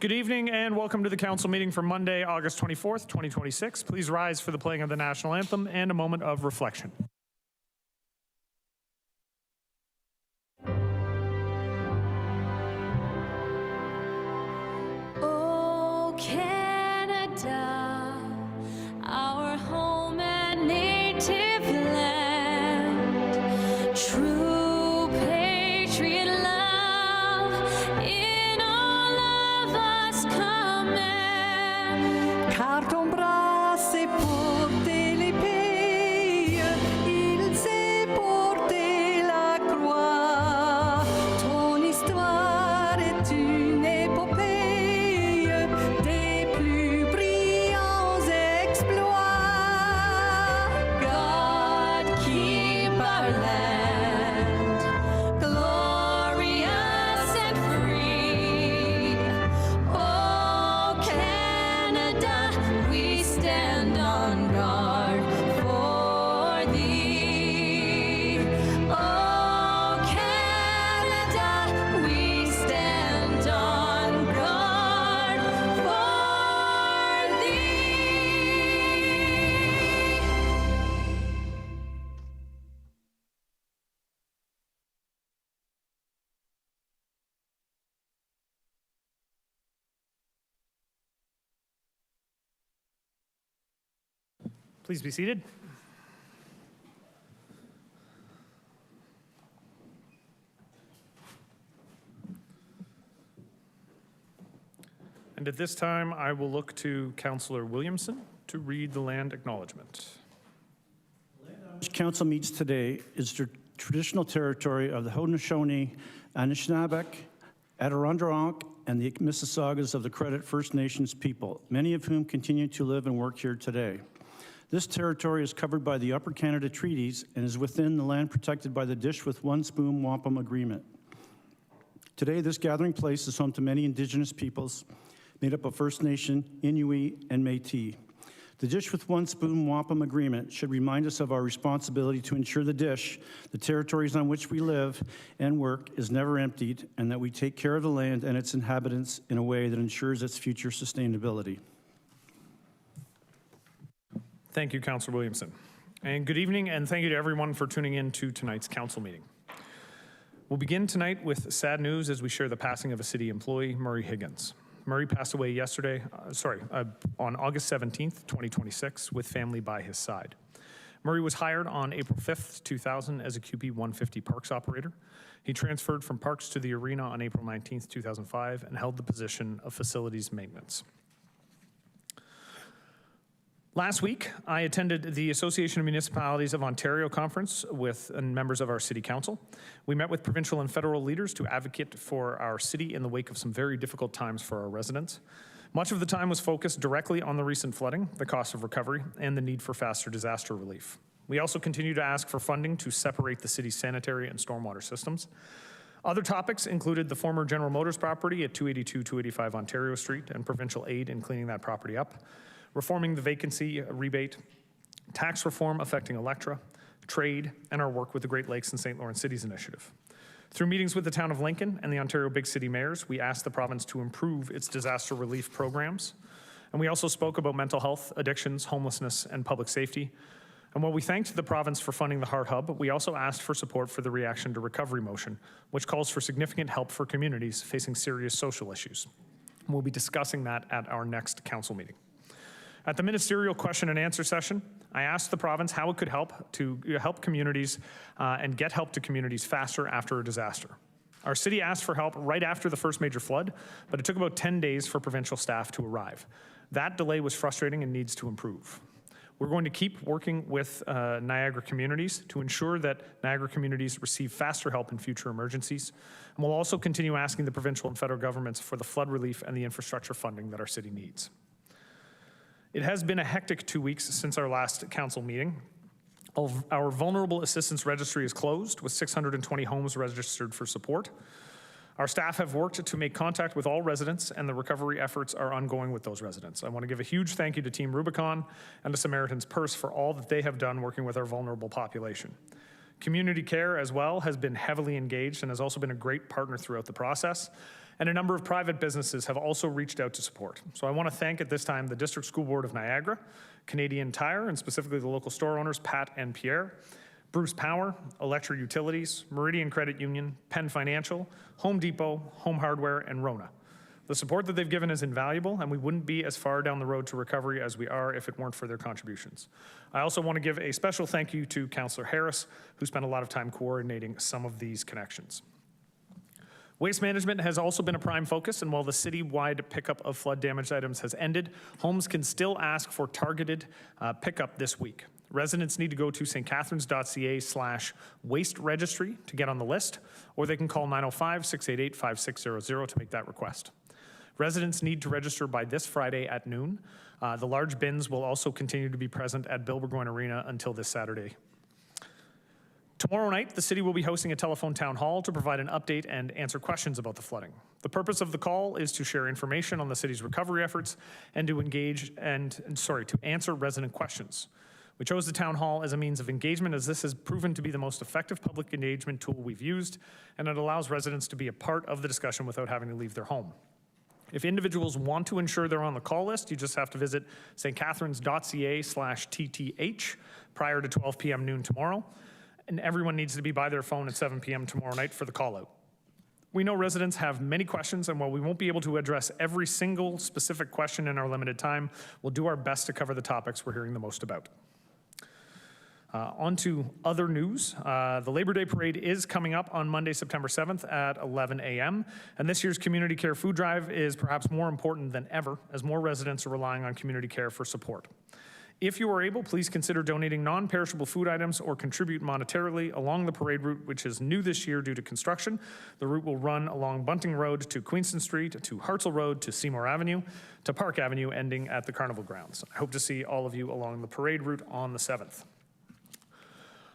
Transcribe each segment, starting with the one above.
Good evening and welcome to the council meeting for Monday, August 24th, 2026. Please rise for the playing of the national anthem and a moment of reflection. Oh, Canada, our home and native land, true patriot love in all of us command. Car ton bras s'est porté l'épée, il s'est porté la croix. Ton histoire est une épopée des plus brillants exploits. God keep our land glorious and free. Oh, Canada, we stand on guard for thee. Oh, Canada, we stand on guard for thee. Please be seated. And at this time, I will look to Councillor Williamson to read the land acknowledgement. Which council meets today is the traditional territory of the Haudenosaunee, Anishinaabeg, Adirondack, and the Mississaugas of the Credit First Nations people, many of whom continue to live and work here today. This territory is covered by the Upper Canada Treaties and is within the land protected by the Dish with One Spoon Wampum Agreement. Today, this gathering place is home to many Indigenous peoples made up of First Nation, Inuit, and Métis. The Dish with One Spoon Wampum Agreement should remind us of our responsibility to ensure the Dish, the territories on which we live and work, is never emptied, and that we take care of the land and its inhabitants in a way that ensures its future sustainability. Thank you, Councillor Williamson. And good evening, and thank you to everyone for tuning in to tonight's council meeting. We'll begin tonight with sad news as we share the passing of a city employee, Murray Higgins. Murray passed away on August 17th, 2026, with family by his side. Murray was hired on April 5th, 2000 as a QP 150 parks operator. He transferred from parks to the arena on April 19th, 2005, and held the position of facilities maintenance. Last week, I attended the Association of Municipalities of Ontario conference with members of our city council. We met with provincial and federal leaders to advocate for our city in the wake of some very difficult times for our residents. Much of the time was focused directly on the recent flooding, the cost of recovery, and the need for faster disaster relief. We also continue to ask for funding to separate the city's sanitary and stormwater systems. Other topics included the former General Motors property at 282-285 Ontario Street and provincial aid in cleaning that property up, reforming the vacancy rebate, tax reform affecting Electra, trade, and our work with the Great Lakes and St. Lawrence Cities Initiative. Through meetings with the town of Lincoln and the Ontario Big City Mayors, we asked the province to improve its disaster relief programs. And we also spoke about mental health, addictions, homelessness, and public safety. And while we thanked the province for funding the Heart Hub, we also asked for support for the Reaction to Recovery motion, which calls for significant help for communities facing serious social issues. And we'll be discussing that at our next council meeting. At the ministerial question and answer session, I asked the province how it could help communities and get help to communities faster after a disaster. Our city asked for help right after the first major flood, but it took about 10 days for provincial staff to arrive. That delay was frustrating and needs to improve. We're going to keep working with Niagara communities to ensure that Niagara communities receive faster help in future emergencies. And we'll also continue asking the provincial and federal governments for the flood relief and the infrastructure funding that our city needs. It has been a hectic 2 weeks since our last council meeting. Our vulnerable assistance registry is closed with 620 homes registered for support. Our staff have worked to make contact with all residents, and the recovery efforts are ongoing with those residents. I want to give a huge thank you to Team Rubicon and to Samaritan's Purse for all that they have done working with our vulnerable population. Community Care as well has been heavily engaged and has also been a great partner throughout the process. and a number of private businesses have also reached out to support. So I want to thank at this time the District School Board of Niagara, Canadian Tire, and specifically the local store owners, Pat and Pierre, Bruce Power, Electra Utilities, Meridian Credit Union, Penn Financial, Home Depot, Home Hardware, and Rona. The support that they've given is invaluable, and we wouldn't be as far down the road to recovery as we are if it weren't for their contributions. I also want to give a special thank you to Councillor Harris, who spent a lot of time coordinating some of these connections. Waste management has also been a prime focus, and while the city-wide pickup of flood-damaged items has ended, homes can still ask for targeted pickup this week. Residents need to go to stcatharines.ca/waste registry to get on the list, or they can call 905-688-5600 to make that request. Residents need to register by this Friday at noon. The large bins will also continue to be present at Bill Burgoyne Arena until this Saturday. Tomorrow night, the city will be hosting a telephone town hall to provide an update and answer questions about the flooding. The purpose of the call is to share information on the city's recovery efforts and to to answer resident questions. We chose the town hall as a means of engagement as this has proven to be the most effective public engagement tool we've used, and it allows residents to be a part of the discussion without having to leave their home. If individuals want to ensure they're on the call list, you just have to visit stcatharines.ca/TTH prior to 12 p.m. noon tomorrow, and everyone needs to be by their phone at 7 p.m. tomorrow night for the call out. We know residents have many questions, and while we won't be able to address every single specific question in our limited time, we'll do our best to cover the topics we're hearing the most about. On to other news. The Labor Day Parade is coming up on Monday, September 7th at 11 a.m. And this year's Community Care Food Drive is perhaps more important than ever as more residents are relying on community care for support. If you are able, please consider donating non-perishable food items or contribute monetarily along the parade route, which is new this year due to construction. The route will run along Bunting Road to Queenston Street, to Hartzell Road, to Seymour Avenue, to Park Avenue, ending at the Carnival Grounds. I hope to see all of you along the parade route on the 7th.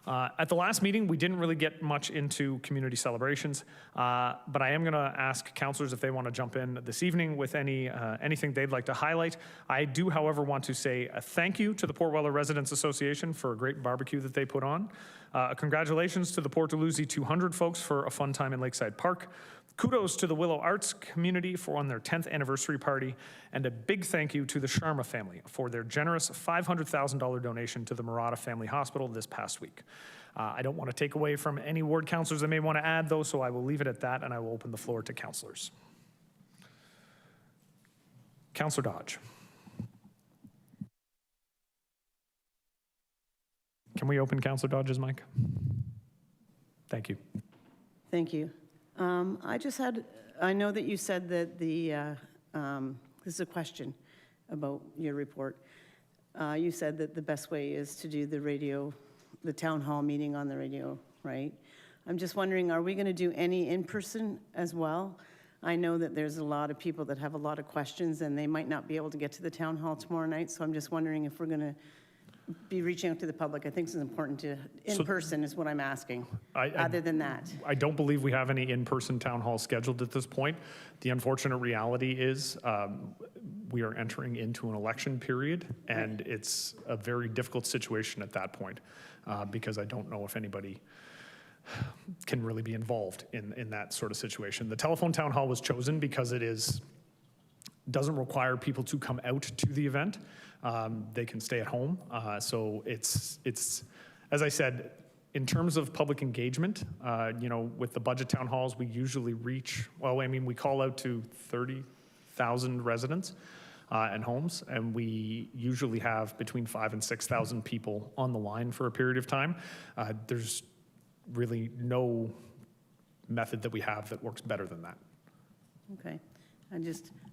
At the last meeting, we didn't really get much into community celebrations, but I am going to ask councillors if they want to jump in this evening with anything they'd like to highlight. I do, however, want to say a thank you to the Port Weller Residents Association for a great barbecue that they put on. Congratulations to the Port Dalhousie 200 folks for a fun time in Lakeside Park. Kudos to the Willow Arts community for on their 10th anniversary party, and a big thank you to the Sharma family for their generous $500,000 donation to the Murata Family Hospital this past week. I don't want to take away from any ward councillors that may want to add, though, so I will leave it at that, and I will open the floor to councillors. Councillor Dodge. Can we open Councillor Dodge's mic? Thank you. Thank you. I know that you said that this is a question about your report. You said that the best way is to do the town hall meeting on the radio, right? I'm just wondering, are we going to do any in-person as well? I know that there's a lot of people that have a lot of questions and they might not be able to get to the town hall tomorrow night, so I'm just wondering if we're going to be reaching out to the public. I think it's important to, in person is what I'm asking, other than that. I don't believe we have any in-person town hall scheduled at this point. The unfortunate reality is we are entering into an election period, and it's a very difficult situation at that point because I don't know if anybody can really be involved in that sort of situation. The telephone town hall was chosen because it doesn't require people to come out to the event. They can stay at home. So it's, as I said, in terms of public engagement, with the budget town halls, we usually reach, we call out to 30,000 residents and homes, and we usually have between 5,000 and 6,000 people on the line for a period of time. There's really no method that we have that works better than that. Okay.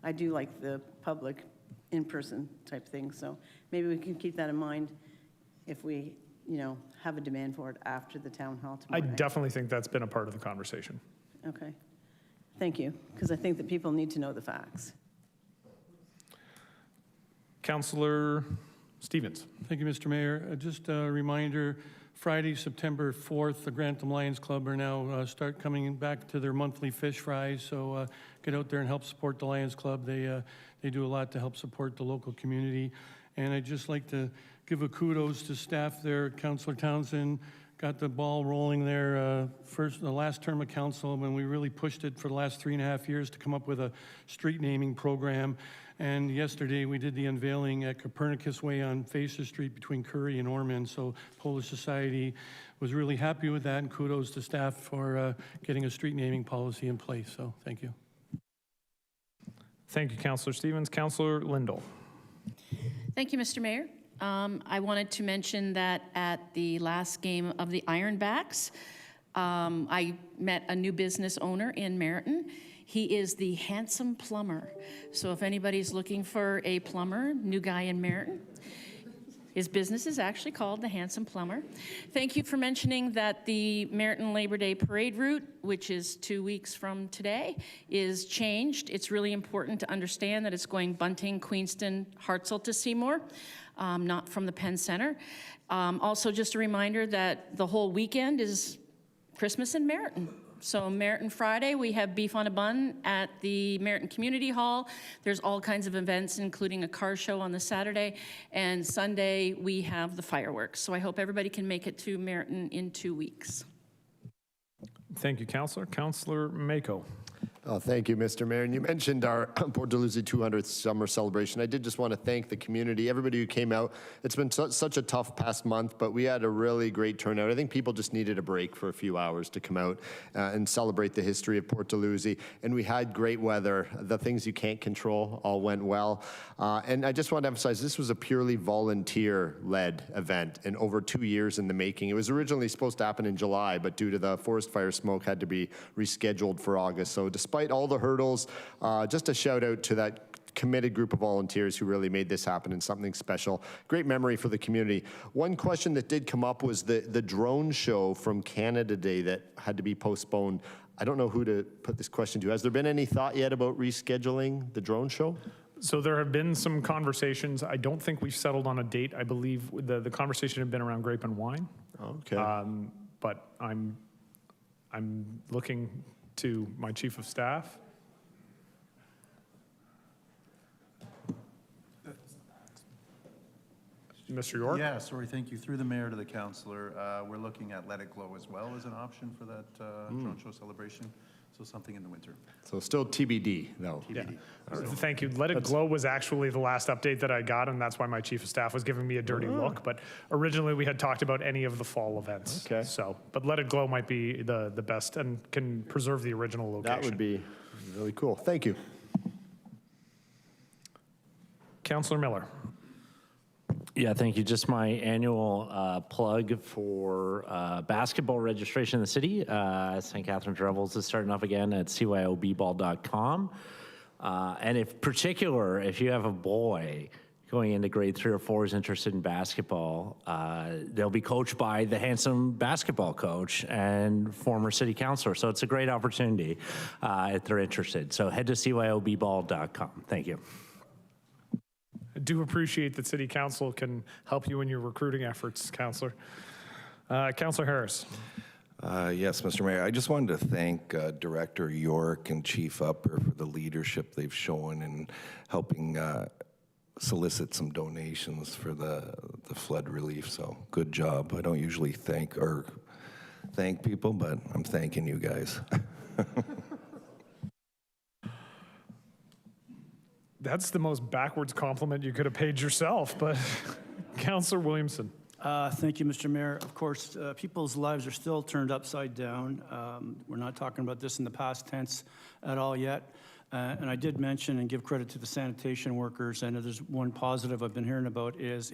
I do like the public in-person type thing, so maybe we can keep that in mind if we, have a demand for it after the town hall tomorrow night. Definitely think that's been a part of the conversation. Okay. Thank you, because I think that people need to know the facts. Councillor Stevens. Thank you, Mr. Mayor. Just a reminder, Friday, September 4th, the Grantham Lions Club are now start coming back to their monthly fish fries, so get out there and help support the Lions Club. They do a lot to help support the local community. And I'd just like to give a kudos to staff there, Councillor Townsend, got the ball rolling there the last term of council, when we really pushed it for the last 3.5 years to come up with a street naming program. And yesterday we did the unveiling at Copernicus Way on Facer Street between Curry and Ormond. So Polish Society was really happy with that, and kudos to staff for getting a street naming policy in place. So thank you. Thank you, Councillor Stevens. Councillor Lindell. Thank you, Mr. Mayor. I wanted to mention that at the last game of the Ironbacks, I met a new business owner in Meriton. He is the Handsome Plumber. So if anybody's looking for a plumber, new guy in Meriton, his business is actually called the Handsome Plumber. Thank you for mentioning that the Meriton Labor Day Parade route, which is 2 weeks from today, is changed. It's really important to understand that it's going Bunting, Queenston, Hartselle to Seymour, not from the Penn Center. Also, just a reminder that the whole weekend is Christmas in Meriton. So Meriton Friday, we have Beef on a Bun at the Meriton Community Hall. There's all kinds of events, including a car show on the Saturday. And Sunday, we have the fireworks. So I hope everybody can make it to Meriton in 2 weeks. Thank you, Councillor. Councillor Mako. Oh, thank you, Mr. Mayor. And you mentioned our Port Dalhousie 200th summer celebration. I did just want to thank the community, everybody who came out. It's been such a tough past month, but we had a really great turnout. I think people just needed a break for a few hours to come out and celebrate the history of Port Dalhousie. And we had great weather. The things you can't control all went well. And I just want to emphasize, this was a purely volunteer-led event and over 2 years in the making. It was originally supposed to happen in July, but due to the forest fire smoke, had to be rescheduled for August. So despite all the hurdles, just a shout out to that committed group of volunteers who really made this happen and something special. Great memory for the community. One question that did come up was the drone show from Canada Day that had to be postponed. I don't know who to put this question to. Has there been any thought yet about rescheduling the drone show? So there have been some conversations. I don't think we've settled on a date. I believe the conversation had been around Grape and Wine. Okay. But I'm looking to my chief of staff. Mr. York? Yeah, sorry, thank you. Through the mayor to the councillor, we're looking at Let It Glow as well as an option for that drone show celebration. So something in the winter. So still TBD, though. Yeah. Thank you. Let It Glow was actually the last update that I got, and that's why my chief of staff was giving me a dirty look. But originally, we had talked about any of the fall events. Okay. So, but Let It Glow might be the best and can preserve the original location. That would be really cool. Thank you. Councillor Miller. Yeah, thank you. Just my annual plug for basketball registration in the city. St. Catharines Rebels is starting up again at cyobball.com. And if you have a boy going into grade 3 or 4 is interested in basketball, they'll be coached by the handsome basketball coach and former city councilor. So it's a great opportunity if they're interested. So head to cyobball.com. Thank you. I do appreciate that City Council can help you in your recruiting efforts, Councillor. Councillor Harris. Yes, Mr. Mayor. I just wanted to thank Director York and Chief Upper for the leadership they've shown in helping solicit some donations for the flood relief. So good job. I don't usually thank people, but I'm thanking you guys. That's the most backwards compliment you could have paid yourself, but Councillor Williamson. Thank you, Mr. Mayor. Of course, people's lives are still turned upside down. We're not talking about this in the past tense at all yet. And I did mention and give credit to the sanitation workers. And there's one positive I've been hearing about is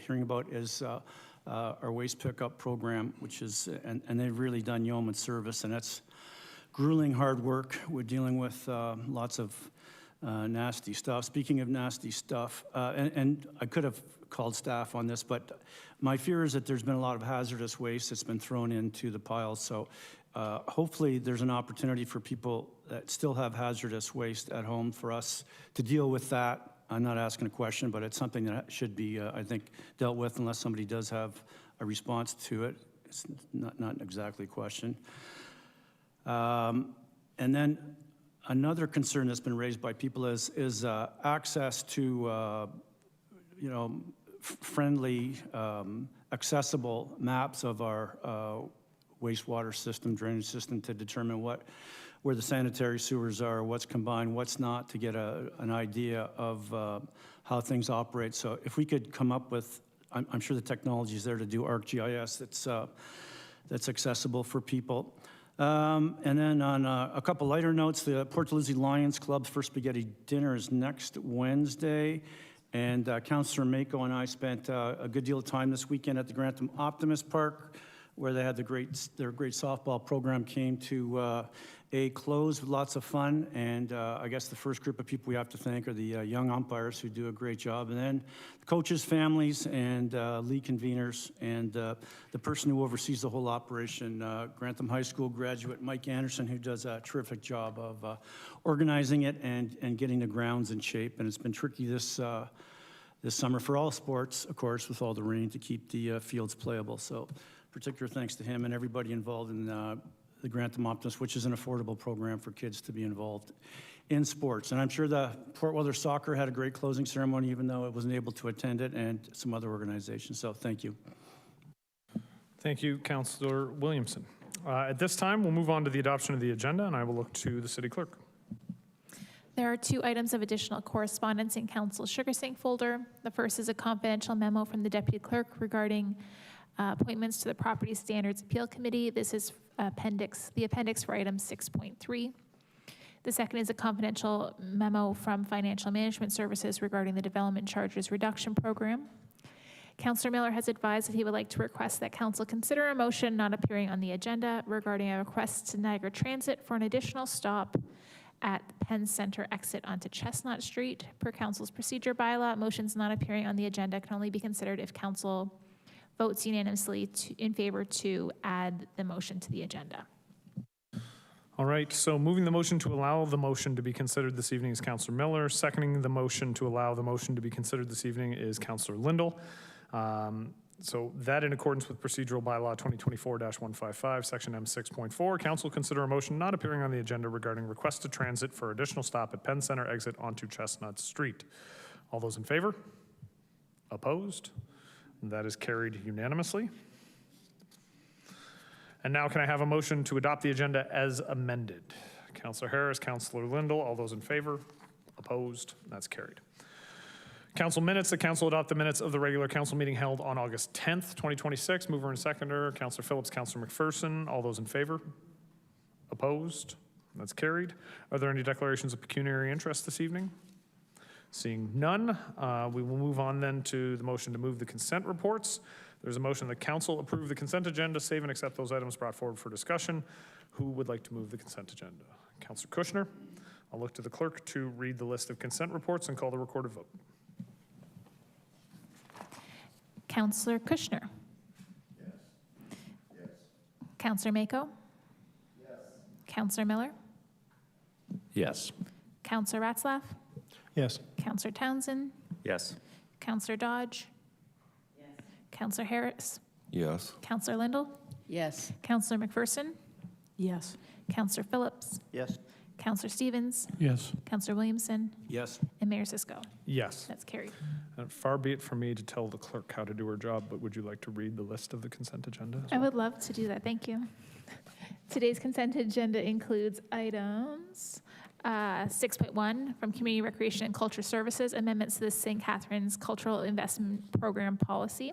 our waste pickup program, which is, and they've really done yeoman service, and that's grueling hard work. We're dealing with lots of nasty stuff. Speaking of nasty stuff, and I could have called staff on this, but my fear is that there's been a lot of hazardous waste that's been thrown into the piles. So hopefully there's an opportunity for people that still have hazardous waste at home for us to deal with that. I'm not asking a question, but it's something that should be, I think, dealt with unless somebody does have a response to it. It's not exactly a question. And then another concern that's been raised by people is access to, friendly, accessible maps of our wastewater system, drainage system to determine where the sanitary sewers are, what's combined, what's not, to get an idea of how things operate. So if we could come up with, I'm sure the technology is there to do ArcGIS that's accessible for people. And then on a couple lighter notes, the Port Dalhousie Lions Club's first spaghetti dinner is next Wednesday. And Councillor Mako and I spent a good deal of time this weekend at the Grantham Optimist Park, where they had their great softball program came to a close with lots of fun. And I guess the first group of people we have to thank are the young umpires who do a great job. And then the coaches, families, and league conveners, and the person who oversees the whole operation, Grantham High School graduate Mike Anderson, who does a terrific job of organizing it and getting the grounds in shape. And it's been tricky this summer for all sports, of course, with all the rain, to keep the fields playable. So particular thanks to him and everybody involved in the Grantham Optimist, which is an affordable program for kids to be involved in sports. And I'm sure the Port Weather Soccer had a great closing ceremony, even though it wasn't able to attend it, and some other organizations. So thank you. Thank you, Councillor Williamson. At this time, we'll move on to the adoption of the agenda, and I will look to the city clerk. There are 2 items of additional correspondence in Council's Sugar Sink folder. The first is a confidential memo from the Deputy Clerk regarding appointments to the Property Standards Appeal Committee. This is the appendix for item 6.3. The second is a confidential memo from Financial Management Services regarding the Development Charges Reduction Program. Councillor Miller has advised that he would like to request that Council consider a motion not appearing on the agenda regarding a request to Niagara Transit for an additional stop at the Penn Center exit onto Chestnut Street. Per Council's procedure bylaw, motions not appearing on the agenda can only be considered if Council votes unanimously in favor to add the motion to the agenda. All right, so moving the motion to allow the motion to be considered this evening is Councillor Miller. Seconding the motion to allow the motion to be considered this evening is Councillor Lindell. So that, in accordance with procedural bylaw 2024-155, section M6.4, Council consider a motion not appearing on the agenda regarding request to transit for additional stop at Penn Center exit onto Chestnut Street. All those in favor? Opposed? That is carried unanimously. And now can I have a motion to adopt the agenda as amended? Councillor Harris, Councillor Lindell, all those in favor? Opposed? That's carried. Council minutes. The council adopt the minutes of the regular council meeting held on August 10th, 2026. Mover and seconder, Councillor Phillips, Councillor McPherson, all those in favor? Opposed? That's carried. Are there any declarations of pecuniary interest this evening? Seeing none, we will move on then to the motion to move the consent reports. There's a motion that council approve the consent agenda, save and accept those items brought forward for discussion. Who would like to move the consent agenda? Councillor Kushner. I'll look to the clerk to read the list of consent reports and call the recorded vote. Councillor Kushner. Yes. Yes. Councillor Mako. Yes. Councillor Miller. Yes. Councillor Ratzlaff. Yes. Councillor Townsend. Yes. Councillor Dodge. Yes. Councillor Harris. Yes. Councillor Lindell. Yes. Councillor McPherson. Yes. Councillor Phillips. Yes. Councillor Stevens. Yes. Councillor Williamson. Yes. And Mayor Cisco. Yes. That's carried. Far be it from me to tell the clerk how to do her job, but would you like to read the list of the consent agenda? I would love to do that. Thank you. Today's consent agenda includes items 6.1 from Community Recreation and Culture Services, amendments to the St. Catharines Cultural Investment Program Policy.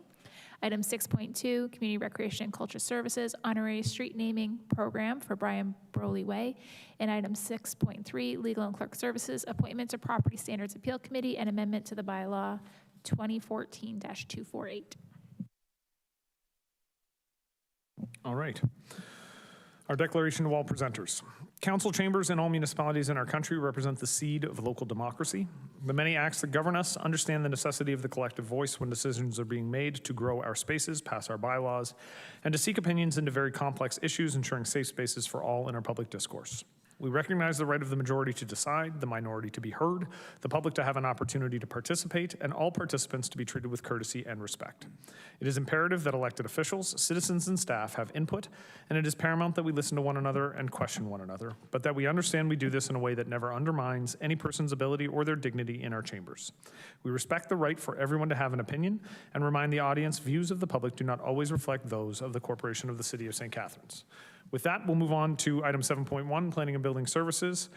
Item 6.2, Community Recreation and Culture Services, honorary street naming program for Brian Broley Way. And item 6.3, Legal and Clerk Services, appointment to Property Standards Appeal Committee and amendment to the bylaw 2014-248. All right. Our declaration to all presenters. Council chambers in all municipalities in our country represent the seed of local democracy. The many acts that govern us understand the necessity of the collective voice when decisions are being made to grow our spaces, pass our bylaws, and to seek opinions into very complex issues, ensuring safe spaces for all in our public discourse. We recognize the right of the majority to decide, the minority to be heard, the public to have an opportunity to participate, and all participants to be treated with courtesy and respect. It is imperative that elected officials, citizens, and staff have input, and it is paramount that we listen to one another and question one another, but that we understand we do this in a way that never undermines any person's ability or their dignity in our chambers. We respect the right for everyone to have an opinion and remind the audience views of the public do not always reflect those of the Corporation of the City of St. Catharines. With that, we'll move on to item 7.1, Planning and Building Services.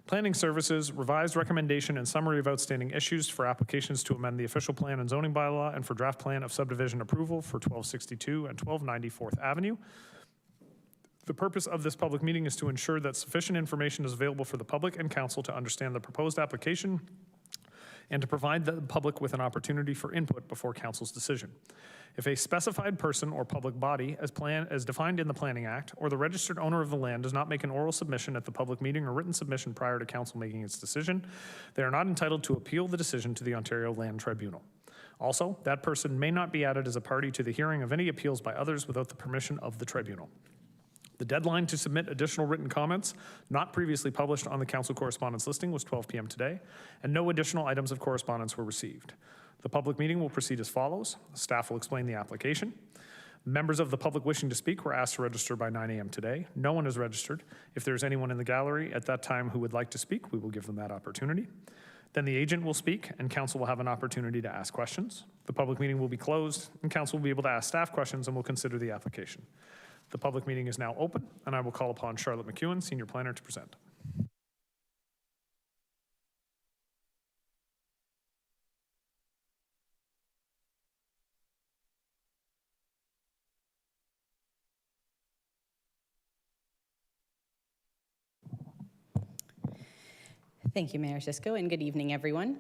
Planning Services, revised recommendation and summary of outstanding issues for applications to amend the official plan and zoning bylaw and for draft plan of subdivision approval for 1262 and 1290 4th Avenue. The purpose of this public meeting is to ensure that sufficient information is available for the public and council to understand the proposed application and to provide the public with an opportunity for input before council's decision. If a specified person or public body, as defined in the Planning Act, or the registered owner of the land does not make an oral submission at the public meeting or written submission prior to council making its decision, they are not entitled to appeal the decision to the Ontario Land Tribunal. Also, that person may not be added as a party to the hearing of any appeals by others without the permission of the tribunal. The deadline to submit additional written comments not previously published on the council correspondence listing was 12 p.m. today, and no additional items of correspondence were received. The public meeting will proceed as follows. Staff will explain the application. Members of the public wishing to speak were asked to register by 9 a.m. today. No one is registered. If there's anyone in the gallery at that time who would like to speak, we will give them that opportunity. Then the agent will speak, and council will have an opportunity to ask questions. The public meeting will be closed, and council will be able to ask staff questions and will consider the application. The public meeting is now open, and I will call upon Charlotte McEwen, Senior Planner, to present. Thank you, Mayor Cisco, and good evening, everyone.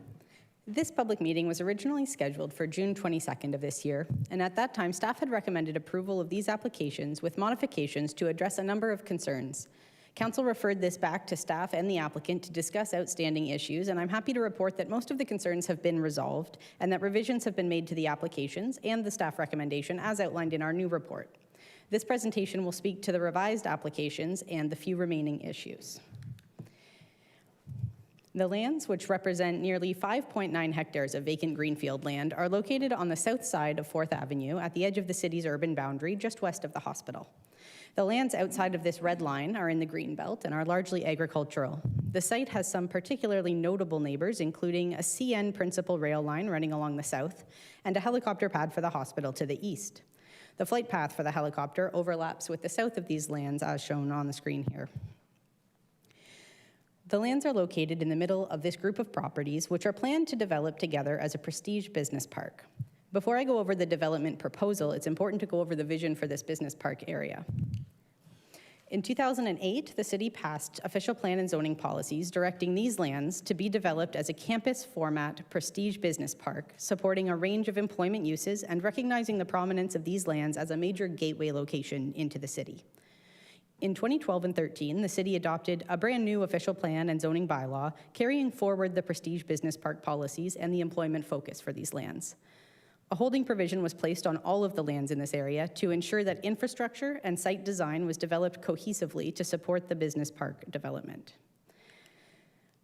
This public meeting was originally scheduled for June 22nd of this year, and at that time, staff had recommended approval of these applications with modifications to address a number of concerns. Council referred this back to staff and the applicant to discuss outstanding issues, and I'm happy to report that most of the concerns have been resolved and that revisions have been made to the applications and the staff recommendation as outlined in our new report. This presentation will speak to the revised applications and the few remaining issues. The lands, which represent nearly 5.9 hectares of vacant greenfield land, are located on the south side of 4th Avenue at the edge of the city's urban boundary, just west of the hospital. The lands outside of this red line are in the green belt and are largely agricultural. The site has some particularly notable neighbors, including a CN principal rail line running along the south and a helicopter pad for the hospital to the east. The flight path for the helicopter overlaps with the south of these lands, as shown on the screen here. The lands are located in the middle of this group of properties, which are planned to develop together as a prestige business park. Before I go over the development proposal, it's important to go over the vision for this business park area. In 2008, the city passed official plan and zoning policies directing these lands to be developed as a campus format prestige business park, supporting a range of employment uses and recognizing the prominence of these lands as a major gateway location into the city. In 2012 and 13, the city adopted a brand new official plan and zoning bylaw, carrying forward the prestige business park policies and the employment focus for these lands. A holding provision was placed on all of the lands in this area to ensure that infrastructure and site design was developed cohesively to support the business park development.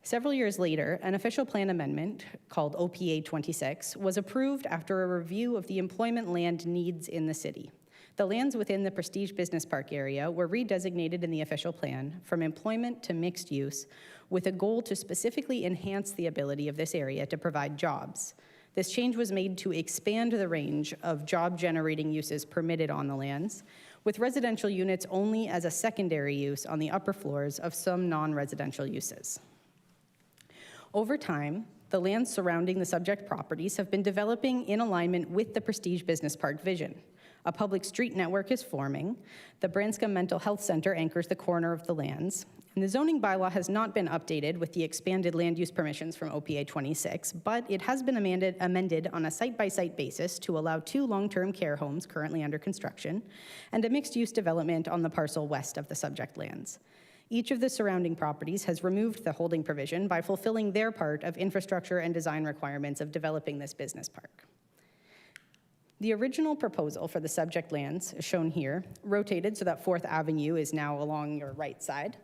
Several years later, an official plan amendment called OPA 26 was approved after a review of the employment land needs in the city. The lands within the prestige business park area were redesignated in the official plan from employment to mixed use, with a goal to specifically enhance the ability of this area to provide jobs. This change was made to expand the range of job-generating uses permitted on the lands, with residential units only as a secondary use on the upper floors of some non-residential uses. Over time, the lands surrounding the subject properties have been developing in alignment with the prestige business park vision. A public street network is forming. The Branscombe Mental Health Center anchors the corner of the lands. And the zoning bylaw has not been updated with the expanded land use permissions from OPA 26, but it has been amended on a site-by-site basis to allow 2 long-term care homes currently under construction and a mixed-use development on the parcel west of the subject lands. Each of the surrounding properties has removed the holding provision by fulfilling their part of infrastructure and design requirements of developing this business park. The original proposal for the subject lands, shown here, rotated so that 4th Avenue is now along your right side,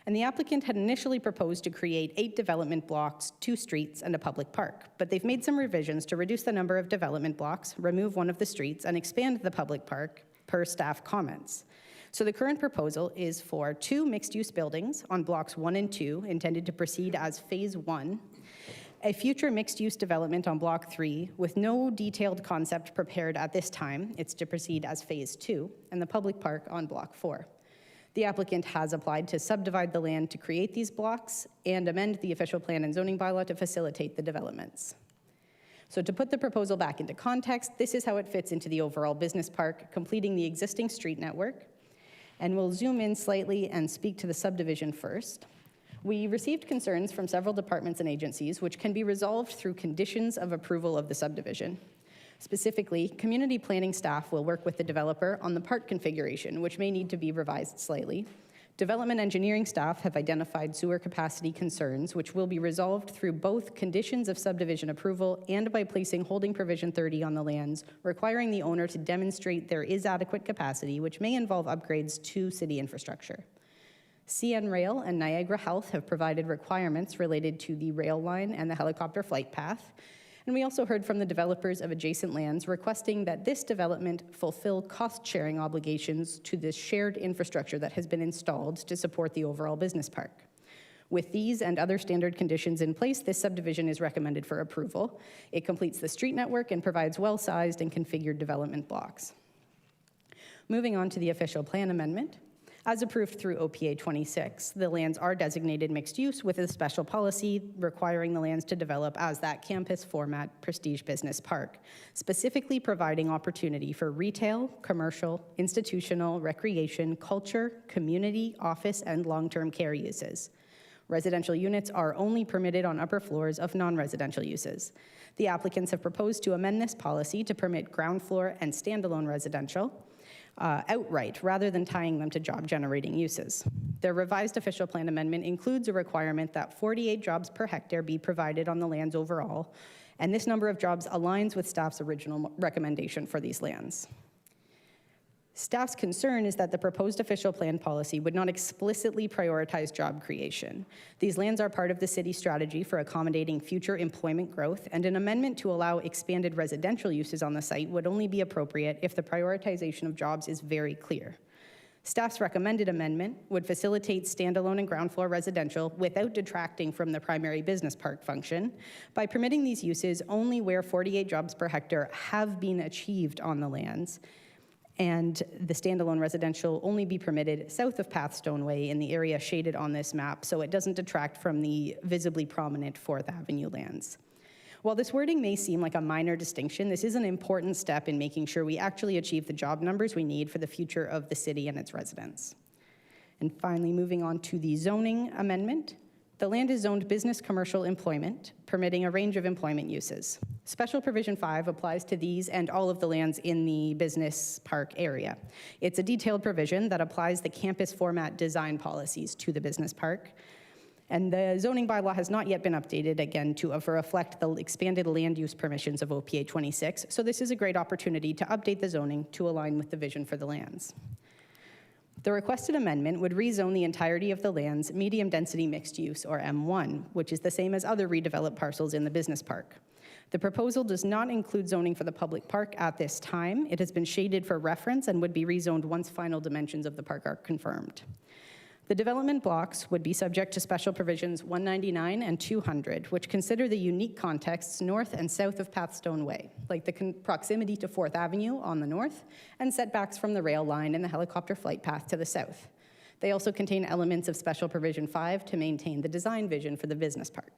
And the applicant had initially proposed to create 8 development blocks, 2 streets, and a public park. But they've made some revisions to reduce the number of development blocks, remove one of the streets, and expand the public park per staff comments. So the current proposal is for 2 mixed-use buildings on blocks 1 and 2, intended to proceed as phase 1, a future mixed-use development on block 3 with no detailed concept prepared at this time, it's to proceed as phase 2, and the public park on block 4. The applicant has applied to subdivide the land to create these blocks and amend the official plan and zoning bylaw to facilitate the developments. So to put the proposal back into context, this is how it fits into the overall business park, completing the existing street network. And we'll zoom in slightly and speak to the subdivision first. We received concerns from several departments and agencies, which can be resolved through conditions of approval of the subdivision. Specifically, community planning staff will work with the developer on the park configuration, which may need to be revised slightly. Development engineering staff have identified sewer capacity concerns, which will be resolved through both conditions of subdivision approval and by placing holding provision 30 on the lands, requiring the owner to demonstrate there is adequate capacity, which may involve upgrades to city infrastructure. CN Rail and Niagara Health have provided requirements related to the rail line and the helicopter flight path. And we also heard from the developers of adjacent lands requesting that this development fulfill cost-sharing obligations to this shared infrastructure that has been installed to support the overall business park. With these and other standard conditions in place, this subdivision is recommended for approval. It completes the street network and provides well-sized and configured development blocks. Moving on to the official plan amendment. As approved through OPA 26, the lands are designated mixed use with a special policy requiring the lands to develop as that campus format prestige business park, specifically providing opportunity for retail, commercial, institutional, recreation, culture, community, office, and long-term care uses. Residential units are only permitted on upper floors of non-residential uses. The applicants have proposed to amend this policy to permit ground floor and standalone residential outright, rather than tying them to job-generating uses. Their revised official plan amendment includes a requirement that 48 jobs per hectare be provided on the lands overall, and this number of jobs aligns with staff's original recommendation for these lands. Staff's concern is that the proposed official plan policy would not explicitly prioritize job creation. These lands are part of the city's strategy for accommodating future employment growth, and an amendment to allow expanded residential uses on the site would only be appropriate if the prioritization of jobs is very clear. Staff's recommended amendment would facilitate standalone and ground floor residential without detracting from the primary business park function by permitting these uses only where 48 jobs per hectare have been achieved on the lands, and the standalone residential only be permitted south of Pathstone Way in the area shaded on this map, so it doesn't detract from the visibly prominent 4th Avenue lands. While this wording may seem like a minor distinction, this is an important step in making sure we actually achieve the job numbers we need for the future of the city and its residents. And finally, moving on to the zoning amendment. The land is zoned business commercial employment, permitting a range of employment uses. Special Provision 5 applies to these and all of the lands in the business park area. It's a detailed provision that applies the campus format design policies to the business park. And the zoning bylaw has not yet been updated again to reflect the expanded land use permissions of OPA 26, so this is a great opportunity to update the zoning to align with the vision for the lands. The requested amendment would rezone the entirety of the land's medium-density mixed use, or M1, which is the same as other redeveloped parcels in the business park. The proposal does not include zoning for the public park at this time. It has been shaded for reference and would be rezoned once final dimensions of the park are confirmed. The development blocks would be subject to special provisions 199 and 200, which consider the unique contexts north and south of Pathstone Way, like the proximity to 4th Avenue on the north and setbacks from the rail line and the helicopter flight path to the south. They also contain elements of Special Provision 5 to maintain the design vision for the business park.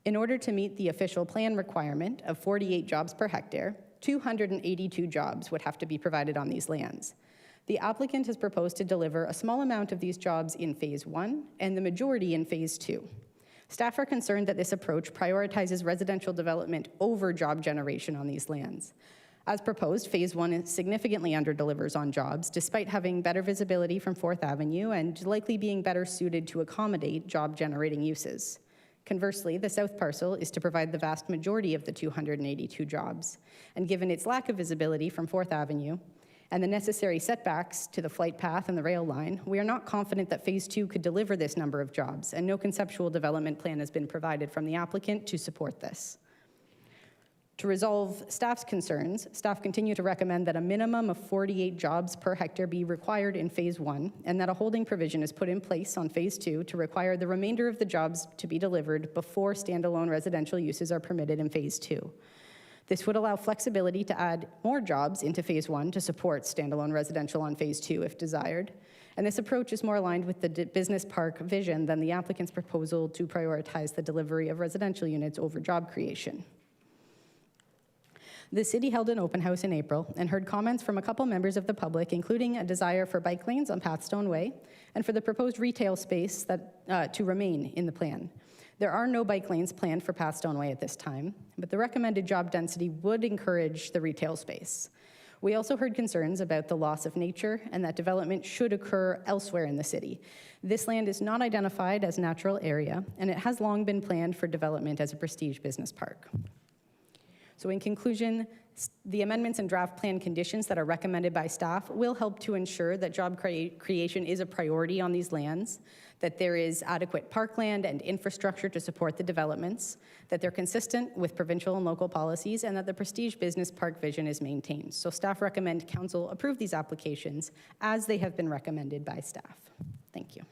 In order to meet the official plan requirement of 48 jobs per hectare, 282 jobs would have to be provided on these lands. The applicant has proposed to deliver a small amount of these jobs in Phase 1 and the majority in Phase 2. Staff are concerned that this approach prioritizes residential development over job generation on these lands. As proposed, Phase 1 significantly underdelivers on jobs, despite having better visibility from 4th Avenue and likely being better suited to accommodate job-generating uses. Conversely, the south parcel is to provide the vast majority of the 282 jobs, and given its lack of visibility from 4th Avenue, and the necessary setbacks to the flight path and the rail line, we are not confident that Phase 2 could deliver this number of jobs, and no conceptual development plan has been provided from the applicant to support this. To resolve staff's concerns, staff continue to recommend that a minimum of 48 jobs per hectare be required in Phase 1, and that a holding provision is put in place on Phase 2 to require the remainder of the jobs to be delivered before standalone residential uses are permitted in Phase 2. This would allow flexibility to add more jobs into Phase 1 to support standalone residential on Phase 2 if desired, and this approach is more aligned with the business park vision than the applicant's proposal to prioritize the delivery of residential units over job creation. The city held an open house in April and heard comments from a couple members of the public, including a desire for bike lanes on Pathstone Way and for the proposed retail space that, to remain in the plan. There are no bike lanes planned for Pathstone Way at this time, but the recommended job density would encourage the retail space. We also heard concerns about the loss of nature and that development should occur elsewhere in the city. This land is not identified as natural area, and it has long been planned for development as a prestige business park. So in conclusion, the amendments and draft plan conditions that are recommended by staff will help to ensure that job creation is a priority on these lands, that there is adequate parkland and infrastructure to support the developments, that they're consistent with provincial and local policies, and that the prestige business park vision is maintained. So staff recommend council approve these applications as they have been recommended by staff. Thank you.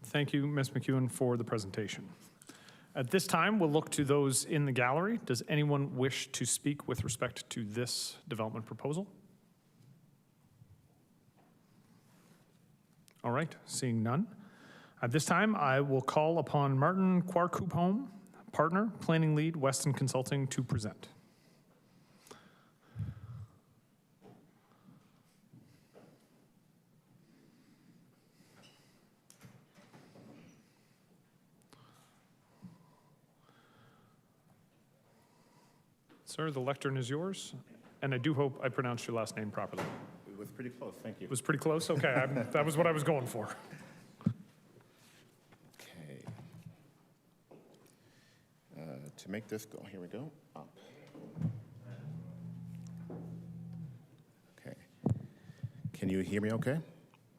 Thank you, Ms. McEwen, for the presentation. At this time, we'll look to those in the gallery. Does anyone wish to speak with respect to this development proposal? All right, seeing none. At this time, I will call upon Martin Quarcoupholm, partner, planning lead, Weston Consulting, to present. Sir, the lectern is yours, and I do hope I pronounced your last name properly. It was pretty close, thank you. It was pretty close? Okay, that was what I was going for. Okay. To make this go, here we go, up. Okay. Can you hear me okay?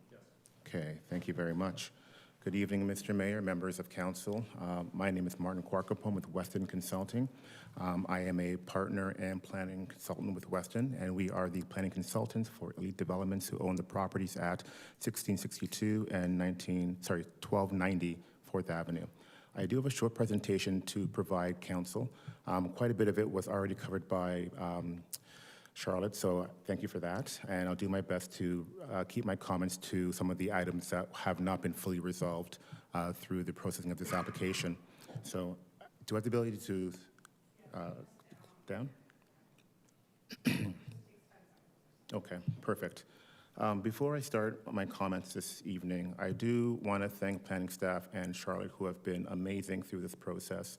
Yes. Okay, thank you very much. Good evening, Mr. Mayor, members of council. My name is Martin Quarcoupholm with Weston Consulting. I am a partner and planning consultant with Weston, and we are the planning consultants for Elite Developments who own the properties at 1662 and 1290 4th Avenue. I do have a short presentation to provide council. Quite a bit of it was already covered by Charlotte, so thank you for that. And I'll do my best to keep my comments to some of the items that have not been fully resolved through the processing of this application. So do I have the ability to down? Okay, perfect. Before I start my comments this evening, I do want to thank planning staff and Charlotte, who have been amazing through this process.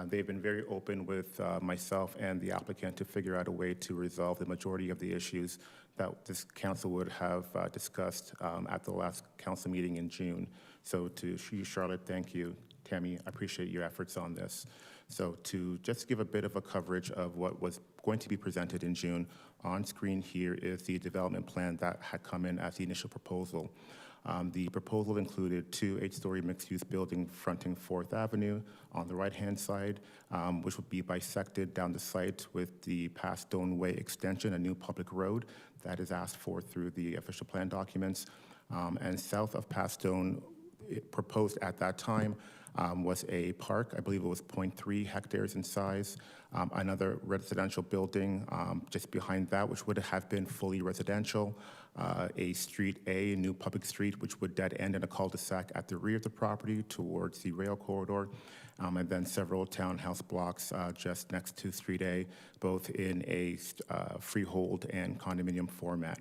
They've been very open with myself and the applicant to figure out a way to resolve the majority of the issues that this council would have discussed at the last council meeting in June. So to you, Charlotte, thank you. Tammy, I appreciate your efforts on this. So to just give a bit of a coverage of what was going to be presented in June, on screen here is the development plan that had come in as the initial proposal. The proposal included two 8-story mixed-use buildings fronting 4th Avenue on the right-hand side, which would be bisected down the site with the Pathstone Way extension, a new public road that is asked for through the official plan documents. And south of Pathstone, proposed at that time, was a park. I believe it was 0.3 hectares in size. Another residential building just behind that, which would have been fully residential. A street A, a new public street, which would dead end in a cul-de-sac at the rear of the property towards the rail corridor. And then several townhouse blocks just next to Street A, both in a freehold and condominium format.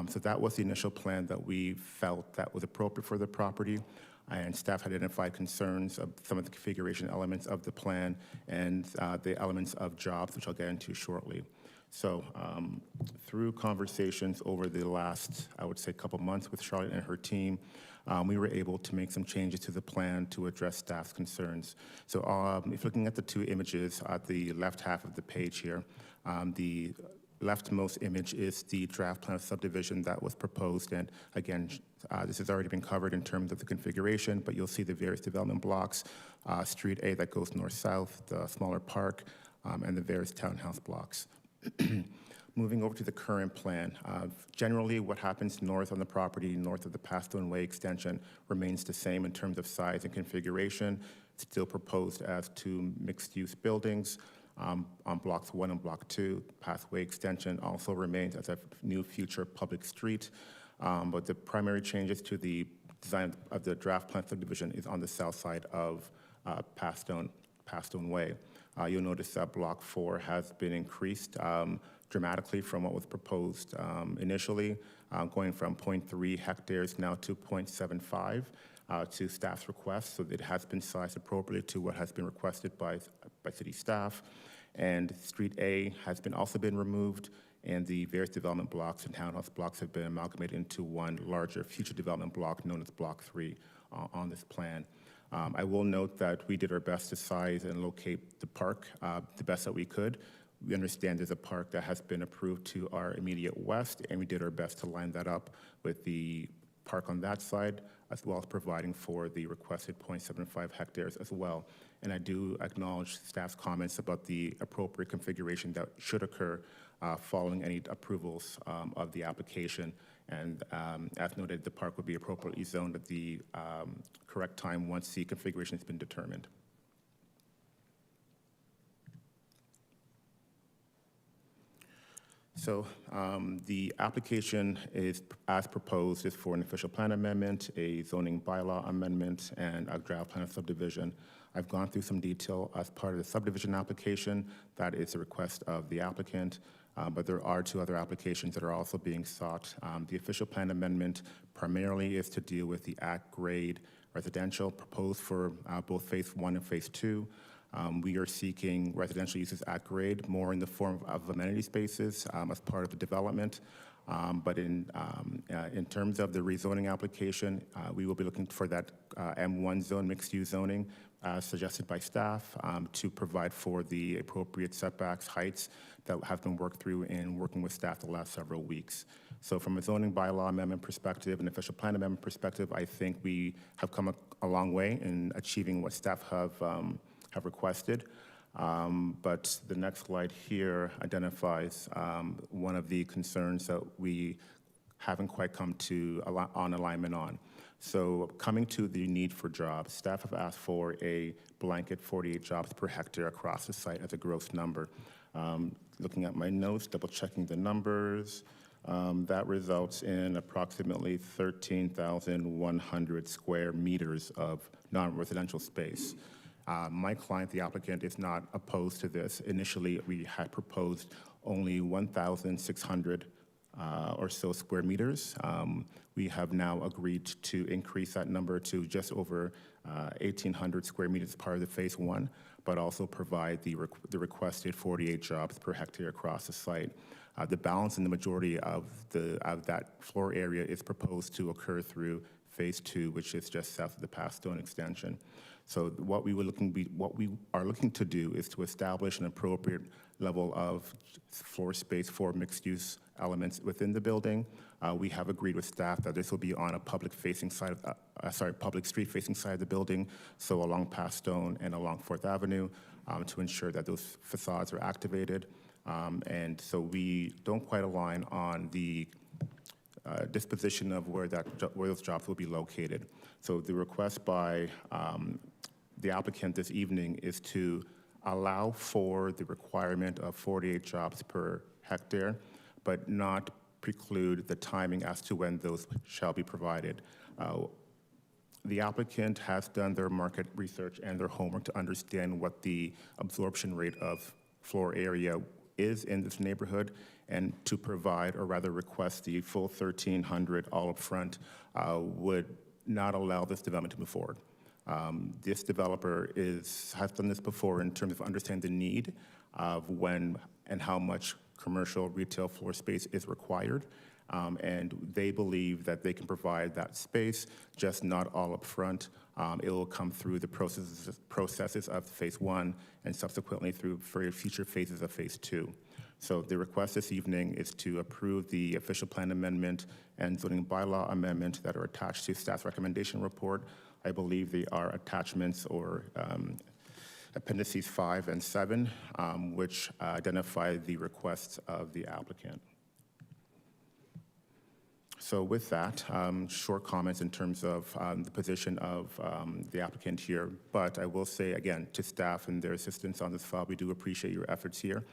So that was the initial plan that we felt that was appropriate for the property. And staff had identified concerns of some of the configuration elements of the plan and the elements of jobs, which I'll get into shortly. So through conversations over the last, I would say, couple months with Charlotte and her team, we were able to make some changes to the plan to address staff's concerns. So if looking at the two images at the left half of the page here, the leftmost image is the draft plan of subdivision that was proposed. And again, this has already been covered in terms of the configuration, but you'll see the various development blocks, Street A that goes north-south, the smaller park, and the various townhouse blocks. Moving over to the current plan, generally what happens north on the property, north of the Pastone Way extension, remains the same in terms of size and configuration, still proposed as two mixed-use buildings. On blocks 1 and block 2, pathway extension also remains as a new future public street, but the primary changes to the design of the draft plan subdivision is on the south side of Pastone Way. You'll notice that block 4 has been increased dramatically from what was proposed initially, going from 0.3 hectares now to 0.75 to staff's request, so it has been sized appropriately to what has been requested by city staff. And Street A has also been removed, and the various development blocks and townhouse blocks have been amalgamated into one larger future development block known as Block 3 on this plan. I will note that we did our best to size and locate the park the best that we could. We understand there's a park that has been approved to our immediate west, and we did our best to line that up with the park on that side, as well as providing for the requested 0.75 hectares as well. And I do acknowledge staff's comments about the appropriate configuration that should occur following any approvals of the application. And as noted, the park would be appropriately zoned at the correct time once the configuration has been determined. So the application is, as proposed, is for an official plan amendment, a zoning bylaw amendment, and a draft plan of subdivision. I've gone through some detail as part of the subdivision application. That is a request of the applicant, but there are two other applications that are also being sought. The official plan amendment primarily is to deal with the at-grade residential proposed for both Phase 1 and Phase 2. We are seeking residential uses at grade, more in the form of amenity spaces as part of the development. But in terms of the rezoning application, we will be looking for that M1 zone, mixed-use zoning, suggested by staff to provide for the appropriate setbacks, heights that have been worked through in working with staff the last several weeks. So from a zoning bylaw amendment perspective and official plan amendment perspective, I think we have come a long way in achieving what staff have requested. But the next slide here identifies one of the concerns that we haven't quite come to on alignment on. So coming to the need for jobs, staff have asked for a blanket 48 jobs per hectare across the site as a gross number. Looking at my notes, double checking the numbers, that results in approximately 13,100 square meters of non-residential space. My client, the applicant, is not opposed to this. Initially, we had proposed only 1,600 or so square meters. We have now agreed to increase that number to just over 1,800 square meters as part of the Phase 1, but also provide the requested 48 jobs per hectare across the site. The balance in the majority of that floor area is proposed to occur through Phase 2, which is just south of the Pastone extension. So what we are looking to do is to establish an appropriate level of floor space for mixed-use elements within the building. We have agreed with staff that this will be on a public street-facing side of the building, so along Pastone and along 4th Avenue, to ensure that those facades are activated. And so we don't quite align on the disposition of where those jobs will be located. So the request by the applicant this evening is to allow for the requirement of 48 jobs per hectare, but not preclude the timing as to when those shall be provided. The applicant has done their market research and their homework to understand what the absorption rate of floor area is in this neighborhood, and to provide, or rather request, the full 1,300 all up front would not allow this development to move forward. This developer has done this before in terms of understanding the need of when and how much commercial retail floor space is required. And they believe that they can provide that space, just not all up front. It will come through the processes of Phase 1 and subsequently through future phases of Phase 2. So the request this evening is to approve the official plan amendment and zoning bylaw amendment that are attached to staff's recommendation report. I believe they are attachments or appendices 5 and 7, which identify the requests of the applicant. So with that, short comments in terms of the position of the applicant here, but I will say again to staff and their assistance on this file, we do appreciate your efforts here.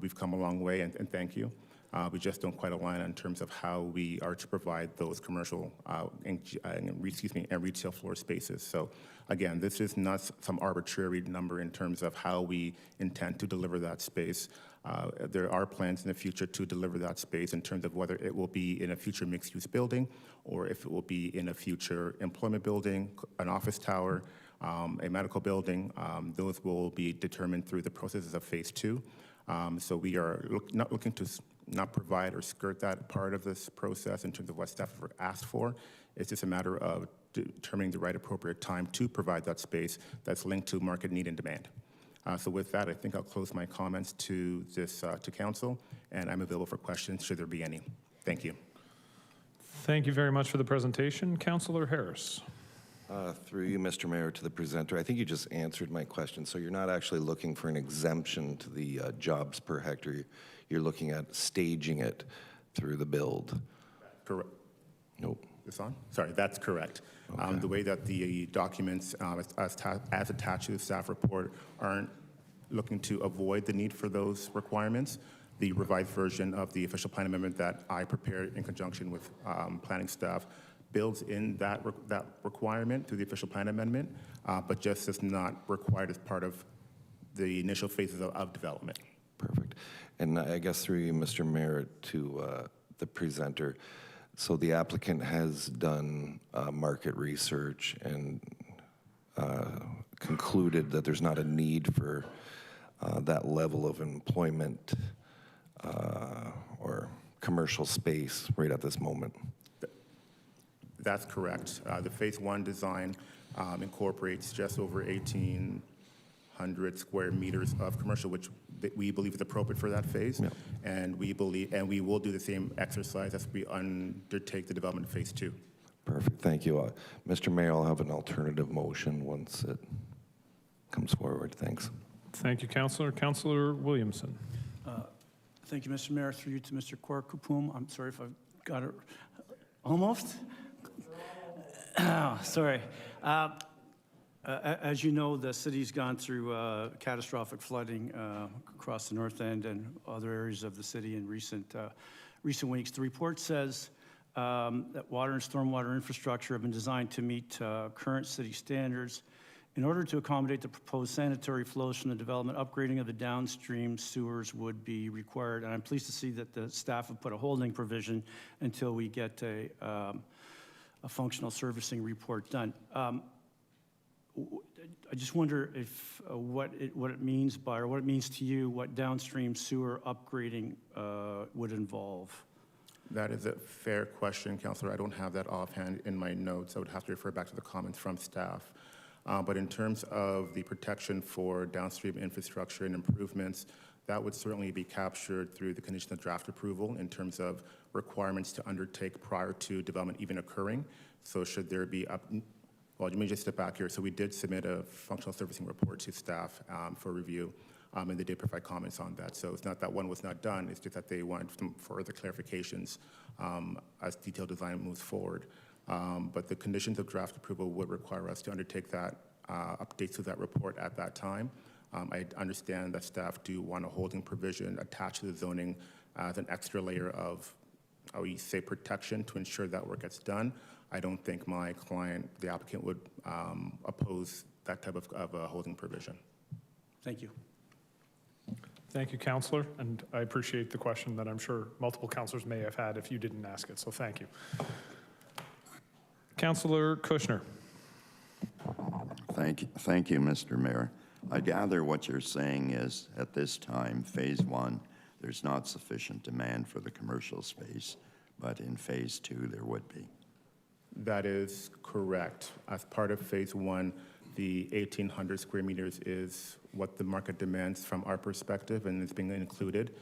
We've come a long way, and thank you. We just don't quite align in terms of how we are to provide those commercial and retail floor spaces. So again, this is not some arbitrary number in terms of how we intend to deliver that space. There are plans in the future to deliver that space in terms of whether it will be in a future mixed-use building or if it will be in a future employment building, an office tower, a medical building. Those will be determined through the processes of phase 2. So we are not looking to not provide or skirt that part of this process in terms of what staff have asked for. It's just a matter of determining the right appropriate time to provide that space that's linked to market need and demand. So with that, I think I'll close my comments to this to council, and I'm available for questions should there be any. Thank you. Thank you very much for the presentation. Councillor Harris. Through you, Mr. Mayor, to the presenter, I think you just answered my question. So you're not actually looking for an exemption to the jobs per hectare. You're looking at staging it through the build. Correct. Nope. This on? Sorry, that's correct. Okay. The way that the documents as attached to the staff report aren't looking to avoid the need for those requirements. The revised version of the official plan amendment that I prepared in conjunction with planning staff builds in that requirement through the official plan amendment, but just is not required as part of the initial phases of development. Perfect. And I guess through you, Mr. Mayor, to the presenter, so the applicant has done market research and concluded that there's not a need for that level of employment or commercial space right at this moment. That's correct. The phase 1 design incorporates just over 1,800 square meters of commercial, which we believe is appropriate for that phase. Yep. And we will do the same exercise as we undertake the development of phase 2. Perfect, thank you. Mr. Mayor, I'll have an alternative motion once it comes forward. Thanks. Thank you, Councillor. Councillor Williamson. Thank you, Mr. Mayor. Through you to Mr. Korkupum. I'm sorry if I've got it almost. Sorry. As you know, the city's gone through catastrophic flooding across the north end and other areas of the city in recent weeks. The report says that water and stormwater infrastructure have been designed to meet current city standards. In order to accommodate the proposed sanitary flows from the development, upgrading of the downstream sewers would be required. And I'm pleased to see that the staff have put a holding provision until we get a functional servicing report done. I just wonder if what it means by, or what it means to you, what downstream sewer upgrading would involve. That is a fair question, Councillor. I don't have that offhand in my notes. I would have to refer back to the comments from staff. But in terms of the protection for downstream infrastructure and improvements, that would certainly be captured through the condition of draft approval in terms of requirements to undertake prior to development even occurring. So should there be well, let me just step back here. So we did submit a functional servicing report to staff for review, and they did provide comments on that. So it's not that one was not done, it's just that they wanted some further clarifications as detailed design moves forward. But the conditions of draft approval would require us to undertake that updates to that report at that time. I understand that staff do want a holding provision attached to the zoning as an extra layer of, I would say, protection to ensure that work gets done. I don't think my client, the applicant, would oppose that type of a holding provision. Thank you. Thank you, Councillor, and I appreciate the question that I'm sure multiple councillors may have had if you didn't ask it, so thank you. Councillor Kushner. Thank you, Mr. Mayor. I gather what you're saying is, at this time, phase 1, there's not sufficient demand for the commercial space, but in phase 2, there would be. That is correct. As part of phase 1, The 1,800 square meters is what the market demands from our perspective, and it's being included.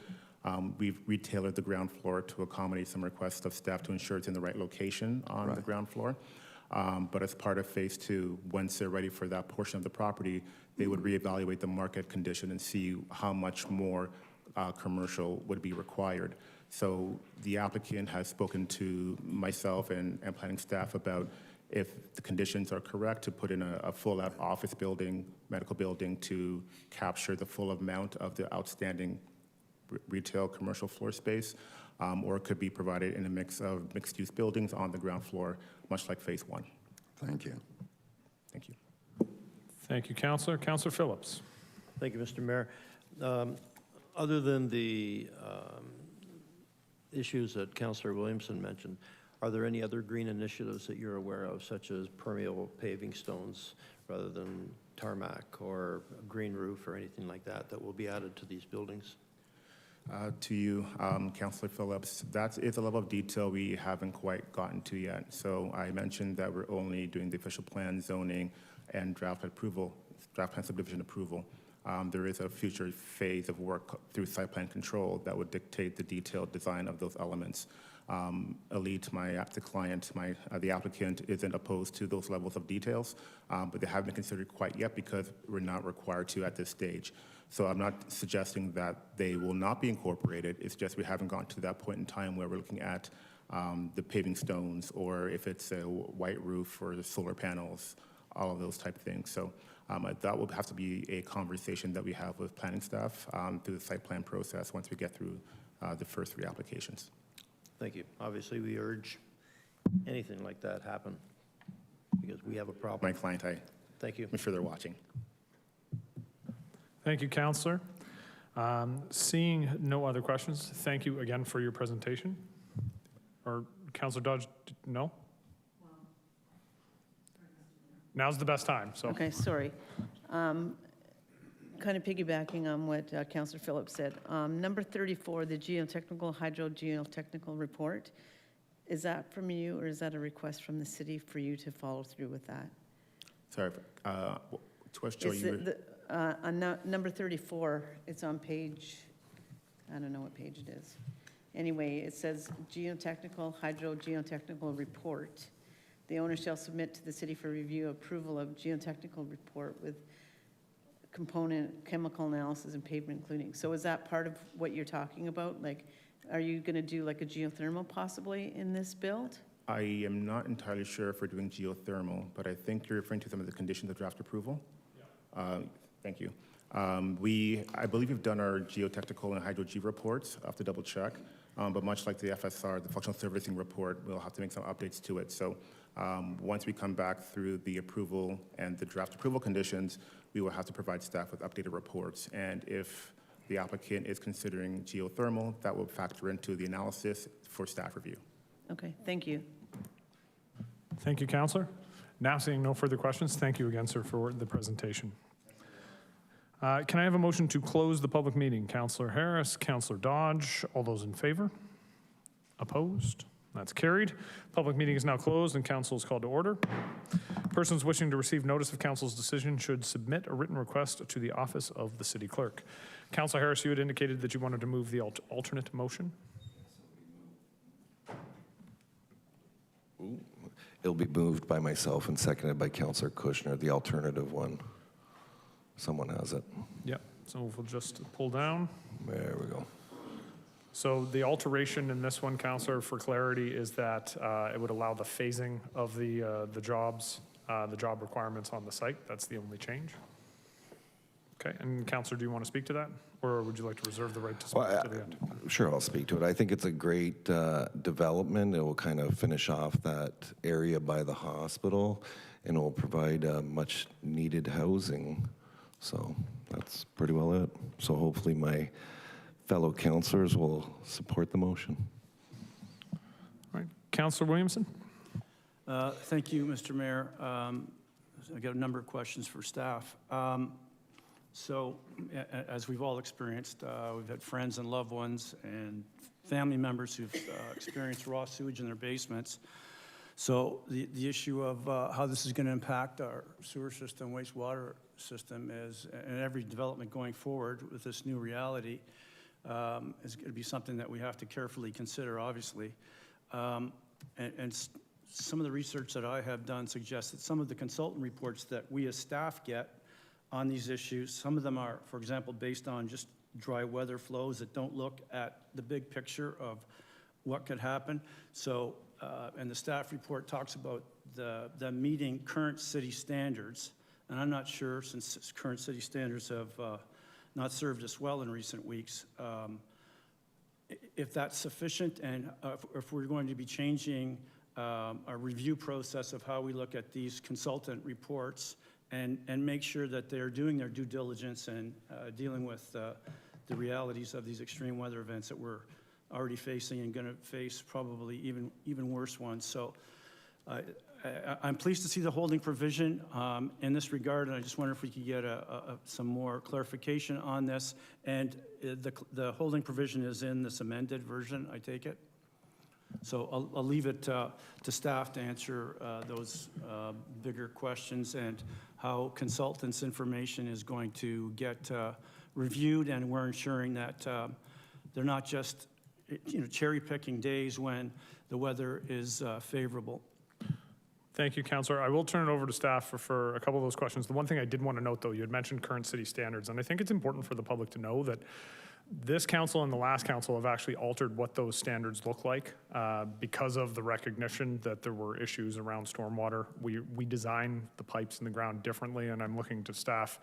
We've retailored the ground floor to accommodate some requests of staff to ensure it's in the right location on the ground floor. But as part of phase 2, once they're ready for that portion of the property, they would reevaluate the market condition and see how much more commercial would be required. So the applicant has spoken to myself and planning staff about if the conditions are correct to put in a full-out office building, medical building to capture the full amount of the outstanding retail commercial floor space, or it could be provided in a mix of mixed-use buildings on the ground floor, much like phase 1. Thank you. Thank you. Thank you, Councillor. Councillor Phillips. Thank you, Mr. Mayor. Other than the issues that Councillor Williamson mentioned, are there any other green initiatives that you're aware of, such as permeable paving stones rather than tarmac, or a green roof or anything like that, that will be added to these buildings? To you, Councillor Phillips, that is a level of detail we haven't quite gotten to yet. So I mentioned that we're only doing the official plan, zoning, and draft plan subdivision approval. There is a future phase of work through site plan control that would dictate the detailed design of those elements. Elite, the client, the applicant isn't opposed to those levels of details, but they haven't been considered quite yet because we're not required to at this stage. So I'm not suggesting that they will not be incorporated. It's just we haven't gotten to that point in time where we're looking at the paving stones, or if it's a white roof or the solar panels, all of those type of things. So that will have to be a conversation that we have with planning staff through the site plan process once we get through the first 3 applications. Thank you. Obviously, we urge anything like that happen because we have a problem. My client, Thank you. I'm sure they're watching. Thank you, Councillor. Seeing no other questions, thank you again for your presentation. Or Councillor Dodge, no? Now's the best time, so. Okay, sorry. Kind of piggybacking on what Councillor Phillips said. Number 34, the hydrogeotechnical report. Is that from you, or is that a request from the city for you to follow through with that? Sorry, which Joe you number 34, it's on page, I don't know what page it is. Anyway, it says hydrogeotechnical report. The owner shall submit to the city for review approval of geotechnical report with component chemical analysis and pavement including. So is that part of what you're talking about? Like, are you going to do like a geothermal possibly in this build? I am not entirely sure if we're doing geothermal, but I think you're referring to some of the conditions of draft approval. Yeah. Thank you. I believe we've done our geotechnical and hydro-G reports. I'll have to double check. But much like the FSR, the functional servicing report, we'll have to make some updates to it. So once we come back through the approval and the draft approval conditions, we will have to provide staff with updated reports. And if the applicant is considering geothermal, that will factor into the analysis for staff review. Okay, thank you. Thank you, Councillor. Now seeing no further questions, thank you again, sir, for the presentation. Can I have a motion to close the public meeting? Councillor Harris, Councillor Dodge, all those in favor? Opposed? That's carried. Public meeting is now closed and council is called to order. Persons wishing to receive notice of council's decision should submit a written request to the office of the city clerk. Councillor Harris, you had indicated that you wanted to move the alternate motion. It'll be moved by myself and seconded by Councillor Kushner, the alternative one. Someone has it. Yep, so we'll just pull down. There we go. So the alteration in this one, Councillor, for clarity, is that it would allow the phasing of the jobs, the job requirements on the site. That's the only change. Okay, and Councillor, do you want to speak to that? Or would you like to reserve the right to speak to the end? Sure, I'll speak to it. I think it's a great development. It will kind of finish off that area by the hospital, and it will provide much needed housing. So that's pretty well it. So hopefully my fellow councillors will support the motion. All right, Councillor Williamson. Thank you, Mr. Mayor. I got a number of questions for staff. So as we've all experienced, we've had friends and loved ones and family members who've experienced raw sewage in their basements. So the issue of how this is going to impact our sewer system, wastewater system is, and every development going forward with this new reality is going to be something that we have to carefully consider, obviously. Some of the research that I have done suggests that some of the consultant reports that we as staff get on these issues, some of them are, for example, based on just dry weather flows that don't look at the big picture of what could happen. So, and the staff report talks about the meeting current city standards, and I'm not sure, since current city standards have not served us well in recent weeks, if that's sufficient, and if we're going to be changing a review process of how we look at these consultant reports and make sure that they're doing their due diligence and dealing with the realities of these extreme weather events that we're already facing and going to face probably even worse ones. So I'm pleased to see the holding provision in this regard, and I just wonder if we could get some more clarification on this. And the holding provision is in this amended version, I take it? So I'll leave it to staff to answer those bigger questions and how consultants' information is going to get reviewed, and we're ensuring that they're not just cherry-picking days when the weather is favorable. Thank you, Councillor. I will turn it over to staff for a couple of those questions. The one thing I did want to note, though, you had mentioned current city standards, and I think it's important for the public to know that this council and the last council have actually altered what those standards look like because of the recognition that there were issues around stormwater. We design the pipes in the ground differently, and I'm looking to staff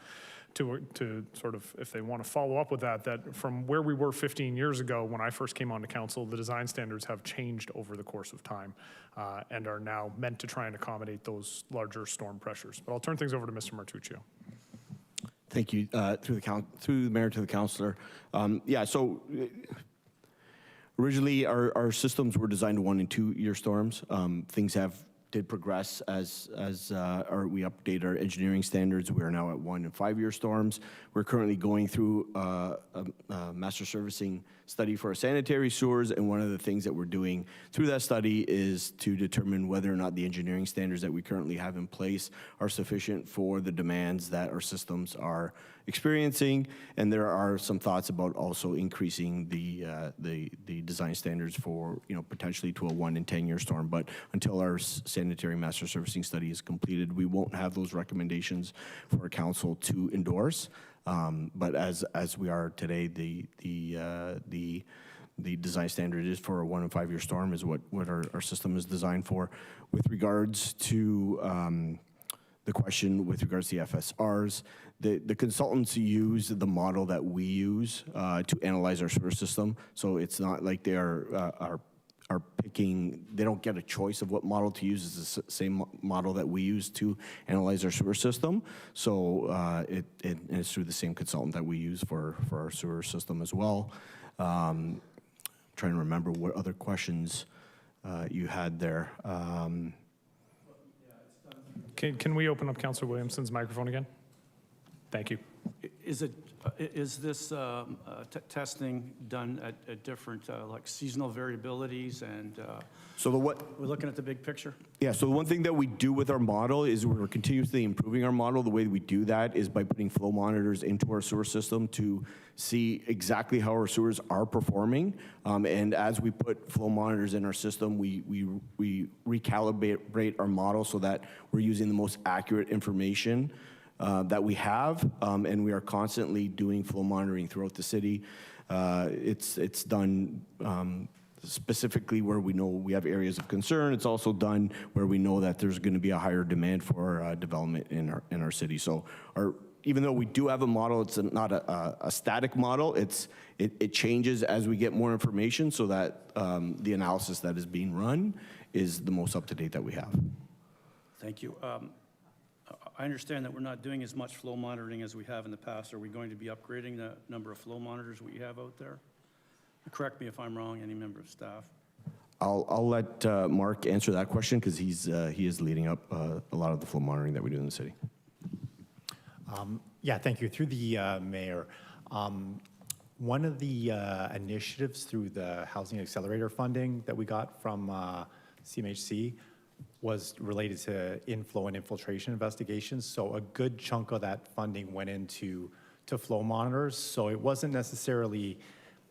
to sort of, if they want to follow up with that from where we were 15 years ago when I first came onto council, the design standards have changed over the course of time and are now meant to try and accommodate those larger storm pressures. But I'll turn things over to Mr. Martuccio. Thank you. Through the mayor to the councillor. Yeah, so originally our systems were designed 1 and 2 year storms. Things did progress as we update our engineering standards. We are now at 1 and 5 year storms. We're currently going through a master servicing study for our sanitary sewers, and one of the things that we're doing through that study is to determine whether or not the engineering standards that we currently have in place are sufficient for the demands that our systems are experiencing. And there are some thoughts about also increasing the design standards for, potentially to a 1 and 10 year storm. But until our sanitary master servicing study is completed, we won't have those recommendations for our council to endorse. But as we are today, the design standard is for a 1 and 5 year storm is what our system is designed for. With regards to the question with regards to the FSRs, the consultants use the model that we use to analyze our sewer system. So it's not like they are picking, they don't get a choice of what model to use. It's the same model that we use to analyze our sewer system. So it's through the same consultant that we use for our sewer system as well. Trying to remember what other questions you had there. Can we open up Councillor Williamson's microphone again? Thank you. Is this testing done at different like seasonal variabilities and so we're looking at the big picture? Yeah, so the one thing that we do with our model is we're continuously improving our model. The way we do that is by putting flow monitors into our sewer system to see exactly how our sewers are performing. And as we put flow monitors in our system, we recalibrate our model so that we're using the most accurate information that we have, and we are constantly doing flow monitoring throughout the city. It's done specifically where we know we have areas of concern. It's also done where we know that there's going to be a higher demand for development in our city. So even though we do have a model, it's not a static model. It changes as we get more information so that the analysis that is being run is the most up-to-date that we have. Thank you. I understand that we're not doing as much flow monitoring as we have in the past. Are we going to be upgrading the number of flow monitors we have out there? Correct me if I'm wrong, any member of staff. I'll let Mark answer that question because he is leading up a lot of the flow monitoring that we do in the city. Yeah, thank you. Through the mayor, one of the initiatives through the Housing Accelerator funding that we got from CMHC was related to inflow and infiltration investigations. So a good chunk of that funding went into flow monitors. So it wasn't necessarily,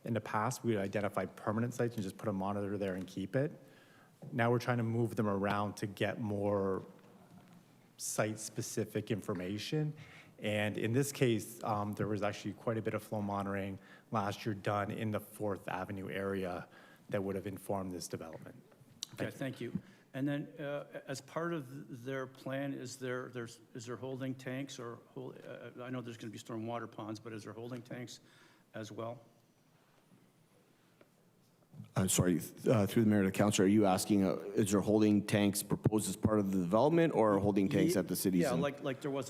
in the past, we would identify permanent sites and just put a monitor there and keep it. Now we're trying to move them around to get more site-specific information. And in this case, there was actually quite a bit of flow monitoring last year done in the 4th Avenue area that would have informed this development. Okay, thank you. And then, as part of their plan, is there holding tanks or I know there's going to be storm water ponds, but is there holding tanks as well? Sorry, through the mayor to the council, are you asking, is there holding tanks proposed as part of the development or holding tanks at the cities? Yeah, like there was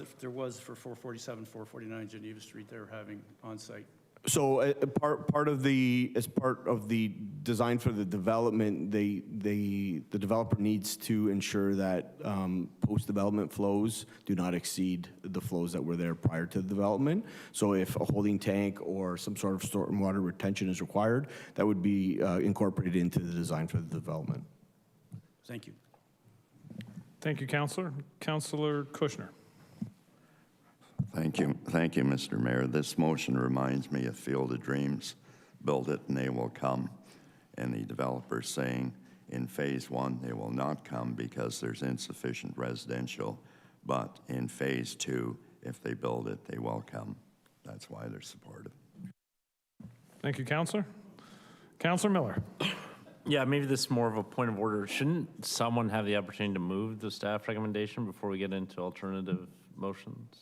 for 447, 449 Geneva Street, they were having on site. So as part of the design for the development, the developer needs to ensure that post-development flows do not exceed the flows that were there prior to the development. So if a holding tank or some sort of stormwater retention is required, that would be incorporated into the design for the development. Thank you. Thank you, Councillor. Councillor Kushner. Thank you, Mr. Mayor. This motion reminds me of Field of Dreams. Build it and they will come. And the developer saying in phase 1 they will not come because there's insufficient residential, but in phase 2, if they build it, they will come. That's why they're supportive. Thank you, Councillor. Councillor Miller. Yeah, maybe this is more of a point of order. Shouldn't someone have the opportunity to move the staff recommendation before we get into alternative motions?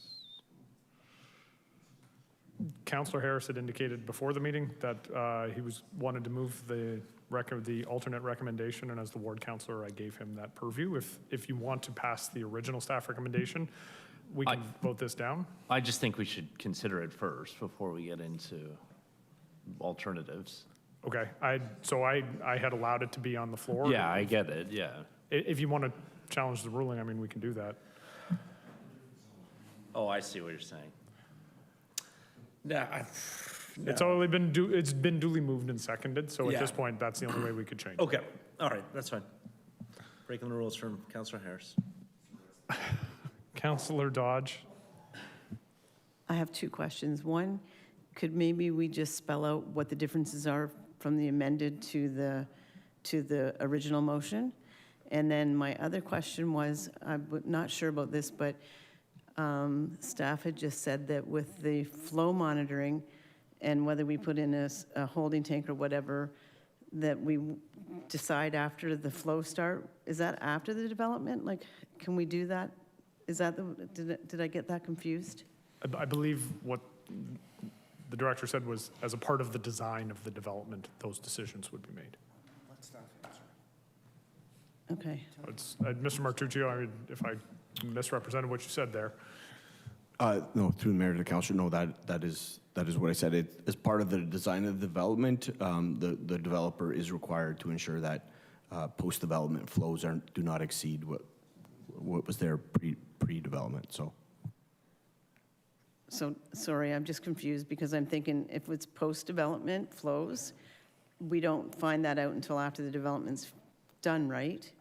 Councillor Harris had indicated before the meeting that he wanted to move the alternate recommendation, and as the ward councillor, I gave him that purview. If you want to pass the original staff recommendation, we can vote this down. I just think we should consider it first before we get into alternatives. Okay, so I had allowed it to be on the floor. Yeah, I get it, yeah. If you want to challenge the ruling, I mean, we can do that. Oh, I see what you're saying. Yeah, it's already been it's been duly moved and seconded. So at this point, that's the only way we could change. Okay, all right, that's fine. Breaking the rules from Councillor Harris. Councillor Dodge. I have 2 questions. One, could maybe we just spell out what the differences are from the amended to the original motion? And then my other question was, I'm not sure about this, but staff had just said that with the flow monitoring and whether we put in a holding tank or whatever, that we decide after the flow start. Is that after the development? Like, can we do that? Is that did I get that confused? I believe what the director said was, as a part of the design of the development, those decisions would be made. Let staff answer. Okay. Mr. Martuccio, if I misrepresented what you said there. No, through the mayor to the council, no, that is what I said. As part of the design of the development, the developer is required to ensure that post-development flows do not exceed what was there pre-development. So, sorry, I'm just confused because I'm thinking if it's post-development flows, we don't find that out until after the development's done, right?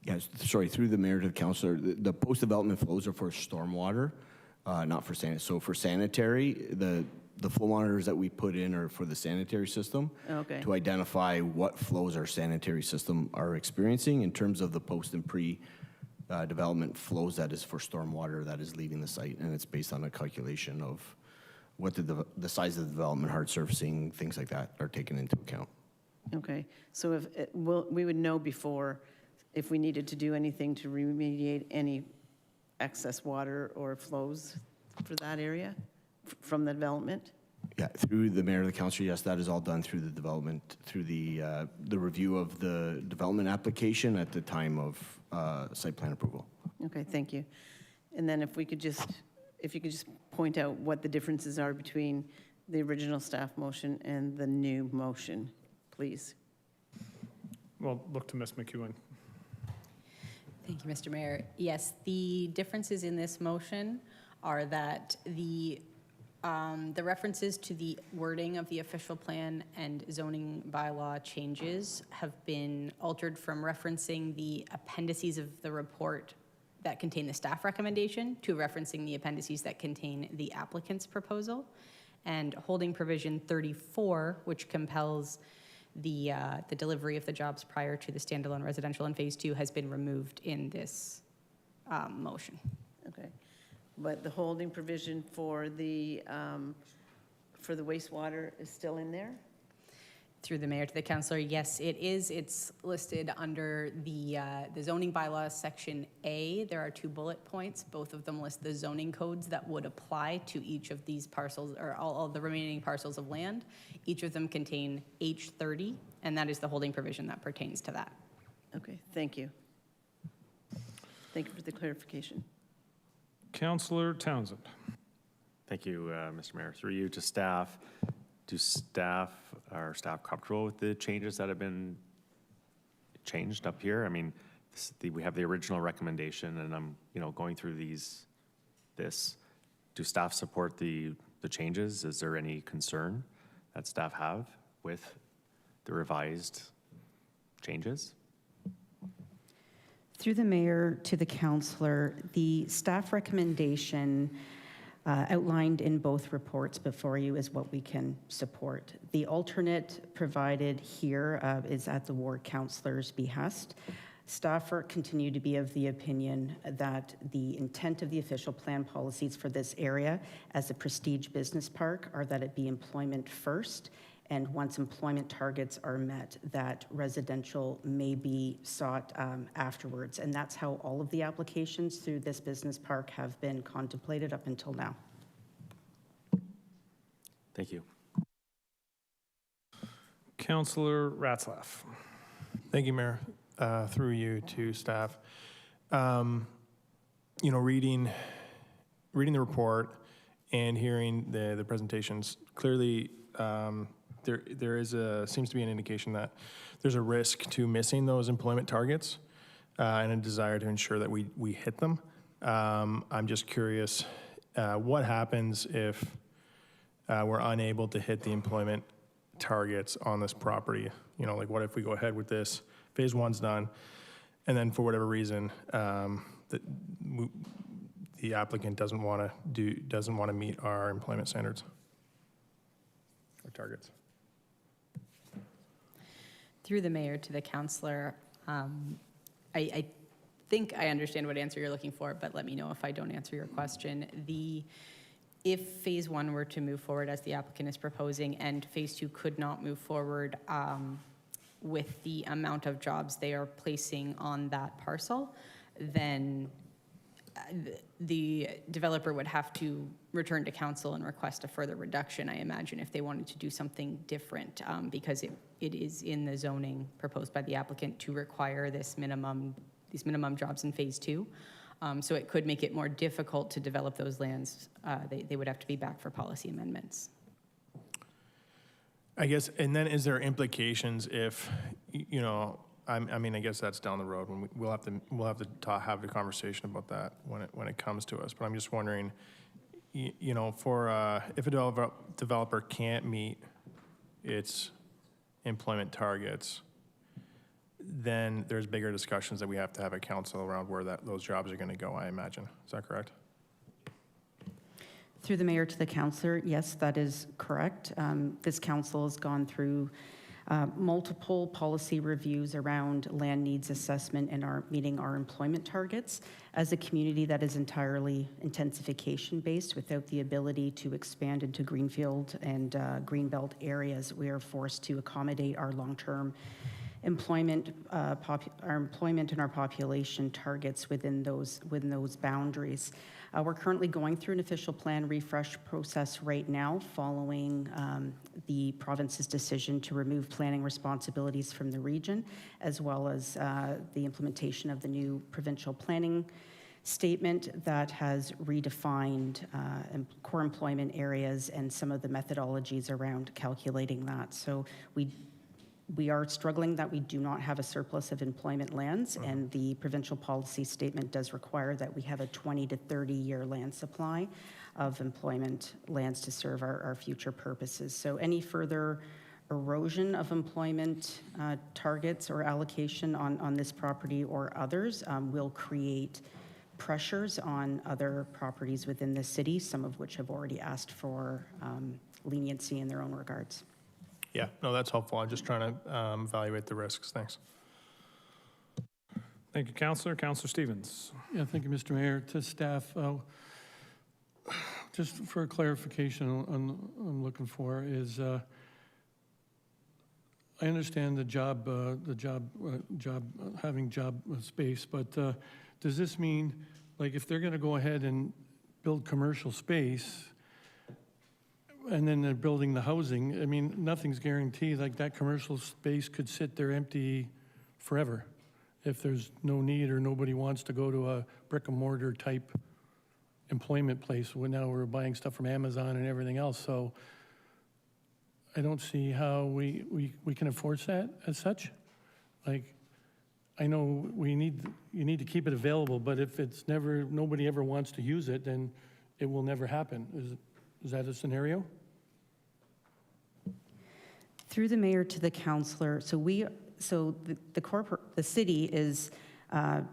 Yes, sorry, through the mayor to the councilor, the post-development flows are for stormwater, not for sanitary. So for sanitary, the flow monitors that we put in are for the sanitary system to identify what flows our sanitary system are experiencing. In terms of the post and pre-development flows, that is for stormwater that is leaving the site, and it's based on a calculation of what the size of the development, hard surfacing, things like that are taken into account. Okay, so we would know before if we needed to do anything to remediate any excess water or flows for that area from the development? Yeah, through the mayor of the council, yes, that is all done through the development, through the review of the development application at the time of site plan approval. Okay, thank you. And then if you could just point out what the differences are between the original staff motion and the new motion, please. Well, look to Ms. McEwen. Thank you, Mr. Mayor. Yes, the differences in this motion are that the The references to the wording of the official plan and zoning bylaw changes have been altered from referencing the appendices of the report that contain the staff recommendation to referencing the appendices that contain the applicant's proposal. And holding provision 34, which compels the delivery of the jobs prior to the standalone residential in phase 2, has been removed in this motion. Okay. But the holding provision for the wastewater is still in there? Through the mayor to the councillor, yes, it is. It's listed under the zoning bylaws section A. There are 2 bullet points. Both of them list the zoning codes that would apply to each of these parcels, or all of the remaining parcels of land. Each of them contain H30, and that is the holding provision that pertains to that. Okay, thank you. Thank you for the clarification. Councillor Townsend. Thank you, Mr. Mayor. Through you to staff, are staff comfortable with the changes that have been changed up here? I mean, we have the original recommendation, and I'm, going through this. Do staff support the changes? Is there any concern that staff have with the revised changes? Through the mayor to the councillor, the staff recommendation outlined in both reports before you is what we can support. The alternate provided here is at the ward councillor's behest. Staff continue to be of the opinion that the intent of the official plan policies for this area as a prestige business park are that it be employment first, and once employment targets are met, that residential may be sought afterwards. And that's how all of the applications through this business park have been contemplated up until now. Thank you. Councillor Ratzlaff. Thank you, Mayor. Through you to staff. Reading the report and hearing the presentations, clearly there seems to be an indication that there's a risk to missing those employment targets and a desire to ensure that we hit them. I'm just curious, what happens if we're unable to hit the employment targets on this property? What if we go ahead with this, phase 1's done, and then for whatever reason, the applicant doesn't want to meet our employment standards or targets? Through the mayor to the councillor, I think I understand what answer you're looking for, but let me know if I don't answer your question. If phase 1 were to move forward as the applicant is proposing, and phase 2 could not move forward with the amount of jobs they are placing on that parcel, then the developer would have to return to council and request a further reduction, I imagine, if they wanted to do something different, because it is in the zoning proposed by the applicant to require these minimum jobs in phase 2. So it could make it more difficult to develop those lands. They would have to be back for policy amendments. I guess, and then is there implications if, I guess that's down the road when we'll have to have the conversation about that when it comes to us. But I'm just wondering, if a developer can't meet its employment targets, then there's bigger discussions that we have to have at council around where those jobs are going to go, I imagine. Is that correct? Through the mayor to the councillor, yes, that is correct. This council has gone through multiple policy reviews around land needs assessment and meeting our employment targets. As a community that is entirely intensification based without the ability to expand into greenfield and greenbelt areas, we are forced to accommodate our long-term employment, our employment and our population targets within those boundaries. We're currently going through an official plan refresh process right now following the province's decision to remove planning responsibilities from the region, as well as the implementation of the new provincial planning statement that has redefined core employment areas and some of the methodologies around calculating that. So we We are struggling that we do not have a surplus of employment lands, and the provincial policy statement does require that we have a 20 to 30-year land supply of employment lands to serve our future purposes. So any further erosion of employment targets or allocation on this property or others will create pressures on other properties within the city, some of which have already asked for leniency in their own regards. Yeah, no, that's helpful. I'm just trying to evaluate the risks. Thanks. Thank you, Councillor. Councillor Stevens. Yeah, thank you, Mr. Mayor. To staff, just for a clarification, I'm looking for is I understand having job space, but does this mean, like, if they're going to go ahead and build commercial space, and then they're building the housing, I mean, nothing's guaranteed. Like, that commercial space could sit there empty forever if there's no need or nobody wants to go to a brick and mortar type employment place. Well, now we're buying stuff from Amazon and everything else. So I don't see how we can enforce that as such. Like, I know you need to keep it available, but if it's nobody ever wants to use it, then it will never happen. Is that a scenario? Through the mayor to the councillor, the city is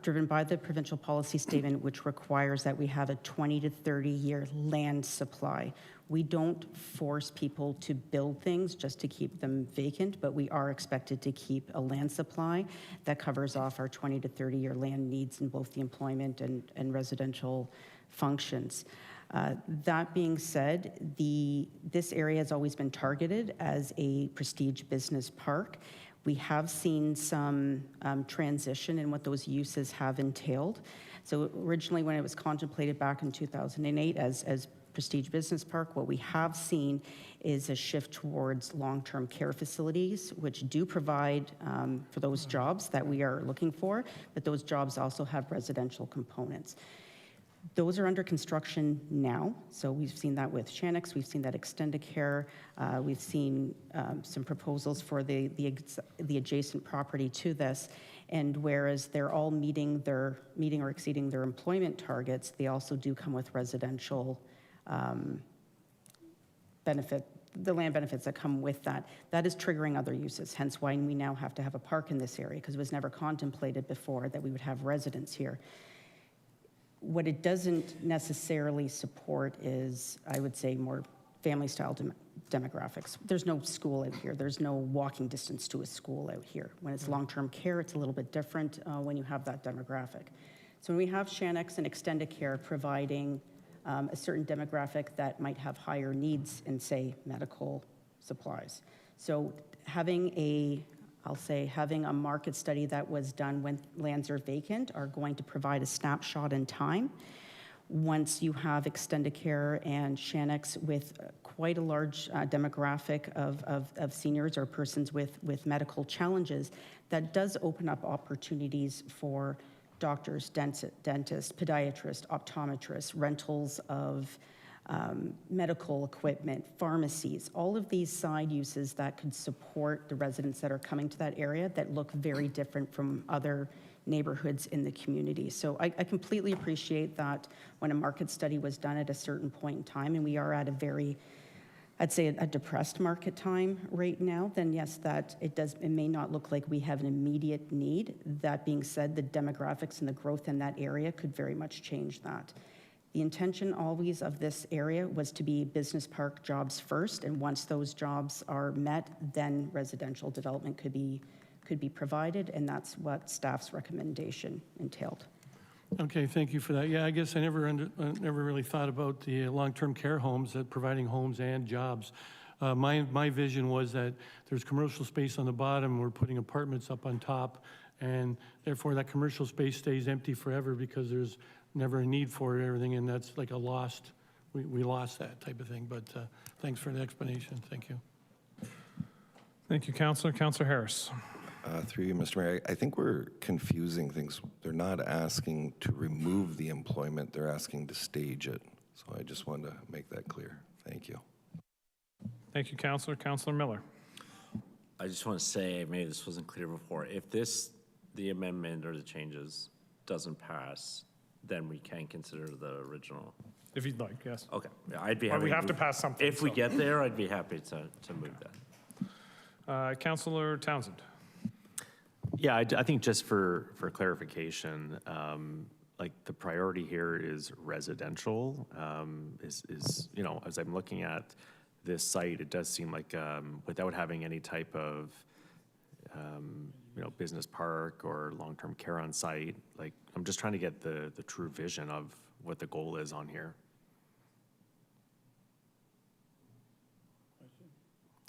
driven by the provincial policy statement, which requires that we have a 20 to 30-year land supply. We don't force people to build things just to keep them vacant, but we are expected to keep a land supply that covers off our 20 to 30-year land needs in both the employment and residential functions. That being said, this area has always been targeted as a prestige business park. We have seen some transition in what those uses have entailed. So originally, when it was contemplated back in 2008 as prestige business park, what we have seen is a shift towards long-term care facilities, which do provide for those jobs that we are looking for, but those jobs also have residential components. Those are under construction now. So we've seen that with Shanix, we've seen that Extendicare, we've seen some proposals for the adjacent property to this. And whereas they're all meeting or exceeding their employment targets, they also do come with residential benefit, the land benefits that come with that. That is triggering other uses, hence why we now have to have a park in this area, because it was never contemplated before that we would have residents here. What it doesn't necessarily support is, I would say, more family-style demographics. There's no school out here. There's no walking distance to a school out here. When it's long-term care, it's a little bit different when you have that demographic. So when we have Shanix and Extendicare providing a certain demographic that might have higher needs in, say, medical supplies. So having a market study that was done when lands are vacant are going to provide a snapshot in time. Once you have Extendicare and Shanix with quite a large demographic of seniors or persons with medical challenges, that does open up opportunities for doctors, dentists, podiatrists, optometrists, rentals of medical equipment, pharmacies, all of these side uses that could support the residents that are coming to that area that look very different from other neighborhoods in the community. So I completely appreciate that when a market study was done at a certain point in time, and we are at a very, I'd say a depressed market time right now, then yes, that it may not look like we have an immediate need. That being said, the demographics and the growth in that area could very much change that. The intention always of this area was to be business park jobs first, and once those jobs are met, then residential development could be provided, and that's what staff's recommendation entailed. Okay, thank you for that. Yeah, I guess I never really thought about the long-term care homes, that providing homes and jobs. My vision was that there's commercial space on the bottom, we're putting apartments up on top, and therefore that commercial space stays empty forever because there's never a need for it, everything, and that's like a lost, we lost that type of thing. But thanks for the explanation. Thank you. Thank you, Councillor. Councillor Harris. Through you, Mr. Mayor, I think we're confusing things. They're not asking to remove the employment, they're asking to stage it. So I just wanted to make that clear. Thank you. Thank you, Councillor. Councillor Miller. I just want to say, maybe this wasn't clear before, if the amendment or the changes doesn't pass, then we can consider the original. If you'd like, yes. Okay, yeah, I'd be Well, happy. we have to pass something. If we so. get there, I'd be happy to move that. Councillor Townsend. Yeah, I think just for clarification, like the priority here is residential. You know, as I'm looking at this site, it does seem like without having any type of you know, business park or long-term care on site, like I'm just trying to get the true vision of what the goal is on here.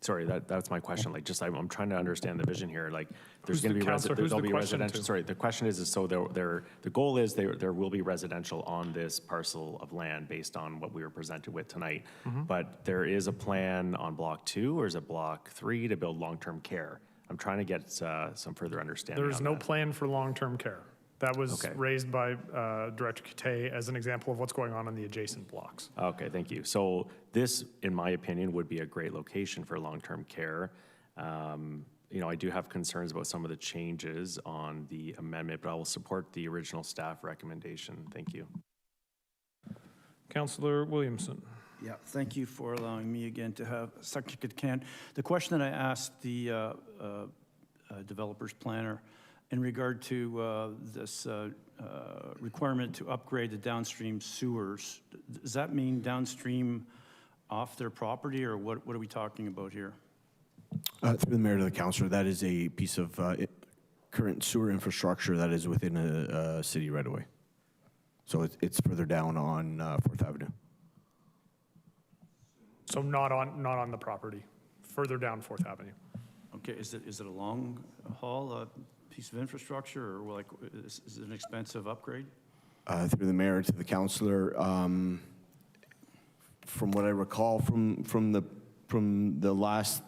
Sorry, that's my question. Like, just I'm trying to understand the vision here. Like, there's going to be residential. Sorry, the question is so the goal is there will be residential on this parcel of land based on what we were presented with tonight. But there is a plan on block 2 or is it block 3 to build long-term care? I'm trying to get some further understanding. There is no plan for long-term care. That was raised by Director Cathay as an example of what's going on in the adjacent blocks. Okay, thank you. So this, in my opinion, would be a great location for long-term care. You know, I do have concerns about some of the changes on the amendment, but I will support the original staff recommendation. Thank you. Councillor Williamson. Yeah, thank you for allowing me again to have a second kick at the can. The question that I asked the developer's planner in regard to this requirement to upgrade the downstream sewers, does that mean downstream off their property, or what are we talking about here? Through the mayor to the councillor, that is a piece of current sewer infrastructure that is within a city right away. So it's further down on 4th Avenue. So not on the property, further down 4th Avenue. Okay, is it a long haul piece of infrastructure, or like is it an expensive upgrade? Through the mayor to the councillor, from what I recall from the last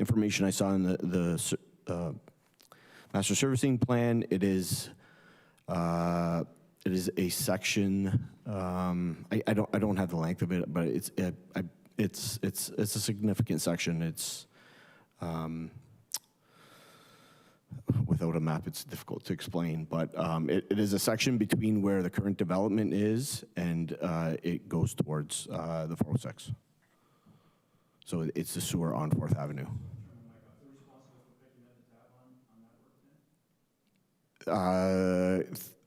information I saw in the master servicing plan, it is a section. I don't have the length of it, but it's a significant section. It's without a map, it's difficult to explain, but it is a section between where the current development is and it goes towards the 406. So it's the sewer on 4th Avenue.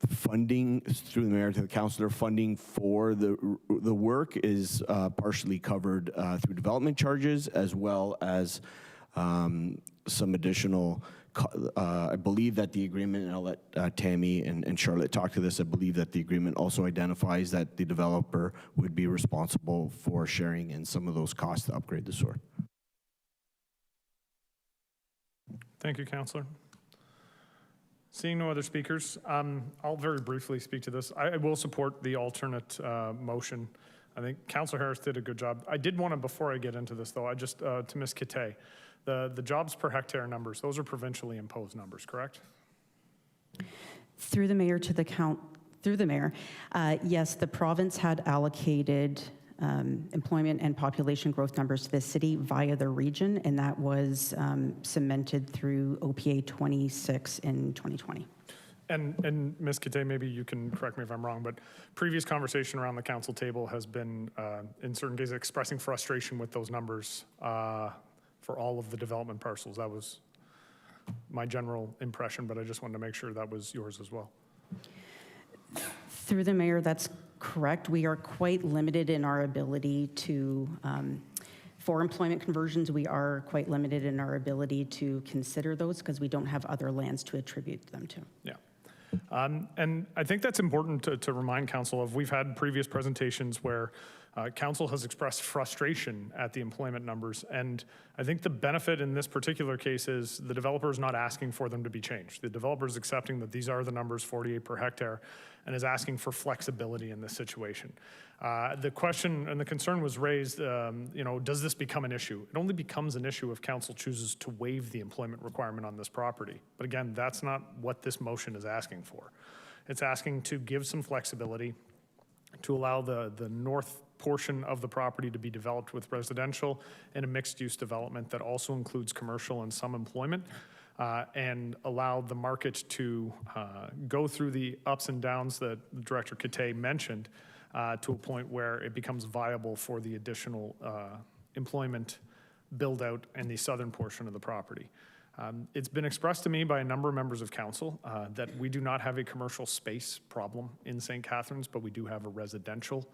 Funding through the mayor to the councillor, funding for the work is partially covered through development charges, as well as some additional. I believe that the agreement, and I'll let Tammy and Charlotte talk to this, I believe that the agreement also identifies that the developer would be responsible for sharing in some of those costs to upgrade the sewer. Thank you, Councillor. Seeing no other speakers, I'll very briefly speak to this. I will support the alternate motion. I think Councillor Harris did a good job. I did want to, before I get into this though, to Ms. Cathay, the jobs per hectare numbers, those are provincially imposed numbers, correct? Through the mayor to the mayor, yes, the province had allocated employment and population growth numbers to the city via the region, and that was cemented through OPA 26 in 2020. And Ms. Cathay, maybe you can correct me if I'm wrong, but previous conversation around the council table has been, in certain cases, expressing frustration with those numbers for all of the development parcels. That was my general impression, but I just wanted to make sure that was yours as well. Through the mayor, that's correct. We are quite limited in our ability to, for employment conversions, we are quite limited in our ability to consider those because we don't have other lands to attribute them to. Yeah. And I think that's important to remind council of. We've had previous presentations where council has expressed frustration at the employment numbers, and I think the benefit in this particular case is the developer is not asking for them to be changed. The developer is accepting that these are the numbers, 48 per hectare, and is asking for flexibility in this situation. The question and the concern was raised, does this become an issue? It only becomes an issue if council chooses to waive the employment requirement on this property. But again, that's not what this motion is asking for. It's asking to give some flexibility to allow the north portion of the property to be developed with residential and a mixed-use development that also includes commercial and some employment, and allow the market to go through the ups and downs that Director Kate mentioned to a point where it becomes viable for the additional employment build-out in the southern portion of the property. It's been expressed to me by a number of members of council that we do not have a commercial space problem in St. Catharines, but we do have a residential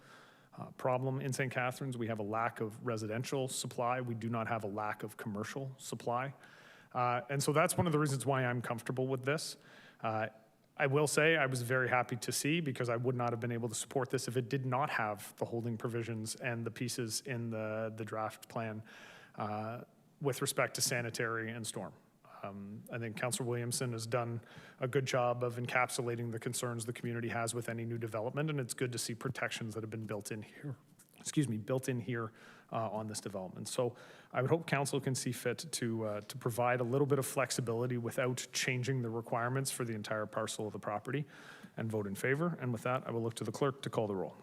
problem in St. Catharines. We have a lack of residential supply. We do not have a lack of commercial supply. And so that's one of the reasons why I'm comfortable with this. I will say I was very happy to see, because I would not have been able to support this if it did not have the holding provisions and the pieces in the draft plan with respect to sanitary and storm. I think Councillor Williamson has done a good job of encapsulating the concerns the community has with any new development, and it's good to see protections that have been built in here, on this development. So I would hope council can see fit to provide a little bit of flexibility without changing the requirements for the entire parcel of the property, and vote in favor. And with that, I will look to the clerk to call the roll.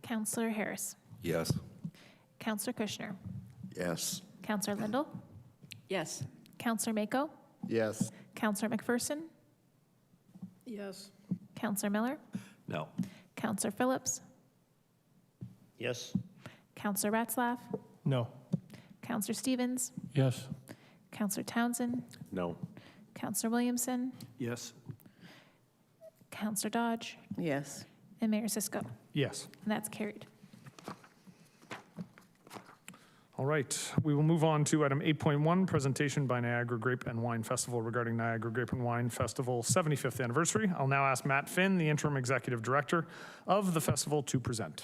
Councillor Harris. Yes. Councillor Kushner. Yes. Councillor Lindell. Yes. Councillor Mako. Yes. Councillor McPherson. Yes. Councillor Miller. No. Councillor Phillips. Yes. Councillor Ratzlaff. No. Councillor Stevens. Yes. Councillor Townsend. No. Councillor Williamson. Yes. Councillor Dodge. Yes. And Mayor Cisco. Yes. And that's carried. All right, we will move on to item 8.1, presentation by Niagara Grape and Wine Festival regarding Niagara Grape and Wine Festival 75th anniversary. I'll now ask Matt Finn, the interim executive director of the festival, to present.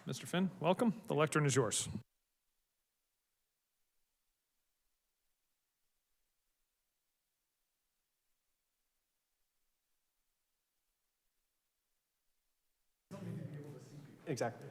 Mr. Finn, welcome. The lectern is yours. Exactly.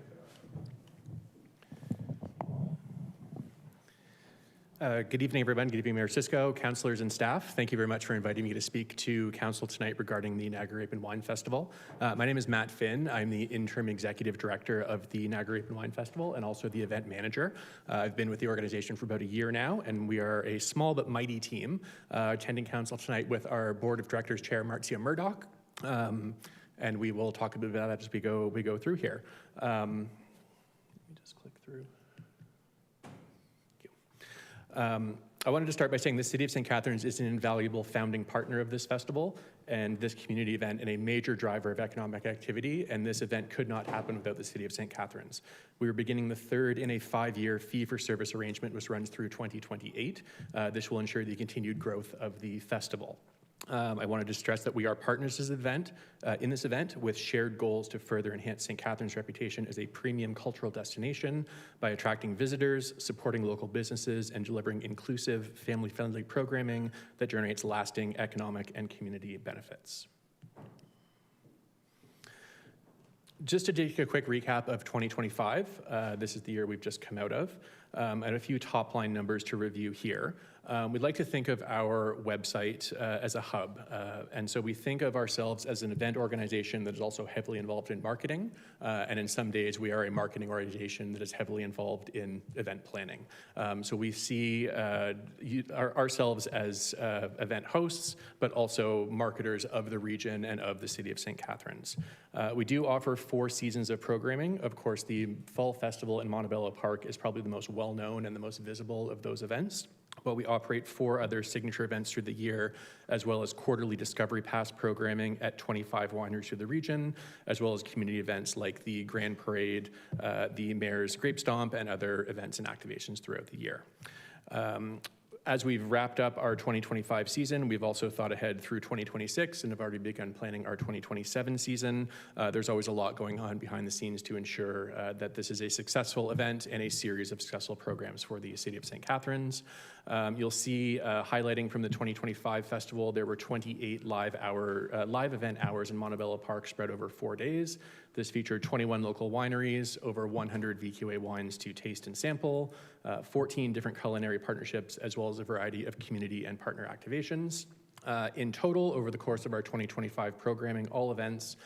Good evening, everyone. Good evening, Mayor Cisco, councillors and staff. Thank you very much for inviting me to speak to council tonight regarding the Niagara Grape and Wine Festival. My name is Matt Finn. I'm the interim executive director of the Niagara Grape and Wine Festival and also the event manager. I've been with the organization for about a year now, and we are a small but mighty team attending council tonight with our board of directors chair, Marcia Murdoch. And we will talk a bit about that as we go through here. Let me just click through. I wanted to start by saying the City of St. Catharines is an invaluable founding partner of this festival and this community event, and a major driver of economic activity, and this event could not happen without the City of St. Catharines. We are beginning the third in a 5-year fee-for-service arrangement, which runs through 2028. This will ensure the continued growth of the festival. I wanted to stress that we are partners in this event with shared goals to further enhance St. Catharines' reputation as a premium cultural destination by attracting visitors, supporting local businesses, and delivering inclusive, family-friendly programming that generates lasting economic and community benefits. Just to take a quick recap of 2025, this is the year we've just come out of, and a few top-line numbers to review here. We'd like to think of our website as a hub, and so we think of ourselves as an event organization that is also heavily involved in marketing, and in some days we are a marketing organization that is heavily involved in event planning. So we see ourselves as event hosts, but also marketers of the region and of the City of St. Catharines. We do offer 4 seasons of programming. Of course, the Fall Festival in Montebello Park is probably the most well-known and the most visible of those events. But we operate 4 other signature events through the year, as well as quarterly Discovery Pass programming at 25 wineries through the region, as well as community events like the Grand Parade, the Mayor's Grape Stomp, and other events and activations throughout the year. As we've wrapped up our 2025 season, we've also thought ahead through 2026 and have already begun planning our 2027 season. There's always a lot going on behind the scenes to ensure that this is a successful event and a series of successful programs for the City of St. Catharines. You'll see highlighting from the 2025 festival, there were 28 live event hours in Montebello Park spread over 4 days. This featured 21 local wineries, over 100 VQA wines to taste and sample, 14 different culinary partnerships, as well as a variety of community and partner activations. In total, over the course of our 2025 programming, all events,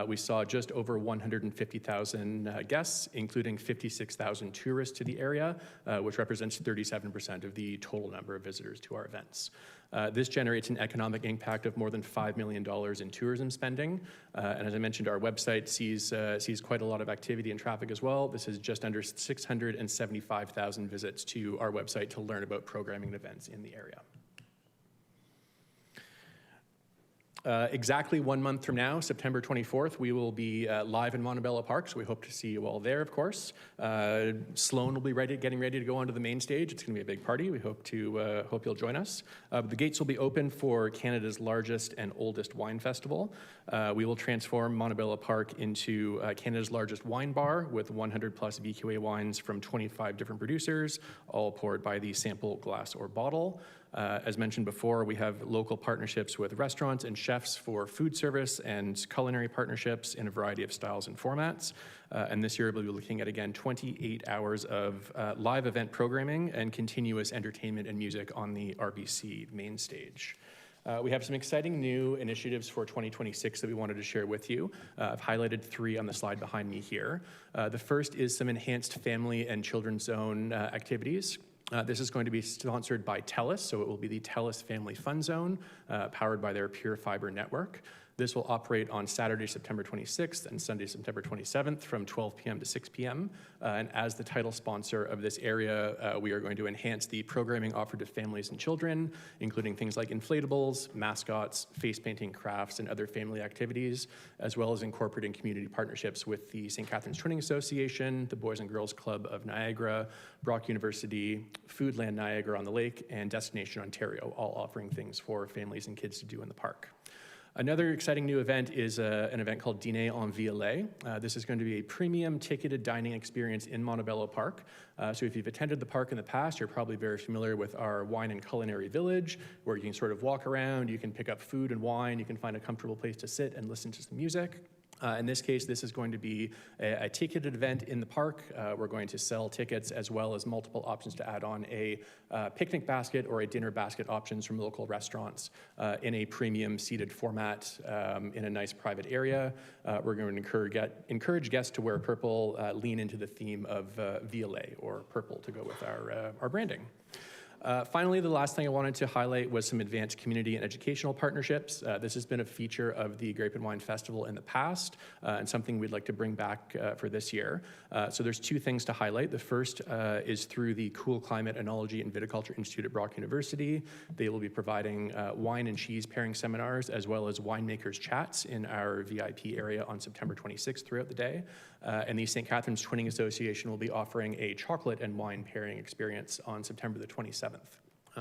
we saw just over 150,000 guests, including 56,000 tourists to the area, which represents 37% of the total number of visitors to our events. This generates an economic impact of more than $5 million in tourism spending. And as I mentioned, our website sees quite a lot of activity and traffic as well. This is just under 675,000 visits to our website to learn about programming and events in the area. Exactly 1 month from now, September 24th, we will be live in Montebello Park, so we hope to see you all there, of course. Sloan will be getting ready to go onto the main stage. It's going to be a big party. We hope you'll join us. The gates will be open for Canada's largest and oldest wine festival. We will transform Montebello Park into Canada's largest wine bar with 100 plus VQA wines from 25 different producers, all poured by the sample, glass, or bottle. As mentioned before, we have local partnerships with restaurants and chefs for food service and culinary partnerships in a variety of styles and formats. And this year we'll be looking at, again, 28 hours of live event programming and continuous entertainment and music on the RBC main stage. We have some exciting new initiatives for 2026 that we wanted to share with you. I've highlighted 3 on the slide behind me here. The first is some enhanced family and children's zone activities. This is going to be sponsored by TELUS, so it will be the TELUS Family Fun Zone, powered by their Pure Fiber network. This will operate on Saturday, September 26th and Sunday, September 27th from 12 p.m. to 6 p.m. And as the title sponsor of this area, we are going to enhance the programming offered to families and children, including things like inflatables, mascots, face painting crafts, and other family activities, as well as incorporating community partnerships with the St. Catharines Twinning Association, the Boys and Girls Club of Niagara, Brock University, Foodland Niagara on the Lake, and Destination Ontario, all offering things for families and kids to do in the park. Another exciting new event is an event called Dîner en Violet. This is going to be a premium ticketed dining experience in Montebello Park. So if you've attended the park in the past, you're probably very familiar with our wine and culinary village, where you can sort of walk around, you can pick up food and wine, you can find a comfortable place to sit and listen to some music. In this case, this is going to be a ticketed event in the park. We're going to sell tickets as well as multiple options to add on a picnic basket or a dinner basket options from local restaurants in a premium seated format in a nice private area. We're going to encourage guests to wear purple, lean into the theme of violet or purple to go with our branding. Finally, the last thing I wanted to highlight was some advanced community and educational partnerships. This has been a feature of the Grape and Wine Festival in the past, and something we'd like to bring back for this year. So there's 2 things to highlight. The first is through the Cool Climate Enology and Viticulture Institute at Brock University. They will be providing wine and cheese pairing seminars, as well as winemakers chats in our VIP area on September 26th throughout the day. And the St. Catharines Twinning Association will be offering a chocolate and wine pairing experience on September the 27th.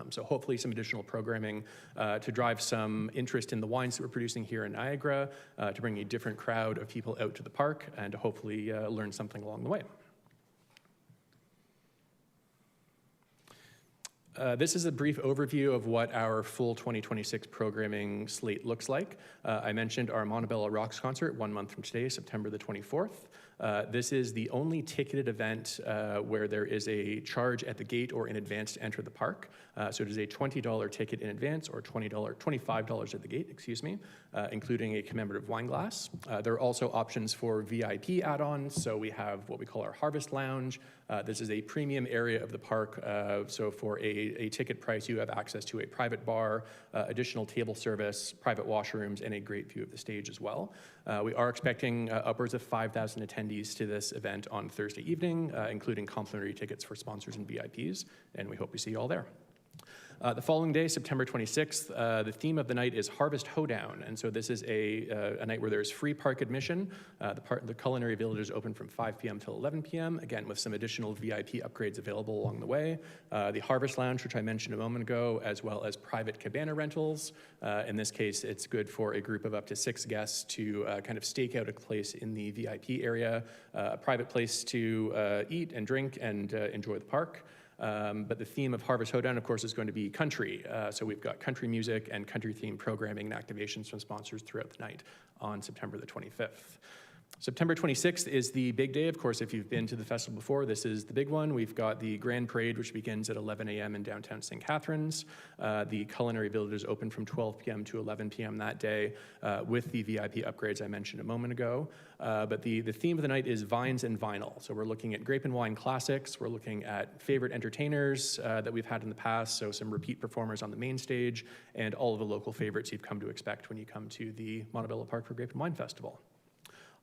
So hopefully some additional programming to drive some interest in the wines that we're producing here in Niagara, to bring a different crowd of people out to the park, and to hopefully learn something along the way. This is a brief overview of what our full 2026 programming slate looks like. I mentioned our Montebello Rocks concert 1 month from today, September the 24th. This is the only ticketed event where there is a charge at the gate or in advance to enter the park. So it is a $20 ticket in advance or $25 at the gate, including a commemorative wine glass. There are also options for VIP add-ons. So we have what we call our Harvest Lounge. This is a premium area of the park. So for a ticket price, you have access to a private bar, additional table service, private washrooms, and a great view of the stage as well. We are expecting upwards of 5,000 attendees to this event on Thursday evening, including complimentary tickets for sponsors and VIPs, and we hope we see you all there. The following day, September 26th, the theme of the night is Harvest Hoedown, and so this is a night where there's free park admission. The culinary village is open from 5 p.m. till 11 p.m., again with some additional VIP upgrades available along the way. The Harvest Lounge, which I mentioned a moment ago, as well as private cabana rentals. In this case, it's good for a group of up to 6 guests to kind of stake out a place in the VIP area, a private place to eat and drink and enjoy the park. But the theme of Harvest Hoedown, of course, is going to be country. So we've got country music and country-themed programming and activations from sponsors throughout the night on September the 25th. September 26th is the big day. Of course, if you've been to the festival before, this is the big one. We've got the Grand Parade, which begins at 11 a.m. in downtown St. Catharines. The Culinary Village is open from 12 p.m. to 11 p.m. that day with the VIP upgrades I mentioned a moment ago. But the theme of the night is Vines and Vinyl. So we're looking at grape and wine classics. We're looking at favorite entertainers that we've had in the past, so some repeat performers on the main stage, and all of the local favorites you've come to expect when you come to the Montebello Park for Grape and Wine Festival.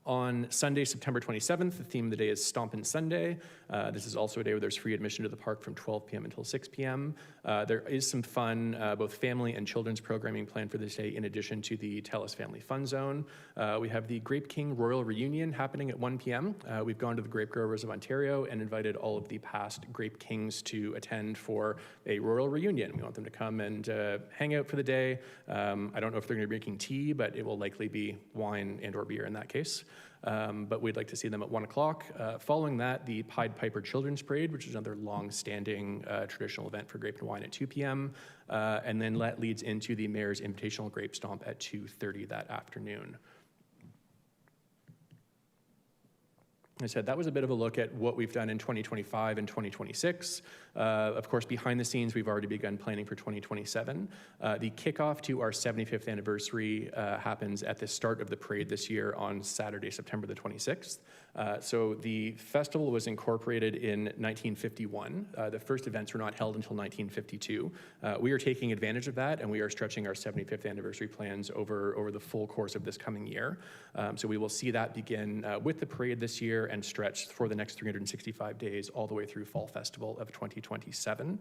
On Sunday, September 27th, the theme of the day is Stompin' Sunday. This is also a day where there's free admission to the park from 12 p.m. until 6 p.m. There is some fun, both family and children's programming planned for this day, in addition to the TELUS Family Fun Zone. We have the Grape King Royal Reunion happening at 1 p.m. We've gone to the Grape Growers of Ontario and invited all of the past Grape Kings to attend for a royal reunion. We want them to come and hang out for the day. I don't know if they're going to be drinking tea, but it will likely be wine and or beer in that case. But we'd like to see them at 1 o'clock. Following that, the Pied Piper Children's Parade, which is another long-standing traditional event for Grape and Wine at 2 p.m. And then that leads into the Mayor's Invitational Grape Stomp at 2:30 that afternoon. I said that was a bit of a look at what we've done in 2025 and 2026. Of course, behind the scenes, we've already begun planning for 2027. The kickoff to our 75th anniversary happens at the start of the parade this year on Saturday, September the 26th. So the festival was incorporated in 1951. The first events were not held until 1952. We are taking advantage of that, and we are stretching our 75th anniversary plans over the full course of this coming year. So we will see that begin with the parade this year and stretch for the next 365 days all the way through Fall Festival of 2027.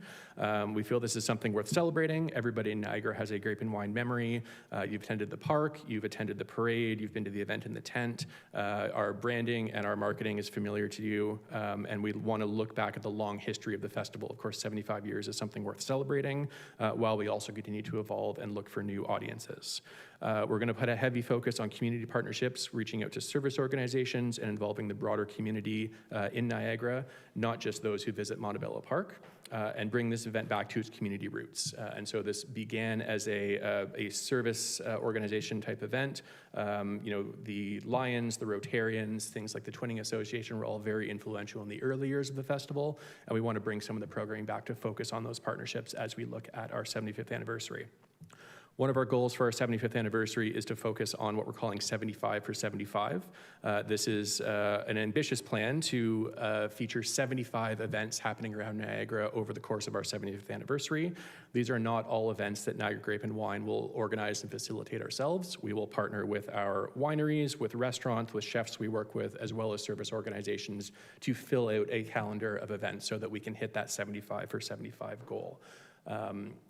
We feel this is something worth celebrating. Everybody in Niagara has a grape and wine memory. You've attended the park, you've attended the parade, you've been to the event in the tent. Our branding and our marketing is familiar to you, and we want to look back at the long history of the festival. Of course, 75 years is something worth celebrating, while we also continue to evolve and look for new audiences. We're going to put a heavy focus on community partnerships, reaching out to service organizations and involving the broader community in Niagara, not just those who visit Montebello Park, and bring this event back to its community roots. And so this began as a service organization type event. The Lions, the Rotarians, things like the Twinning Association were all very influential in the early years of the festival, and we want to bring some of the programming back to focus on those partnerships as we look at our 75th anniversary. One of our goals for our 75th anniversary is to focus on what we're calling 75 for 75. This is an ambitious plan to feature 75 events happening around Niagara over the course of our 75th anniversary. These are not all events that Niagara Grape and Wine will organize and facilitate ourselves. We will partner with our wineries, with restaurants, with chefs we work with, as well as service organizations to fill out a calendar of events so that we can hit that 75 for 75 goal.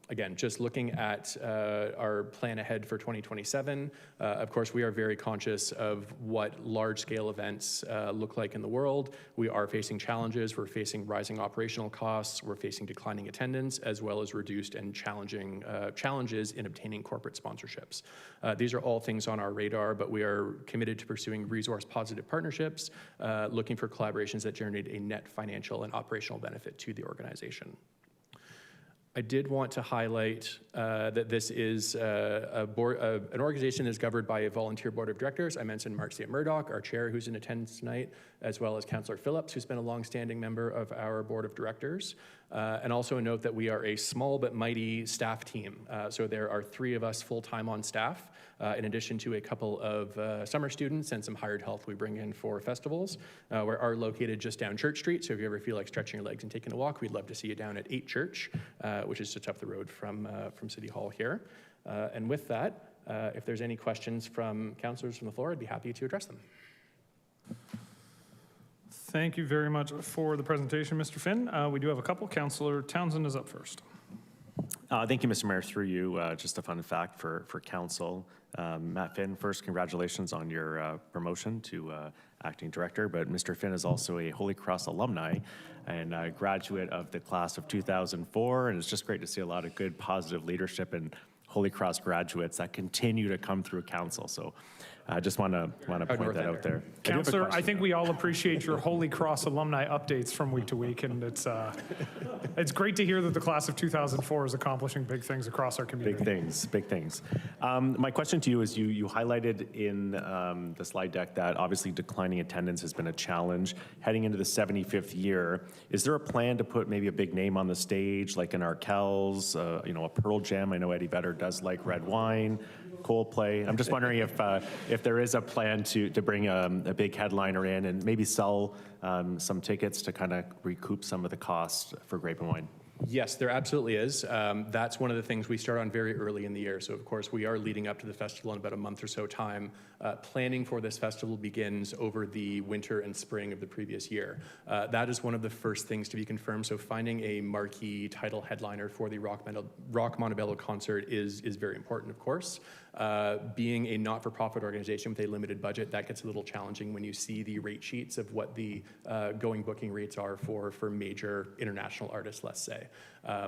Again, just looking at our plan ahead for 2027, of course, we are very conscious of what large-scale events look like in the world. We are facing challenges. We're facing rising operational costs. We're facing declining attendance, as well as reduced and challenging challenges in obtaining corporate sponsorships. These are all things on our radar, but we are committed to pursuing resource-positive partnerships, looking for collaborations that generate a net financial and operational benefit to the organization. I did want to highlight that this is an organization that is governed by a volunteer board of directors. I mentioned Marcia Murdoch, our chair, who's in attendance tonight, as well as Councillor Phillips, who's been a longstanding member of our board of directors. And also a note that we are a small but mighty staff team. So there are 3 of us full-time on staff, in addition to a couple of summer students and some hired help we bring in for festivals. We are located just down Church Street, so if you ever feel like stretching your legs and taking a walk, we'd love to see you down at 8 Church, which is just up the road from City Hall here. And with that, if there's any questions from councillors from the floor, I'd be happy to address them. Thank you very much for the presentation, Mr. Finn. We do have a couple. Councillor Townsend is up first. Thank you, Mr. Mayor. Through you, just a fun fact for council. Matt Finn, first, congratulations on your promotion to acting director, but Mr. Finn is also a Holy Cross alumni and a graduate of the class of 2004, and it's just great to see a lot of good, positive leadership and Holy Cross graduates that continue to come through council. So I just want to point that out there. Councillor, I think we all appreciate your Holy Cross alumni updates from week to week, and it's great to hear that the class of 2004 is accomplishing big things across our community. Big things. My question to you is, you highlighted in the slide deck that obviously declining attendance has been a challenge. Heading into the 75th year, is there a plan to put maybe a big name on the stage, like an Arkells, a Pearl Jam? I know Eddie Vedder does like red wine. Coldplay. I'm just wondering if there is a plan to bring a big headliner in and maybe sell some tickets to kind of recoup some of the costs for Grape and Wine. Yes, there absolutely is. That's one of the things we start on very early in the year. So of course we are leading up to the festival in about a month or so time. Planning for this festival begins over the winter and spring of the previous year. That is one of the first things to be confirmed. So finding a marquee title headliner for the Rock Montebello concert is very important, of course. Being a not-for-profit organization with a limited budget, that gets a little challenging when you see the rate sheets of what the going booking rates are for major international artists, let's say.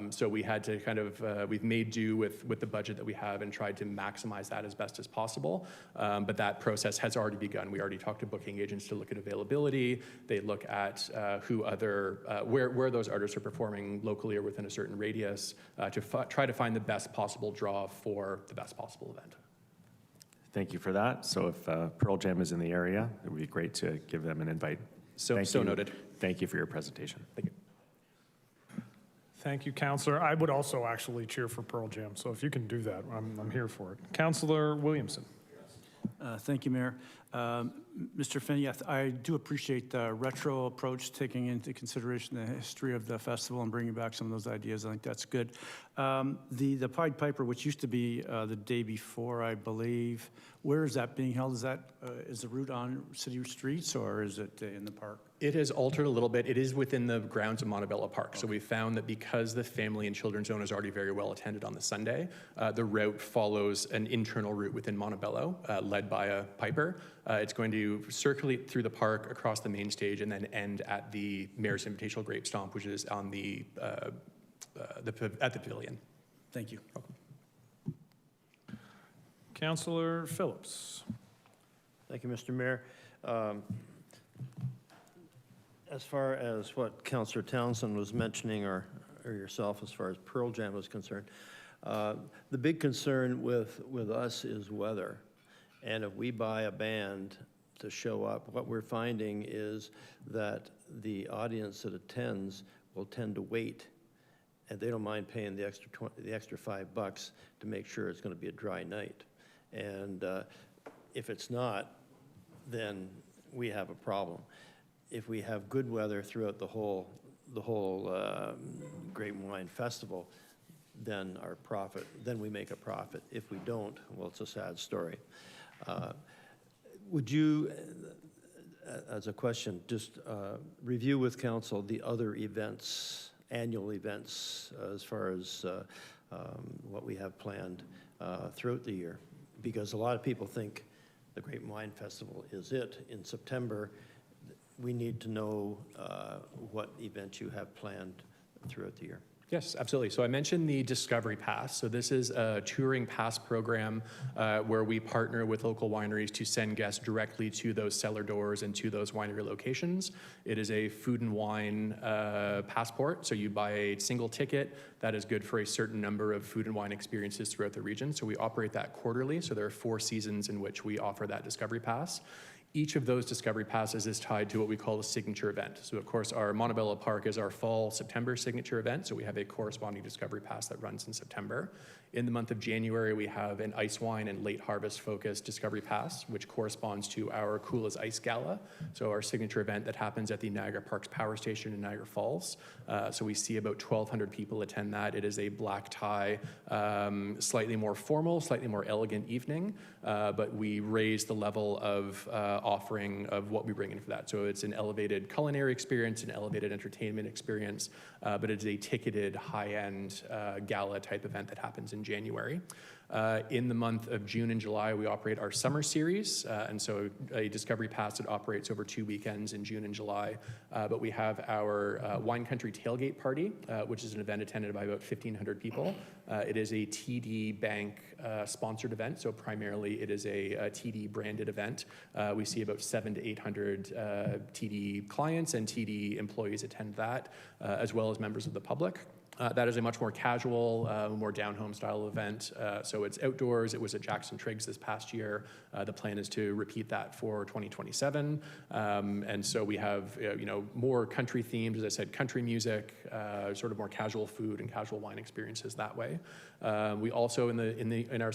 So we had to kind of, we've made do with the budget that we have and tried to maximize that as best as possible. But that process has already begun. We already talked to booking agents to look at availability. They look at where those artists are performing locally or within a certain radius to try to find the best possible draw for the best possible event. Thank you for that. So if Pearl Jam is in the area, it would be great to give them an invite. So noted. Thank you for your presentation. Thank you. Thank you, Councillor. I would also actually cheer for Pearl Jam, so if you can do that, I'm here for it. Councillor Williamson. Thank you, Mayor. Mr. Finn, yes, I do appreciate the retro approach, taking into consideration the history of the festival and bringing back some of those ideas. I think that's good. The Pied Piper, which used to be the day before, I believe, where is that being held? Is the route on city streets or is it in the park? It has altered a little bit. It is within the grounds of Montebello Park. So we found that because the family and children's zone is already very well attended on the Sunday, the route follows an internal route within Montebello, led by a piper. It's going to circulate through the park across the main stage and then end at the Mayor's Invitational Grape Stomp, which is on at the pavilion. Thank you. Welcome. Councillor Phillips. Thank you, Mr. Mayor. As far as what Councillor Townsend was mentioning, or yourself, as far as Pearl Jam was concerned, the big concern with us is weather. And if we buy a band to show up, what we're finding is that the audience that attends will tend to wait, and they don't mind paying the extra $5 to make sure it's going to be a dry night. And if it's not, then we have a problem. If we have good weather throughout the whole Grape and Wine Festival, then we make a profit. If we don't, well, it's a sad story. Would you, as a question, just review with council the other events, annual events, as far as what we have planned throughout the year? Because a lot of people think the Grape and Wine Festival is it in September. We need to know what events you have planned throughout the year. Yes, absolutely. So I mentioned the Discovery Pass. So this is a touring pass program where we partner with local wineries to send guests directly to those cellar doors and to those winery locations. It is a food and wine passport. So you buy a single ticket that is good for a certain number of food and wine experiences throughout the region. So we operate that quarterly. So there are 4 seasons in which we offer that Discovery Pass. Each of those Discovery Passes is tied to what we call a signature event. So of course, our Montebello Park is our fall September signature event. So we have a corresponding Discovery Pass that runs in September. In the month of January, we have an ice wine and late harvest focused Discovery Pass, which corresponds to our Cool as Ice Gala. So our signature event that happens at the Niagara Parks Power Station in Niagara Falls. So we see about 1,200 people attend that. It is a black tie, slightly more formal, slightly more elegant evening, but we raise the level of offering of what we bring in for that. So it's an elevated culinary experience, an elevated entertainment experience, but it's a ticketed high-end gala type event that happens in January. In the month of June and July, we operate our summer series, and so a Discovery Pass that operates over 2 weekends in June and July. But we have our Wine Country Tailgate Party, which is an event attended by about 1,500 people. It is a TD Bank sponsored event, so primarily it is a TD branded event. We see about 700 to 800 TD clients and TD employees attend that, as well as members of the public. That is a much more casual, more down-home style event. So it's outdoors. It was at Jackson Triggs this past year. The plan is to repeat that for 2027. And so we have, more country themed, as I said, country music, sort of more casual food and casual wine experiences that way. We also in our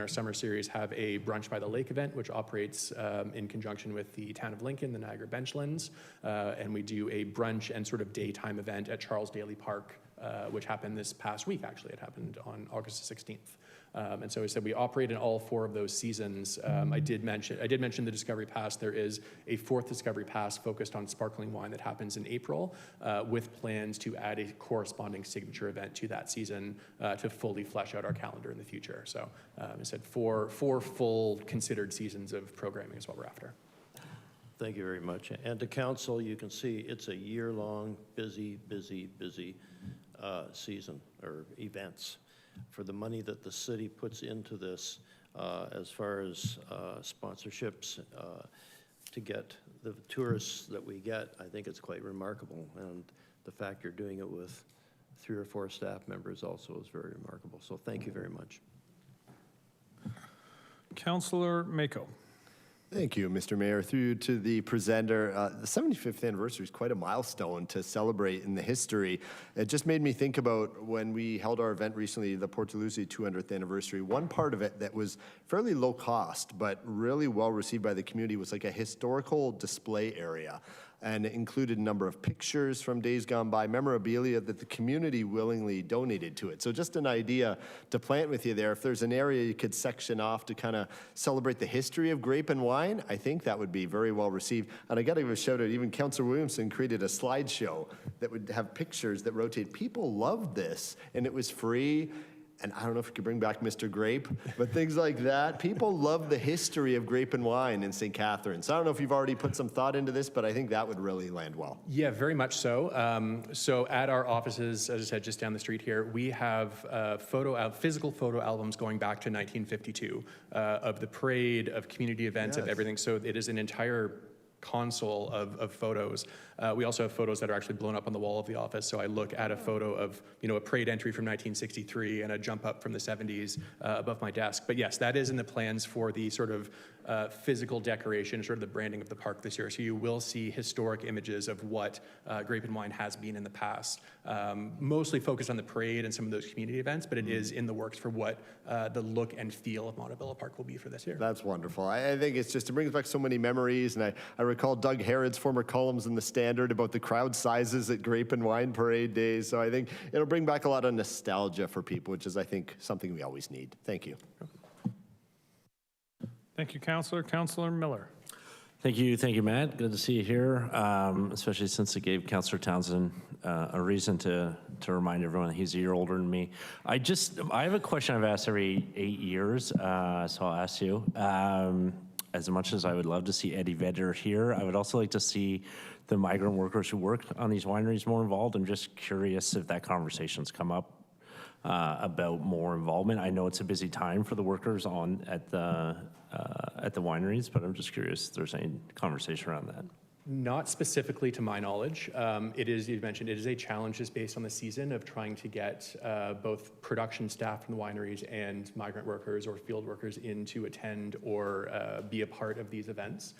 summer series have a brunch by the lake event, which operates in conjunction with the town of Lincoln, the Niagara Benchlands, and we do a brunch and sort of daytime event at Charles Daly Park, which happened this past week. Actually, it happened on August 16th. And so I said we operate in all 4 of those seasons. I did mention the Discovery Pass. There is a 4th Discovery Pass focused on sparkling wine that happens in April, with plans to add a corresponding signature event to that season to fully flesh out our calendar in the future. So I said four full considered seasons of programming is what we're after. Thank you very much. And to council, you can see it's a year-long, busy season or events. For the money that the city puts into this, as far as sponsorships, to get the tourists that we get, I think it's quite remarkable. And the fact you're doing it with 3 or 4 staff members also is very remarkable. So thank you very much. Councillor Mako. Thank you, Mr. Mayor. Through to the presenter, the 75th anniversary is quite a milestone to celebrate in the history. It just made me think about when we held our event recently, the Port Dalhousie 200th anniversary. One part of it that was fairly low cost, but really well received by the community was like a historical display area. And it included a number of pictures from days gone by, memorabilia that the community willingly donated to it. So just an idea to plant with you there. If there's an area you could section off to kind of celebrate the history of grape and wine, I think that would be very well received. And I got to give a shout out, even Councillor Williamson created a slideshow that would have pictures that rotate. People loved this, and it was free. And I don't know if we could bring back Mr. Grape, but things like that. People love the history of grape and wine in St. Catharines. I don't know if you've already put some thought into this, but I think that would really land well. Yeah, very much so. So at our offices, as I said, just down the street here, we have physical photo albums going back to 1952 of the parade, of community events, of everything. So it is an entire console of photos. We also have photos that are actually blown up on the wall of the office. So I look at a photo of, a parade entry from 1963 and a jump up from the 70s above my desk. But yes, that is in the plans for the sort of physical decoration, sort of the branding of the park this year. So you will see historic images of what Grape and Wine has been in the past, mostly focused on the parade and some of those community events, but it is in the works for what the look and feel of Montebello Park will be for this year. That's wonderful. I think it's just, it brings back so many memories. And I recall Doug Harrod's former columns in the Standard about the crowd sizes at Grape and Wine Parade days. So I think it'll bring back a lot of nostalgia for people, which is, I think, something we always need. Thank you. Thank you, Councillor. Councillor Miller. Thank you, Matt. Good to see you here, especially since it gave Councillor Townsend a reason to remind everyone that he's a year older than me. I have a question I've asked every 8 years, so I'll ask you. As much as I would love to see Eddie Vedder here, I would also like to see the migrant workers who work on these wineries more involved. I'm just curious if that conversation's come up about more involvement. I know it's a busy time for the workers at the wineries, but I'm just curious if there's any conversation around that. Not specifically to my knowledge. It is, you mentioned, it is a challenge just based on the season of trying to get both production staff from the wineries and migrant workers or field workers in to attend or be a part of these events.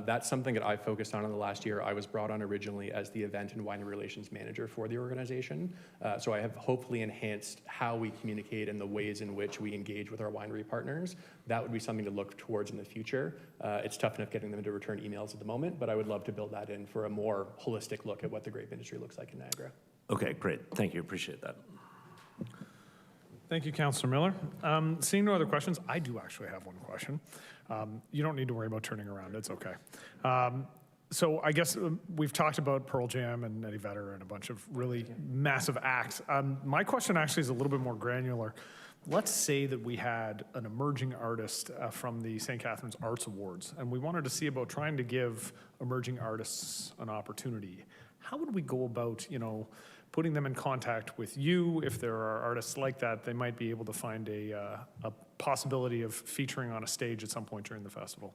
That's something that I focused on in the last year. I was brought on originally as the event and winery relations manager for the organization. So I have hopefully enhanced how we communicate and the ways in which we engage with our winery partners. That would be something to look towards in the future. It's tough enough getting them to return emails at the moment, but I would love to build that in for a more holistic look at what the grape industry looks like in Niagara. Okay, great. Thank you. Appreciate that. Thank you, Councillor Miller. Seeing no other questions, I do actually have one question. You don't need to worry about turning around. It's okay. So I guess we've talked about Pearl Jam and Eddie Vedder and a bunch of really massive acts. My question actually is a little bit more granular. let's say that we had an emerging artist from the St. Catharines Arts Awards, and we wanted to see about trying to give emerging artists an opportunity. How would we go about, putting them in contact with you? If there are artists like that, they might be able to find a possibility of featuring on a stage at some point during the festival.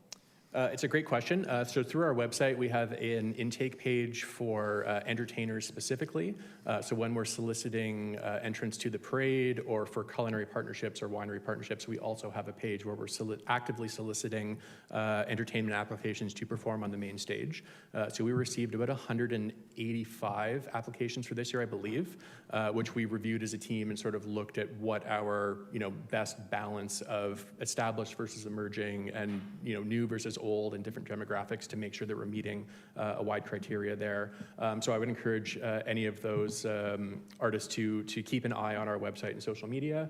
It's a great question. So through our website, we have an intake page for entertainers specifically. So when we're soliciting entrants to the parade or for culinary partnerships or winery partnerships, we also have a page where we're actively soliciting entertainment applications to perform on the main stage. So we received about 185 applications for this year, I believe, which we reviewed as a team and sort of looked at what our best balance of established versus emerging and new versus old and different demographics to make sure that we're meeting a wide criteria there. So I would encourage any of those artists to keep an eye on our website and social media.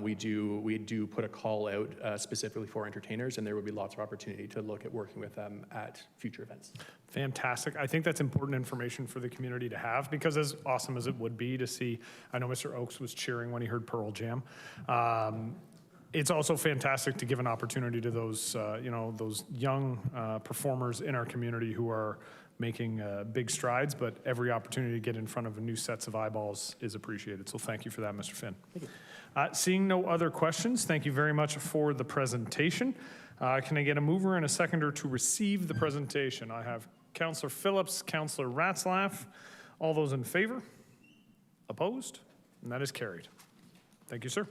We do put a call out specifically for entertainers, and there would be lots of opportunity to look at working with them at future events. Fantastic. I think that's important information for the community to have, because as awesome as it would be to see, I know Mr. Oakes was cheering when he heard Pearl Jam. It's also fantastic to give an opportunity to those, those young performers in our community who are making big strides, but every opportunity to get in front of new sets of eyeballs is appreciated. So thank you for that, Mr. Finn. Thank you. Seeing no other questions, thank you very much for the presentation. Can I get a mover and a seconder to receive the presentation? I have Councillor Phillips, Councillor Ratzlaff. All those in favor? Opposed? And that is carried. Thank you, sir.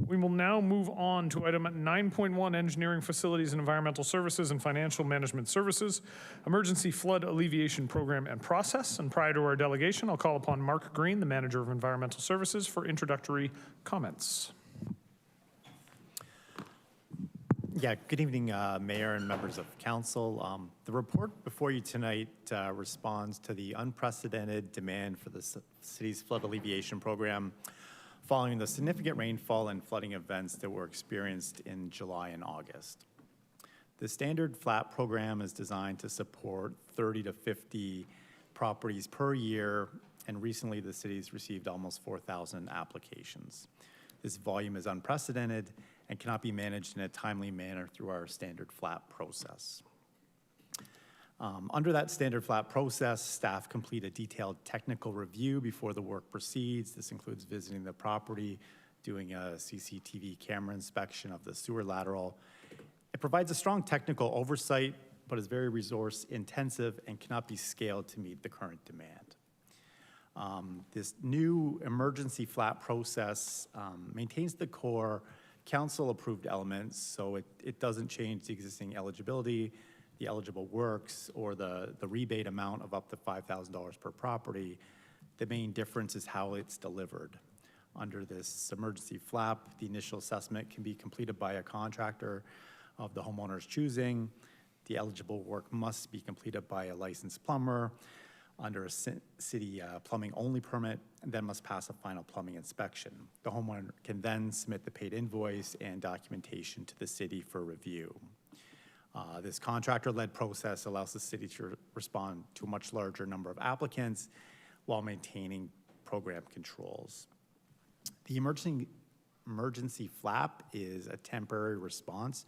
We will now move on to item 9.1, Engineering, Facilities and Environmental Services and Financial Management Services, Emergency Flood Alleviation Program and Process. And prior to our delegation, I'll call upon Mark Green, the Manager of Environmental Services, for introductory comments. Yeah, good evening, Mayor and members of Council. The report before you tonight responds to the unprecedented demand for the city's flood alleviation program following the significant rainfall and flooding events that were experienced in July and August. The standard flat program is designed to support 30 to 50 properties per year, and recently the city's received almost 4,000 applications. This volume is unprecedented and cannot be managed in a timely manner through our standard flat process. Under that standard flat process, staff complete a detailed technical review before the work proceeds. This includes visiting the property, doing a CCTV camera inspection of the sewer lateral. It provides a strong technical oversight, but is very resource intensive and cannot be scaled to meet the current demand. This new emergency flat process maintains the core council approved elements, so it doesn't change the existing eligibility, the eligible works, or the rebate amount of up to $5,000 per property. The main difference is how it's delivered. Under this emergency flap, the initial assessment can be completed by a contractor of the homeowner's choosing. The eligible work must be completed by a licensed plumber under a city plumbing only permit, and then must pass a final plumbing inspection. The homeowner can then submit the paid invoice and documentation to the city for review. This contractor-led process allows the city to respond to a much larger number of applicants while maintaining program controls. The emergency flap is a temporary response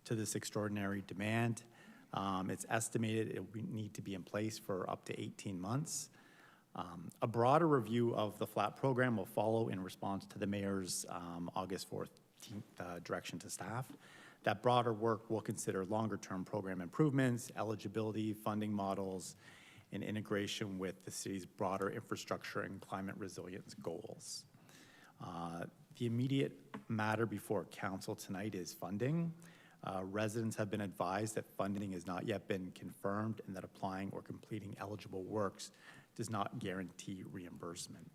to this extraordinary demand. It's estimated it will need to be in place for up to 18 months. A broader review of the flap program will follow in response to the mayor's August 14th direction to staff. That broader work will consider longer-term program improvements, eligibility, funding models, and integration with the city's broader infrastructure and climate resilience goals. The immediate matter before council tonight is funding. Residents have been advised that funding has not yet been confirmed and that applying or completing eligible works does not guarantee reimbursement.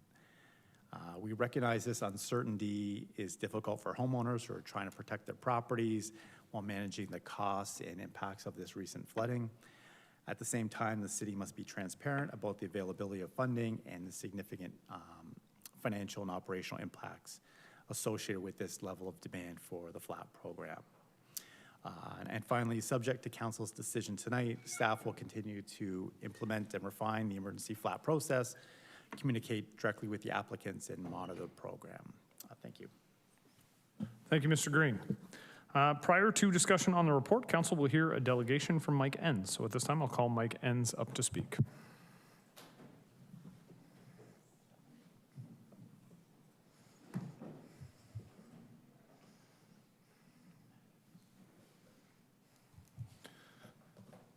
We recognize this uncertainty is difficult for homeowners who are trying to protect their properties while managing the costs and impacts of this recent flooding. At the same time, the city must be transparent about the availability of funding and the significant financial and operational impacts associated with this level of demand for the FLAP program. And finally, subject to council's decision tonight, staff will continue to implement and refine the emergency FLAP process, communicate directly with the applicants, and monitor the program. Thank you. Thank you, Mr. Green. Prior to discussion on the report, council will hear a delegation from Mike Enns. So at this time, I'll call Mike Enns up to speak.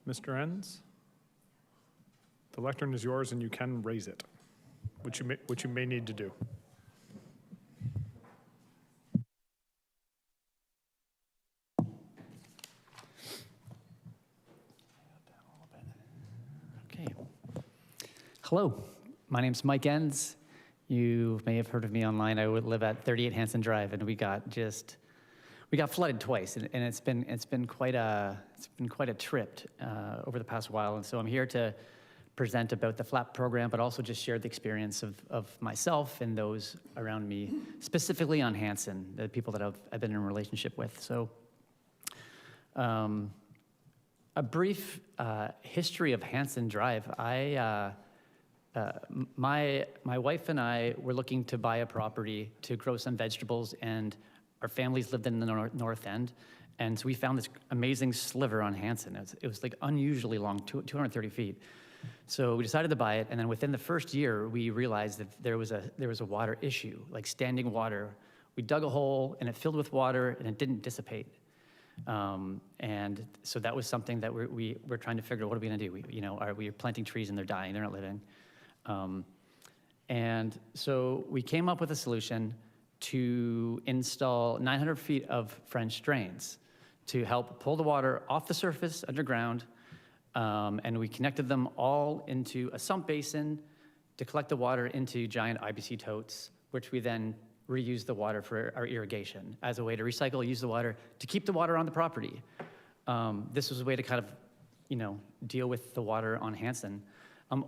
Mr. Enns, the lectern is yours and you can raise it, which you may need to do. Okay. Hello, my name's Mike Enns. You may have heard of me online. I would live at 38 Hanson Drive, and we got flooded twice, and it's been quite a trip over the past while. And so I'm here to present about the FLAP program, but also just share the experience of myself and those around me, specifically on Hanson, the people that I've been in a relationship with. So a brief history of Hanson Drive. My wife and I were looking to buy a property to grow some vegetables, and our families lived in the north end, and so we found this amazing sliver on Hanson. It was like unusually long, 230 feet. So we decided to buy it, and then within the first year, we realized that there was a water issue, like standing water. We dug a hole, and it filled with water, and it didn't dissipate. And so that was something that we're trying to figure out, what are we gonna do? Are we planting trees and they're dying, they're not living? And so we came up with a solution to install 900 feet of French drains to help pull the water off the surface underground. And we connected them all into a sump basin to collect the water into giant IBC totes, which we then reuse the water for our irrigation as a way to recycle, use the water to keep the water on the property. This was a way to kind of, deal with the water on Hanson.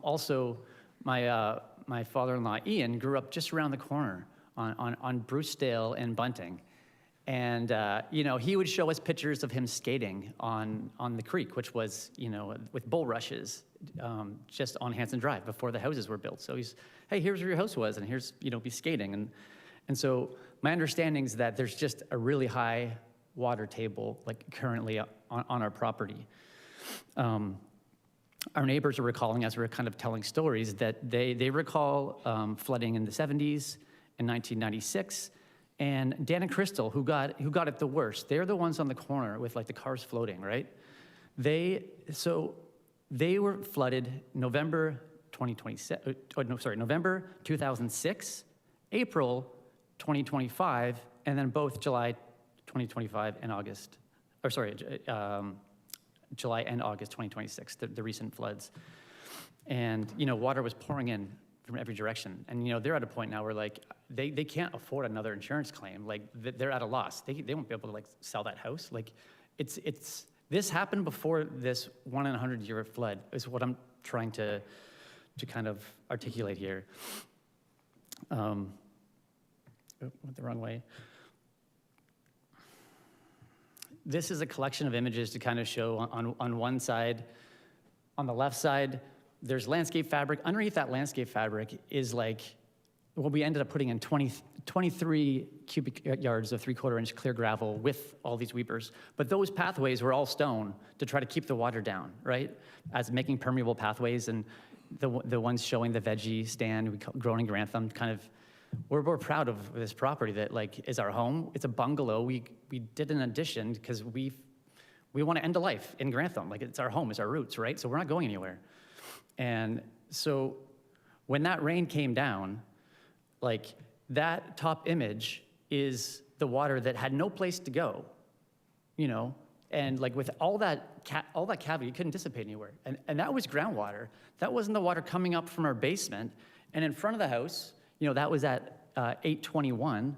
Also, my father-in-law, Ian, grew up just around the corner on Brucedale and Bunting. And, he would show us pictures of him skating on the creek, which was, with bulrushes, just on Hanson Drive before the houses were built. So he's, hey, here's where your house was, and here's, be skating. And so my understanding is that there's just a really high water table, like currently on our property. Our neighbors are recalling, as we're kind of telling stories, that they recall flooding in the 70s, in 1996, and Dan and Crystal, who got it the worst. They're the ones on the corner with like the cars floating, right? They were flooded November 2006, April 2025, and then both July 2025 and August, July and August 2026, the recent floods. And, water was pouring in from every direction. And, they're at a point now where, like, they can't afford another insurance claim. Like, they're at a loss. They won't be able to, like, sell that house. Like, this happened before this 1 in 100-year flood, is what I'm trying to kind of articulate here. Went the wrong way. This is a collection of images to kind of show on one side. On the left side, there's landscape fabric. Underneath that landscape fabric is like, well, we ended up putting in 23 cubic yards of 3/4-inch clear gravel with all these weepers. But those pathways were all stone to try to keep the water down, right? As making permeable pathways, and the ones showing the veggie stand grown in Grantham, kind of, we're proud of this property that, like, is our home. It's a bungalow. We did an addition because we want to end a life in Grantham. Like, it's our home, it's our roots, right? So we're not going anywhere. And so when that rain came down, like, that top image is the water that had no place to go, and like with all that cavity, it couldn't dissipate anywhere. And that was groundwater. That wasn't the water coming up from our basement. And in front of the house, that was at 821.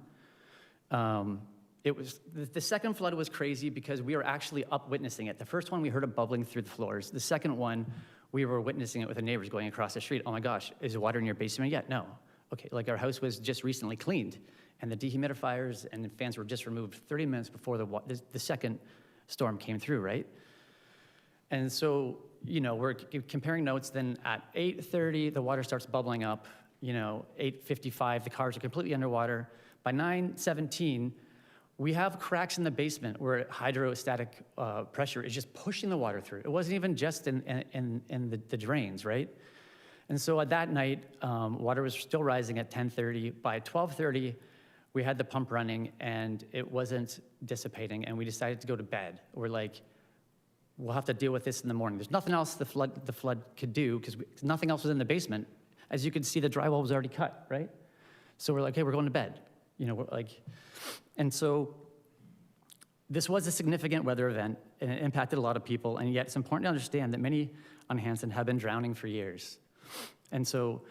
It was, the second flood was crazy because we were actually up witnessing it. The first one, we heard it bubbling through the floors. The second one, we were witnessing it with the neighbors going across the street. Oh my gosh, is there water in your basement yet? No. Okay, like, our house was just recently cleaned, and the dehumidifiers and the fans were just removed 30 minutes before the second storm came through, right? And so, we're comparing notes. Then at 8:30, the water starts bubbling up. 8:55, the cars are completely underwater. By 9:17, We have cracks in the basement where hydrostatic pressure is just pushing the water through. It wasn't even just in the drains, right? And so at that night, water was still rising at 10:30. By 12:30, we had the pump running and it wasn't dissipating, and we decided to go to bed. We're like, we'll have to deal with this in the morning. There's nothing else the flood could do because nothing else was in the basement. As you can see, the drywall was already cut, right? So we're like, hey, we're going to bed. You know, we're like, and so this was a significant weather event, and it impacted a lot of people, and yet it's important to understand that many on Hanson have been drowning for years. And so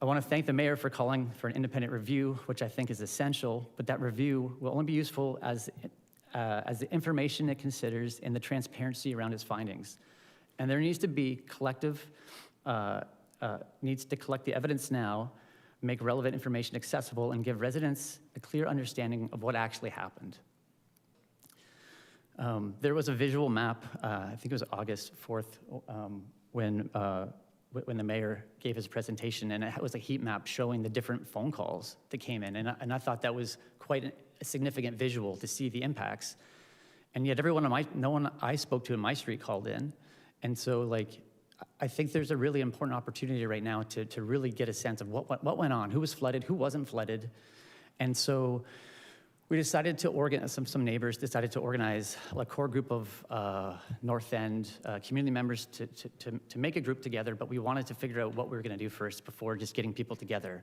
I want to thank the mayor for calling for an independent review, which I think is essential, but that review will only be useful as the information it considers and the transparency around its findings. And there needs to be needs to collect the evidence now, make relevant information accessible, and give residents a clear understanding of what actually happened. There was a visual map, I think it was August 4th, when the mayor gave his presentation, and it was a heat map showing the different phone calls that came in, and I thought that was quite a significant visual to see the impacts. And yet no one I spoke to in my street called in, and so like, I think there's a really important opportunity right now to really get a sense of what went on, who was flooded, who wasn't flooded. And so we decided to organize, some neighbors decided to organize a core group of North End community members to make a group together, but we wanted to figure out what we were gonna do first before just getting people together.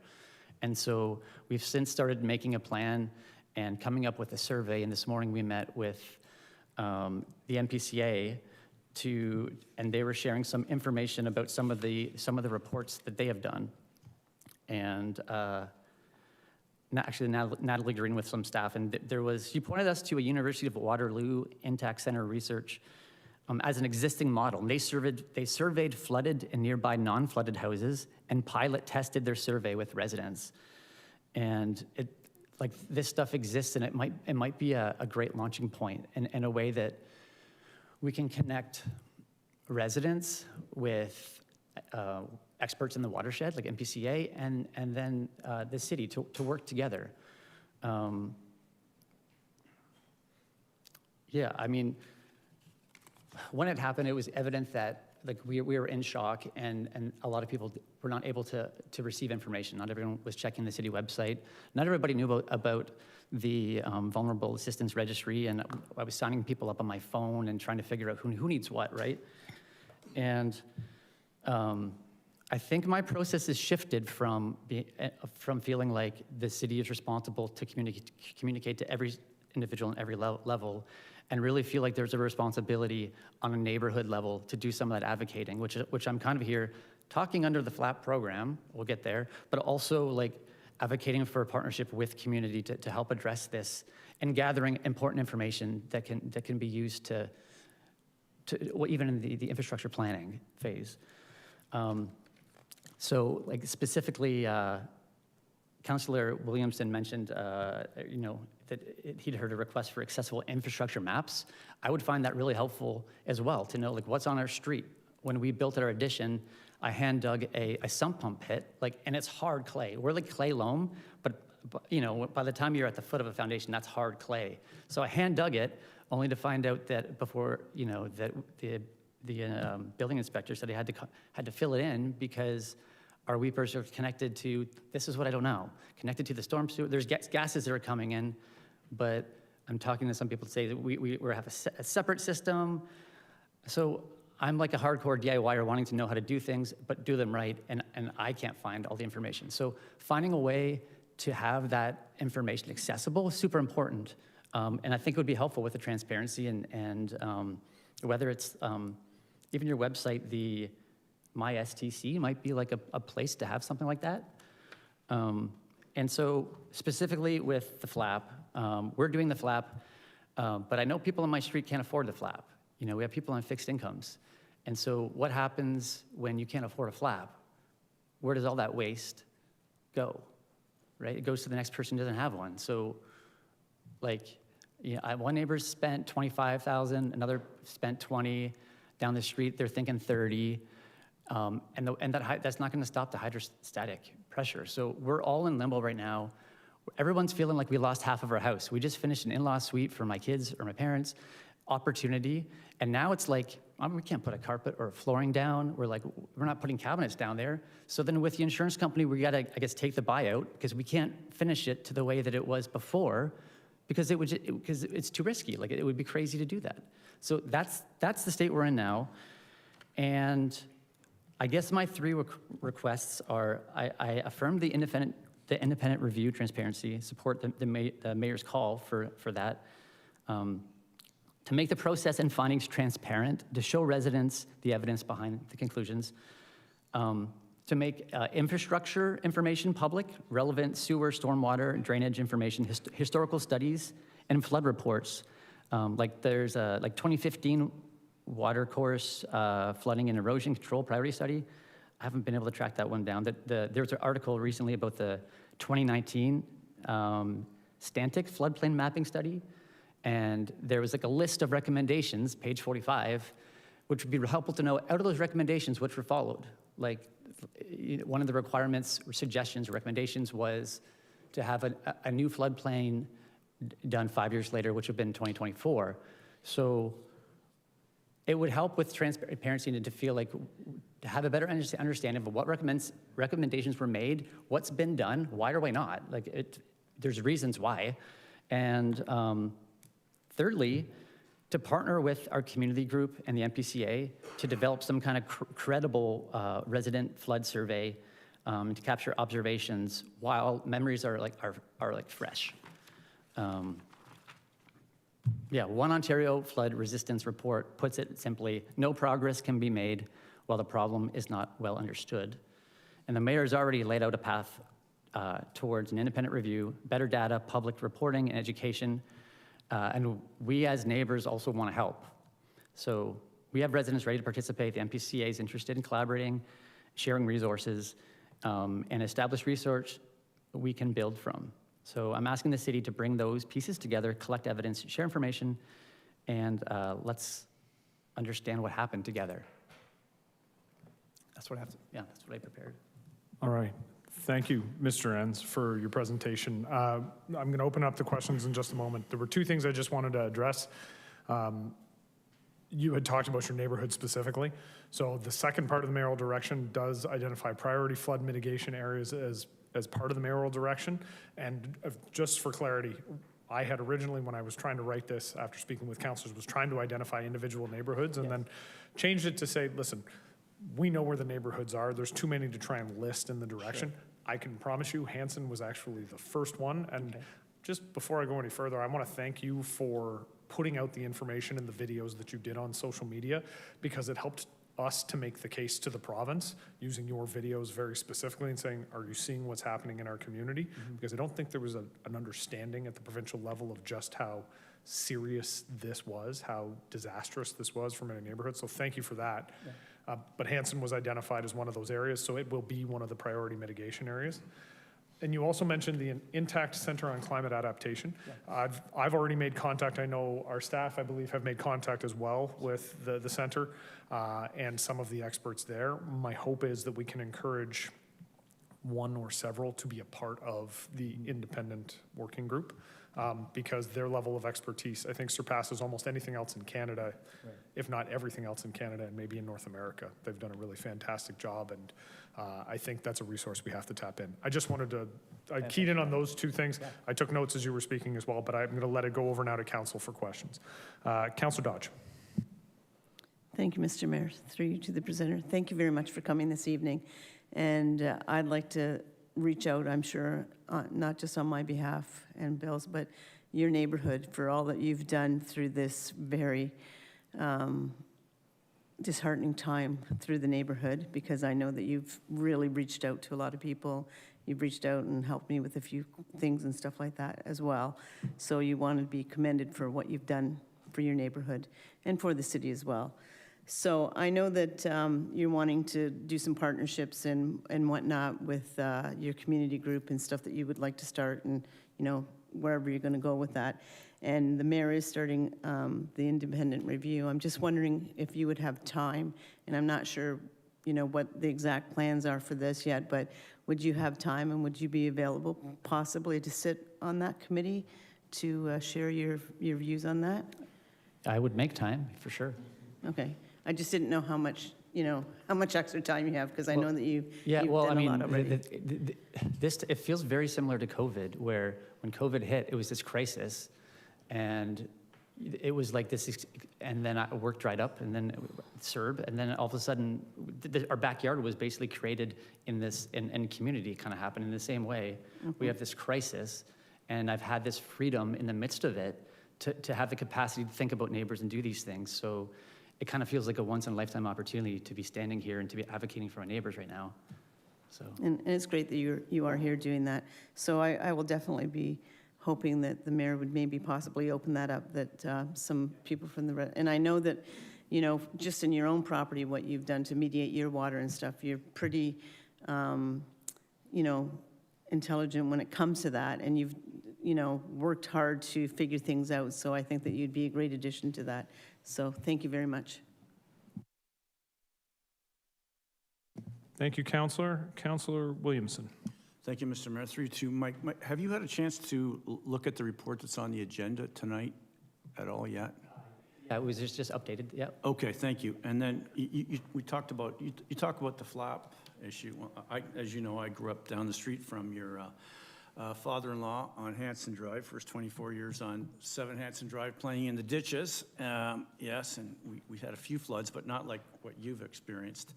And so we've since started making a plan and coming up with a survey, and this morning we met with the MPCA and they were sharing some information about some of the reports that they have done. And actually Natalie Green with some staff, and she pointed us to a University of Waterloo Intact Center research as an existing model. And they surveyed flooded and nearby non-flooded houses and pilot tested their survey with residents. And this stuff exists, and it might be a great launching point in a way that we can connect residents with experts in the watershed, like MPCA, and then the city to work together. Yeah, I mean, when it happened, it was evident that we were in shock, and a lot of people were not able to receive information. Not everyone was checking the city website. Not everybody knew about the Vulnerable Assistance Registry, and I was signing people up on my phone and trying to figure out who needs what, right? And I think my process has shifted from feeling like the city is responsible to communicate to every individual on every level, and really feel like there's a responsibility on a neighborhood level to do some of that advocating, which I'm kind of here talking under the FLAP program, we'll get there, but also like advocating for a partnership with community to help address this and gathering important information that can be used to even in the infrastructure planning phase. So like specifically, Councillor Williamson mentioned, that he'd heard a request for accessible infrastructure maps. I would find that really helpful as well to know like what's on our street. When we built our addition, I hand dug a sump pump pit, and it's hard clay. We're like clay loam, but by the time you're at the foot of a foundation, that's hard clay. So I hand dug it, only to find out that before, that the building inspector said he had to fill it in because our weepers are connected to, this is what I don't know, connected to the storm sewer. There's gases that are coming in, but I'm talking to some people to say that we have a separate system. So I'm like a hardcore DIYer wanting to know how to do things, but do them right, and I can't find all the information. So finding a way to have that information accessible is super important, and I think it would be helpful with the transparency and whether it's even your website, the My STC might be like a place to have something like that. And so specifically with the FLAP, we're doing the FLAP, but I know people on my street can't afford the FLAP. We have people on fixed incomes. And so what happens when you can't afford a FLAP? Where does all that waste go, right? It goes to the next person who doesn't have one. So one neighbor spent $25,000, another spent 20, down the street they're thinking 30, and that's not gonna stop the hydrostatic pressure. So we're all in limbo right now. Everyone's feeling like we lost half of our house. We just finished an in-law suite for my kids or my parents, opportunity, and now it's like, we can't put a carpet or flooring down. We're not putting cabinets down there. So then with the insurance company, we gotta, I guess, take the buyout because we can't finish it to the way that it was before because because it's too risky. Like, it would be crazy to do that. So that's the state we're in now. And I guess my three requests are, I affirm the independent review transparency, support the mayor's call for that, to make the process and findings transparent, to show residents the evidence behind the conclusions, to make infrastructure information public, relevant sewer, stormwater, drainage information, historical studies, and flood reports. There's a 2015 water course flooding and erosion control priority study. I haven't been able to track that one down. There was an article recently about the 2019 Stantic floodplain mapping study, and there was a list of recommendations, page 45, which would be helpful to know out of those recommendations which were followed. One of the requirements or suggestions or recommendations was to have a new floodplain done 5 years later, which would have been 2024. So it would help with transparency and to feel to have a better understanding of what recommendations were made, what's been done, why or why not. There's reasons why. And thirdly, to partner with our community group and the MPCA to develop some kind of credible resident flood survey to capture observations while memories are fresh. One Ontario flood resistance report puts it simply: no progress can be made while the problem is not well understood. And the mayor has already laid out a path towards an independent review, better data, public reporting, and education. And we as neighbors also want to help. So we have residents ready to participate. The MPCA is interested in collaborating, sharing resources, and establish research we can build from. So I'm asking the city to bring those pieces together, collect evidence, share information, and let's understand what happened together. That's what I prepared. All right. Thank you, Mr. Enns, for your presentation. I'm going to open up the questions in just a moment. There were two things I just wanted to address. You had talked about your neighborhood specifically. So the second part of the mayoral direction does identify priority flood mitigation areas as part of the mayoral direction. And just for clarity, I had originally, when I was trying to write this after speaking with councilors, was trying to identify individual neighborhoods and then changed it to say, listen, we know where the neighborhoods are. There's too many to try and list in the direction. Sure. I can promise you Hanson was actually the first one. And just before I go any further, I want to thank you for putting out the information and the videos that you did on social media, because it helped us to make the case to the province using your videos very specifically and saying, are you seeing what's happening in our community? Because I don't think there was an understanding at the provincial level of just how serious this was, how disastrous this was for many neighborhoods. So thank you for that. Yeah. But Hanson was identified as one of those areas, so it will be one of the priority mitigation areas. And you also mentioned the Intact Center on Climate Adaptation. Yeah. I've already made contact. I know our staff, I believe, have made contact as well with the center and some of the experts there. My hope is that we can encourage one or several to be a part of the independent working group, because their level of expertise, I think, surpasses almost anything else in Canada, right, if not everything else in Canada and maybe in North America. They've done a really fantastic job, and I think that's a resource we have to tap in. I just wanted to, I keyed in on those two things. Yeah. I took notes as you were speaking as well, but I'm going to let it go over now to council for questions. Councillor Dodge. Thank you, Mr. Mayor. Through you to the presenter. Thank you very much for coming this evening. And I'd like to reach out, I'm sure, not just on my behalf and Bill's, but your neighborhood for all that you've done through this very disheartening time through the neighborhood, because I know that you've really reached out to a lot of people. You've reached out and helped me with a few things and stuff like that as well. So you want to be commended for what you've done for your neighborhood and for the city as well. So I know that you're wanting to do some partnerships and whatnot with your community group and stuff that you would like to start, and wherever you're going to go with that. And the mayor is starting the independent review. I'm just wondering if you would have time, and I'm not sure what the exact plans are for this yet, but would you have time and would you be available possibly to sit on that committee to share your views on that? I would make time, for sure. Okay. I just didn't know how much, how much extra time you have, because I know that you've Yeah, well, I done a mean, lot already. it feels very similar to COVID, where when COVID hit, it was this crisis, and it was like this, and then our work dried up, and then CERB, and then all of a sudden, our backyard was basically created in this, and community kind of happened in the same way. We have this crisis, and I've had this freedom in the midst of it to have the capacity to think about neighbors and do these things. So it kind of feels like a once-in-a-lifetime opportunity to be standing here and to be advocating for our neighbors right now. So. And it's great that you are here doing that. So I will definitely be hoping that the mayor would maybe possibly open that up, that some people from and I know that, just in your own property, what you've done to mediate your water and stuff, you're pretty, intelligent when it comes to that, and you've, worked hard to figure things out. So I think that you'd be a great addition to that. So thank you very much. Thank you, Councillor. Councillor Williamson. Thank you, Mr. Mayor. Through to Mike. Have you had a chance to look at the report that's on the agenda tonight at all yet? Yeah, it was just updated, yeah. Okay, thank you. And then we talked about, you talked about the flap issue. Well, as you know, I grew up down the street from your father-in-law on Hanson Drive, first 24 years on 7 Hanson Drive, playing in the ditches. Yes, and we had a few floods, but not like what you've experienced.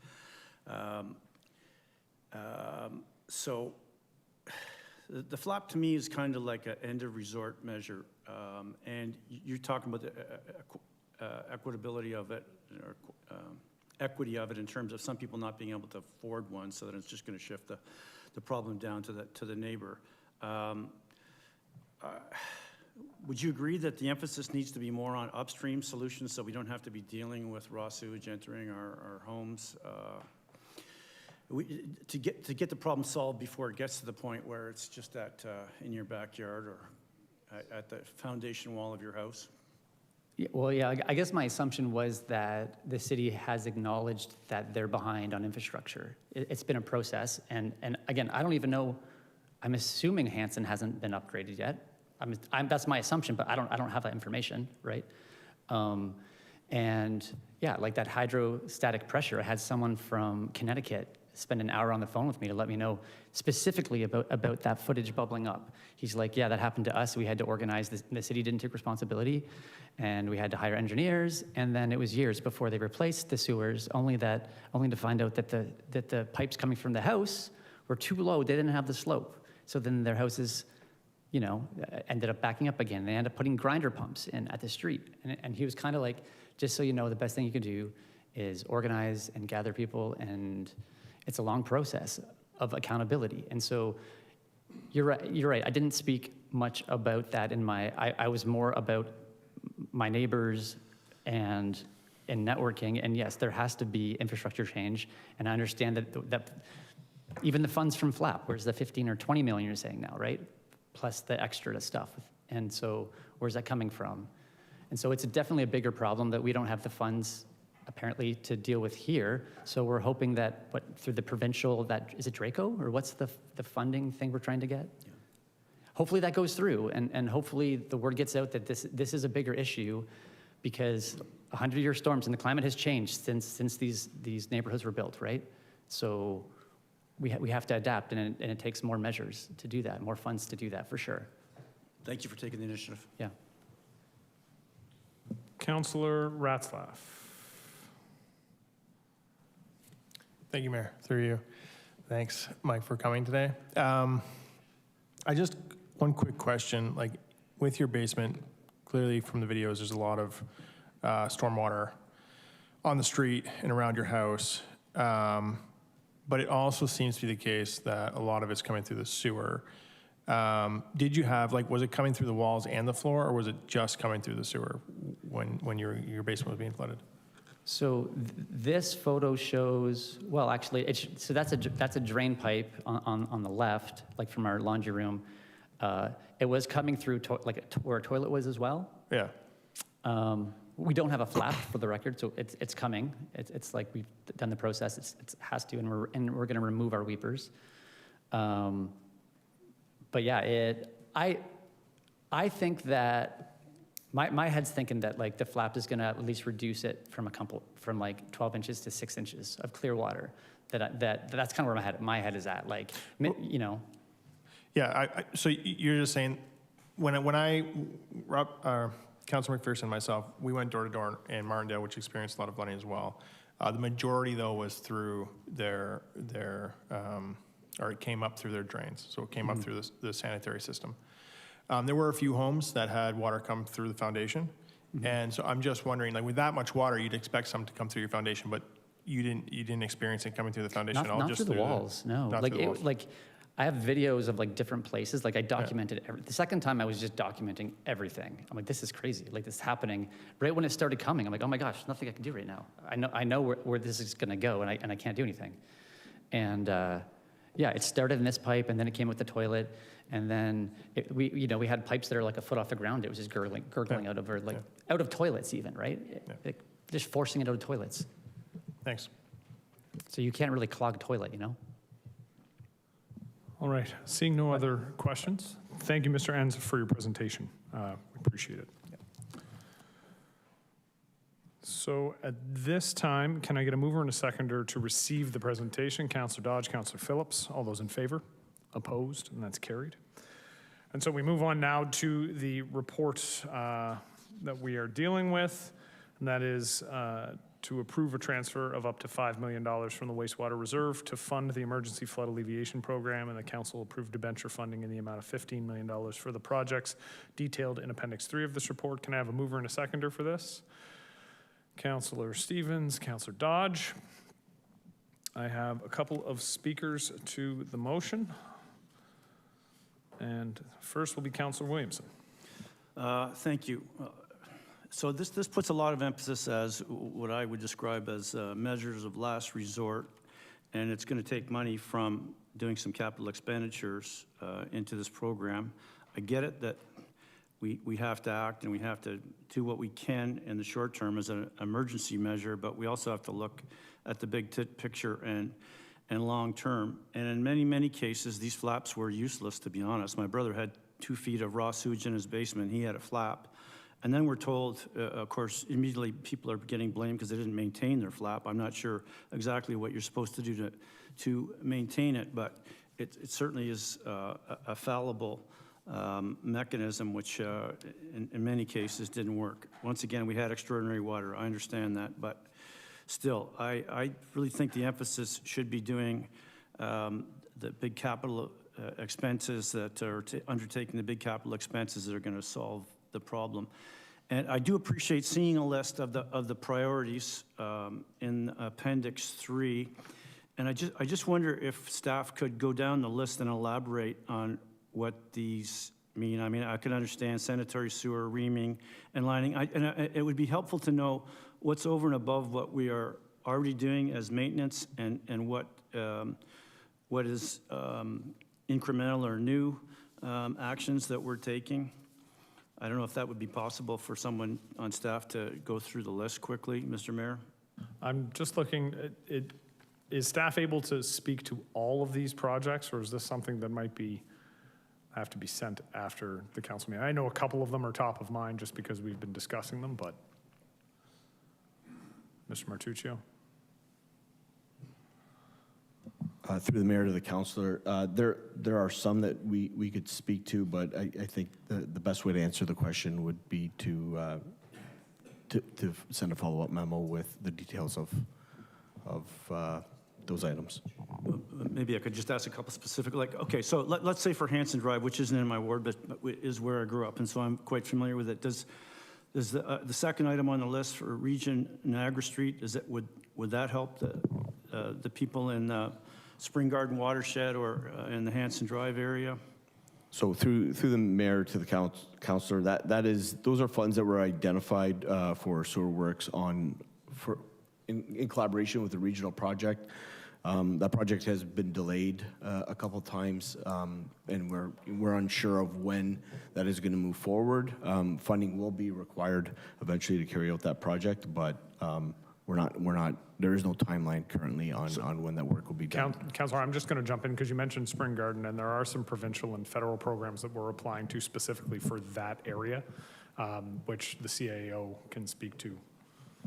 So the flap to me is kind of like an end of resort measure. And you're talking about the equitability of it, or equity of it, in terms of some people not being able to afford one, so that it's just going to shift the problem down to the neighbor. Would you agree that the emphasis needs to be more on upstream solutions, so we don't have to be dealing with raw sewage entering our homes? To get the problem solved before it gets to the point where it's just in your backyard or at the foundation wall of your house? Yeah, well, yeah, I guess my assumption was that the city has acknowledged that they're behind on infrastructure. It's been a process, and again, I don't even know. I'm assuming Hanson hasn't been upgraded yet. That's my assumption, but I don't have that information, right? And yeah, like that hydrostatic pressure. I had someone from Connecticut spend an hour on the phone with me to let me know specifically about that footage bubbling up. He's like, yeah, that happened to us. We had to organize this. The city didn't take responsibility, and we had to hire engineers, and then it was years before they replaced the sewers, only to find out that the pipes coming from the house were too low. They didn't have the slope. So then their houses, ended up backing up again. They ended up putting grinder pumps in at the street. And he was kind of like, just so you know, the best thing you can do is organize and gather people, and it's a long process of accountability. And so you're right. I didn't speak much about that I was more about my neighbors and networking. And yes, there has to be infrastructure change. And I understand that even the funds from FLAP, where's the 15 or 20 million you're saying now, right? Plus the extra stuff. And so where's that coming from? And so it's definitely a bigger problem that we don't have the funds apparently to deal with here. So we're hoping that through the provincial, is it Draco, or what's the funding thing we're trying to get? Yeah. Hopefully that goes through, and hopefully the word gets out that this is a bigger issue, because 100-year storms and the climate has changed since these neighborhoods were built, right? So we have to adapt, and it takes more measures to do that, more funds to do that, for sure. Thank you for taking the initiative. Yeah. Councillor Ratzlaff. Thank you, Mayor. Through you. Thanks, Mike, for coming today. One quick question, like with your basement, clearly from the videos, there's a lot of stormwater on the street and around your house. But it also seems to be the case that a lot of it's coming through the sewer. Did you have, was it coming through the walls and the floor, or was it just coming through the sewer when your basement was being flooded? So this photo shows, well, actually, so that's a drain pipe on the left, like from our laundry room. It was coming through where a toilet was as well. Yeah. We don't have a flap for the record, so it's coming. It's like we've done the process. It has to, and we're going to remove our weepers. But yeah, I think that my head's thinking that like the flap is going to at least reduce it from like 12 inches to 6 inches of clear water. That's kind of where my head is at. Like, you know. Yeah. So you're just saying when Councilor McPherson and myself, we went door to door in Martindale, which experienced a lot of flooding as well. The majority though was through their or it came up through their drains. So it came up through the sanitary system. There were a few homes that had water come through the foundation. And so I'm just wondering, like with that much water, you'd expect some to come through your foundation, but you didn't experience it coming through the foundation at all? Not just through the walls, no. Like I have videos of like different places. Like I documented the second time I was just documenting everything. I'm like, this is crazy. Like this is happening right when it started coming. I'm like, oh my gosh, nothing I can do right now. I know where this is gonna go, and I can't do anything. And yeah, it started in this pipe, and then it came with the toilet, and then we had pipes that are like a foot off the ground. It was just gurgling out of out of toilets even, right? Like, just forcing it out of toilets. Thanks. So you can't really clog a toilet, you know? All right, seeing no other questions, thank you, Mr. Enns, for your presentation. We appreciate it. So at this time, can I get a mover and a seconder to receive the presentation? Councillor Dodge, Councillor Phillips, all those in favor? Opposed? And that's carried. And so we move on now to the report that we are dealing with, and that is to approve a transfer of up to $5 million from the wastewater reserve to fund the emergency flood alleviation program, and the council approved debenture funding in the amount of $15 million for the projects detailed in Appendix 3 of this report. Can I have a mover and a seconder for this? Councillor Stevens, Councillor Dodge. I have a couple of speakers to the motion. And first will be Councillor Williamson. Thank you. So this puts a lot of emphasis as what I would describe as measures of last resort, and it's going to take money from doing some capital expenditures into this program. I get it that we have to act and we have to do what we can in the short term as an emergency measure, but we also have to look at the big picture and long term. And in many, many cases, these flaps were useless, to be honest. My brother had 2 feet of raw sewage in his basement. He had a flap. And then we're told, of course, immediately people are getting blamed because they didn't maintain their flap. I'm not sure exactly what you're supposed to do to maintain it, but it certainly is a fallible mechanism, which in many cases didn't work. Once again, we had extraordinary water. I understand that, but still, I really think the emphasis should be doing the big capital expenses that are undertaking the big capital expenses that are going to solve the problem. And I do appreciate seeing a list of the priorities in Appendix 3. And I just wonder if staff could go down the list and elaborate on what these mean. I mean, I can understand sanitary sewer, reaming, and lining. It would be helpful to know what's over and above what we are already doing as maintenance, and what is incremental or new actions that we're taking. I don't know if that would be possible for someone on staff to go through the list quickly, Mr. Mayor. I'm just looking, is staff able to speak to all of these projects, or is this something that might have to be sent after the council meeting? I know a couple of them are top of mind just because we've been discussing them, but Mr. Martuccio. Through the mayor to the councillor, there are some that we could speak to, but I think the best way to answer the question would be to send a follow-up memo with the details of those items. Maybe I could just ask a couple specific, like, okay, so let's say for Hanson Drive, which isn't in my ward, but is where I grew up, and so I'm quite familiar with it. Does the second item on the list for Region Niagara Street, would that help the people in Spring Garden Watershed or in the Hanson Drive area? So through the mayor to the councillor, those are funds that were identified for sewer works in collaboration with the regional project. That project has been delayed a couple times, and we're unsure of when that is going to move forward. Funding will be required eventually to carry out that project, but there is no timeline currently on when that work will be done. Councilor, I'm just going to jump in because you mentioned Spring Garden, and there are some provincial and federal programs that we're applying to specifically for that area, which the CAO can speak to.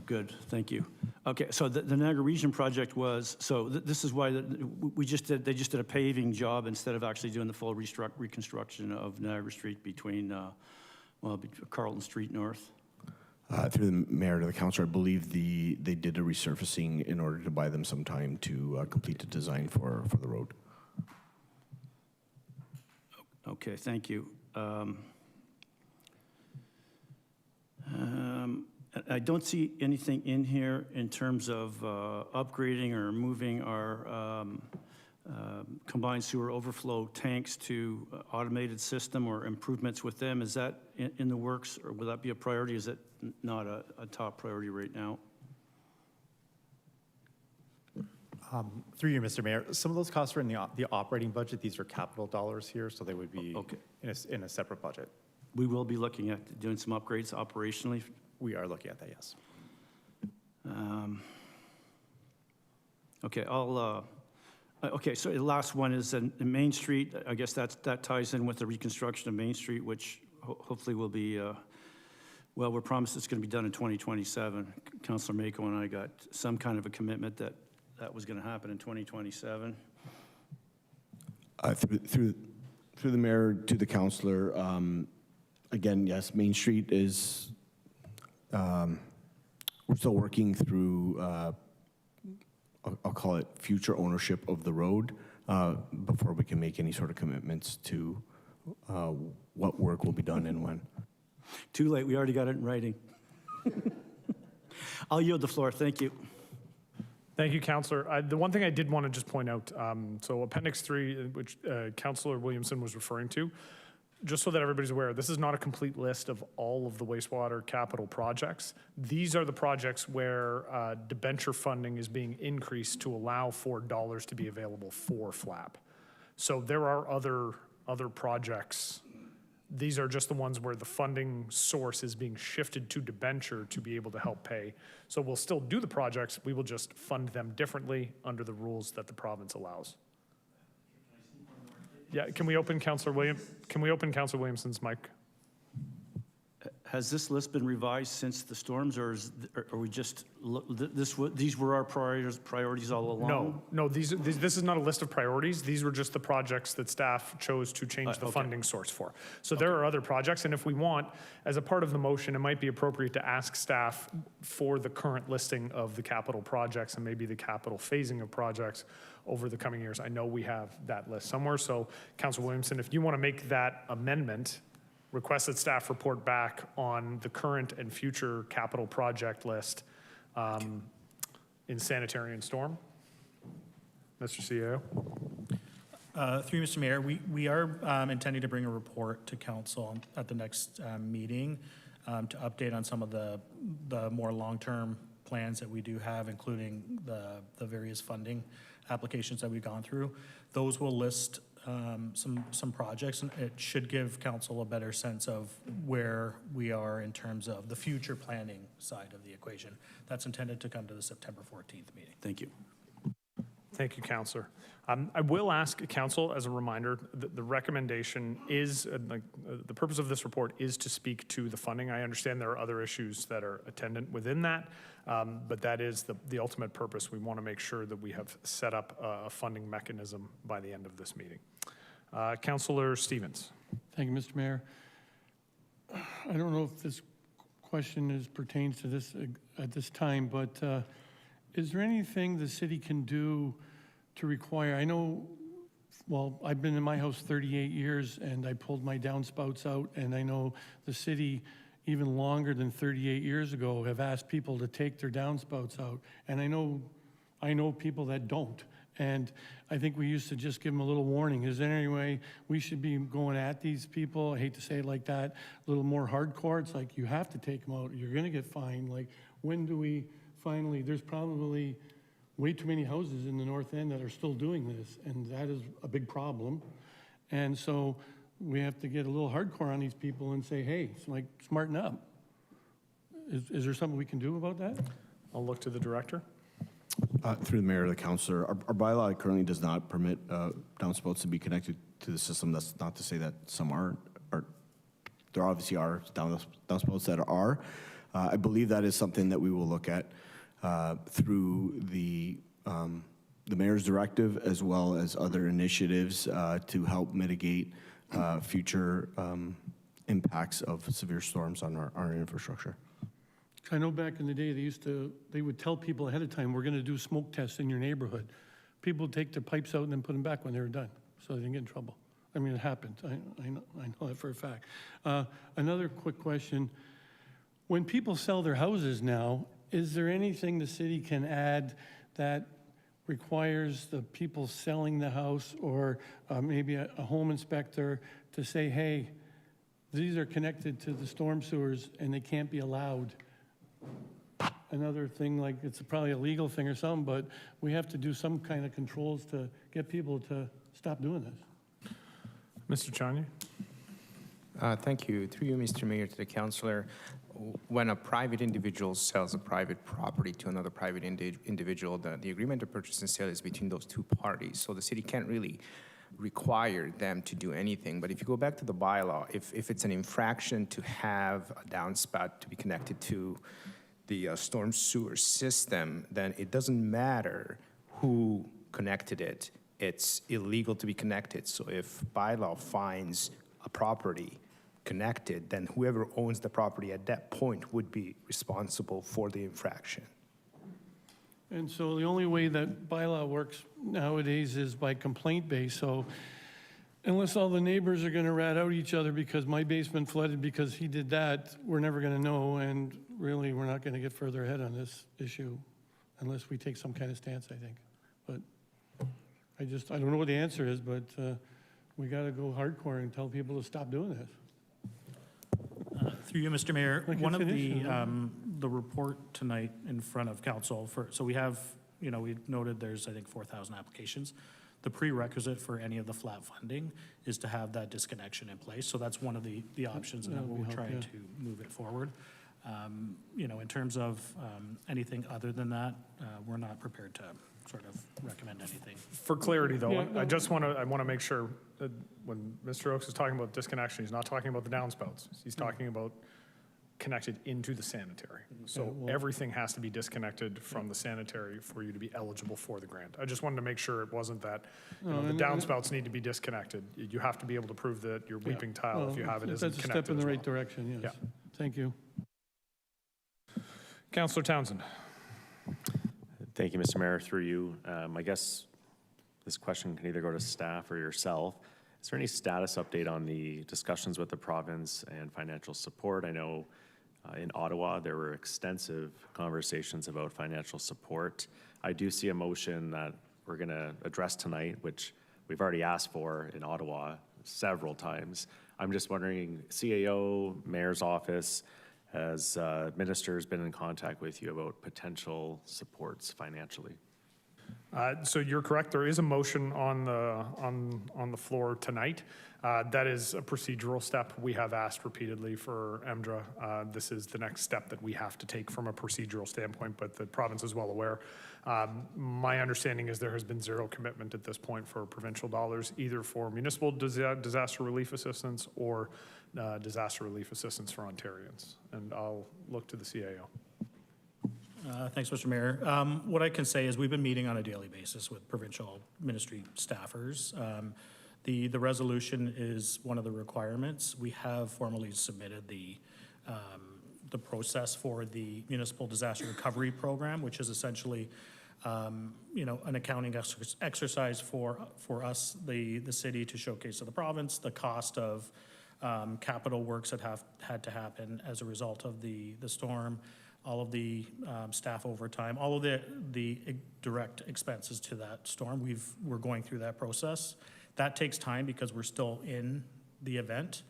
Good, thank you. Okay, so the Niagara Region project was, so this is why they just did a paving job instead of actually doing the full reconstruction of Niagara Street between Carlton Street North. Through the mayor to the councilor, I believe they did a resurfacing in order to buy them some time to complete the design for the road. Okay, thank you. I don't see anything in here in terms of upgrading or moving our combined sewer overflow tanks to automated system or improvements with them. Is that in the works, or will that be a priority? Is it not a top priority right now? Through you, Mr. Mayor, some of those costs are in the operating budget. These are capital dollars here, so they would be in a separate budget. We will be looking at doing some upgrades operationally. We are looking at that, yes. Okay, okay, so the last one is in Main Street. I guess that ties in with the reconstruction of Main Street, which hopefully will be, well, we're promised it's going to be done in 2027. Councilor Mako and I got some kind of a commitment that was going to happen in 2027. Through the mayor to the councilor, again, yes, Main Street is, we're still working through, I'll call it future ownership of the road before we can make any sort of commitments to what work will be done and when. Too late, we already got it in writing. I'll yield the floor, thank you. Thank you, Councillor. The one thing I did want to just point out, so Appendix 3, which Councillor Williamson was referring to, just so that everybody's aware, this is not a complete list of all of the wastewater capital projects. These are the projects where debenture funding is being increased to allow for dollars to be available for FLAP. So there are other projects. These are just the ones where the funding source is being shifted to debenture to be able to help pay. So we'll still do the projects, we will just fund them differently under the rules that the province allows. Yeah, can we open Councillor Williamson's mic? Has this list been revised since the storms, or are we just, these were our priorities all along? No, this is not a list of priorities. These were just the projects that staff chose to change the funding source for. So there are other projects, and if we want, as a part of the motion, it might be appropriate to ask staff for the current listing of the capital projects and maybe the capital phasing of projects over the coming years. I know we have that list somewhere, so Councilor Williamson, if you want to make that amendment, request that staff report back on the current and future capital project list in sanitary and storm. Mr. CAO. Through you, Mr. Mayor, we are intending to bring a report to council at the next meeting to update on some of the more long-term plans that we do have, including the various funding applications that we've gone through. Those will list some projects, and it should give council a better sense of where we are in terms of the future planning side of the equation. That's intended to come to the September 14th meeting. Thank you. Thank you, Councillor. I will ask Council, as a reminder, the recommendation is, the purpose of this report is to speak to the funding. I understand there are other issues that are attendant within that, but that is the ultimate purpose. We want to make sure that we have set up a funding mechanism by the end of this meeting. Councillor Stevens. Thank you, Mr. Mayor. I don't know if this question pertains to this at this time, but is there anything the city can do to require? I know, well, I've been in my house 38 years and I pulled my downspouts out, and I know the city even longer than 38 years ago have asked people to take their downspouts out, and I know people that don't. And I think we used to just give them a little warning. Is there any way we should be going at these people? I hate to say it like that, a little more hardcore. It's like, you have to take them out. You're going to get fined. Like, when do we finally, there's probably way too many houses in the north end that are still doing this, and that is a big problem. And so we have to get a little hardcore on these people and say, hey, it's like, smarten up. Is there something we can do about that? I'll look to the director. Through the mayor or the councilor, our bylaw currently does not permit downspouts to be connected to the system. That's not to say that some aren't. There obviously are downspouts that are. I believe that is something that we will look at through the mayor's directive as well as other initiatives to help mitigate future impacts of severe storms on our infrastructure. I know back in the day, they would tell people ahead of time, we're gonna do smoke tests in your neighborhood. People would take their pipes out and then put them back when they were done, so they didn't get in trouble. I mean, it happened. I know that for a fact. Another quick question. When people sell their houses now, is there anything the city can add that requires the people selling the house or maybe a home inspector to say, hey, these are connected to the storm sewers and they can't be allowed? Another thing, like it's probably a legal thing or something, but we have to do some kind of controls to get people to stop doing this. Mr. Chanya? Thank you. Through you, Mr. Mayor, to the councillor. When a private individual sells a private property to another private individual, the agreement of purchase and sale is between those two parties. So the city can't really require them to do anything. But if you go back to the bylaw, if it's an infraction to have a downspout to be connected to the storm sewer system, then it doesn't matter who connected it. It's illegal to be connected. So if bylaw finds a property connected, then whoever owns the property at that point would be responsible for the infraction. And so the only way that bylaw works nowadays is by complaint base. So unless all the neighbors are gonna rat out each other because my basement flooded because he did that, we're never gonna know, and really we're not gonna get further ahead on this issue unless we take some kind of stance, I think. But I don't know what the answer is, but we gotta go hardcore and tell people to stop doing this. Through you, Mr. Mayor, one of the report tonight in front of council so we have, we noted there's, I think, 4,000 applications. The prerequisite for any of the flat funding is to have that disconnection in place. So that's one of the options, and that we're trying to move it forward. In terms of anything other than that, we're not prepared to sort of recommend anything. For clarity, though, I want to make sure that when Mr. Oakes is talking about disconnection, he's not talking about the downspouts. He's talking about connected into the sanitary. So everything has to be disconnected from the sanitary for you to be eligible for the grant. I just wanted to make sure it wasn't that the downspouts need to be disconnected. You have to be able to prove that your weeping tile, if you have it, isn't connected. That's a step in the right direction, yes. Yeah. Thank you. Councillor Townsend. Thank you, Mr. Mayor. Through you, I guess this question can either go to staff or yourself. Is there any status update on the discussions with the province and financial support? I know in Ottawa there were extensive conversations about financial support. I do see a motion that we're going to address tonight, which we've already asked for in Ottawa several times. I'm just wondering, CAO, Mayor's Office, has ministers been in contact with you about potential supports financially? So you're correct. There is a motion on the floor tonight. That is a procedural step. We have asked repeatedly for EMDRA. This is the next step that we have to take from a procedural standpoint, but the province is well aware. My understanding is there has been zero commitment at this point for provincial dollars, either for municipal disaster relief assistance or disaster relief assistance for Ontarians. And I'll look to the CAO. Thanks, Mr. Mayor. What I can say is we've been meeting on a daily basis with provincial ministry staffers. The resolution is one of the requirements. We have formally submitted the process for the Municipal Disaster Recovery Program, which is essentially an accounting exercise for us, the city, to showcase to the province the cost of capital works that have had to happen as a result of the storm, all of the staff overtime, all of the direct expenses to that storm. We're going through that process. That takes time because we're still in the event,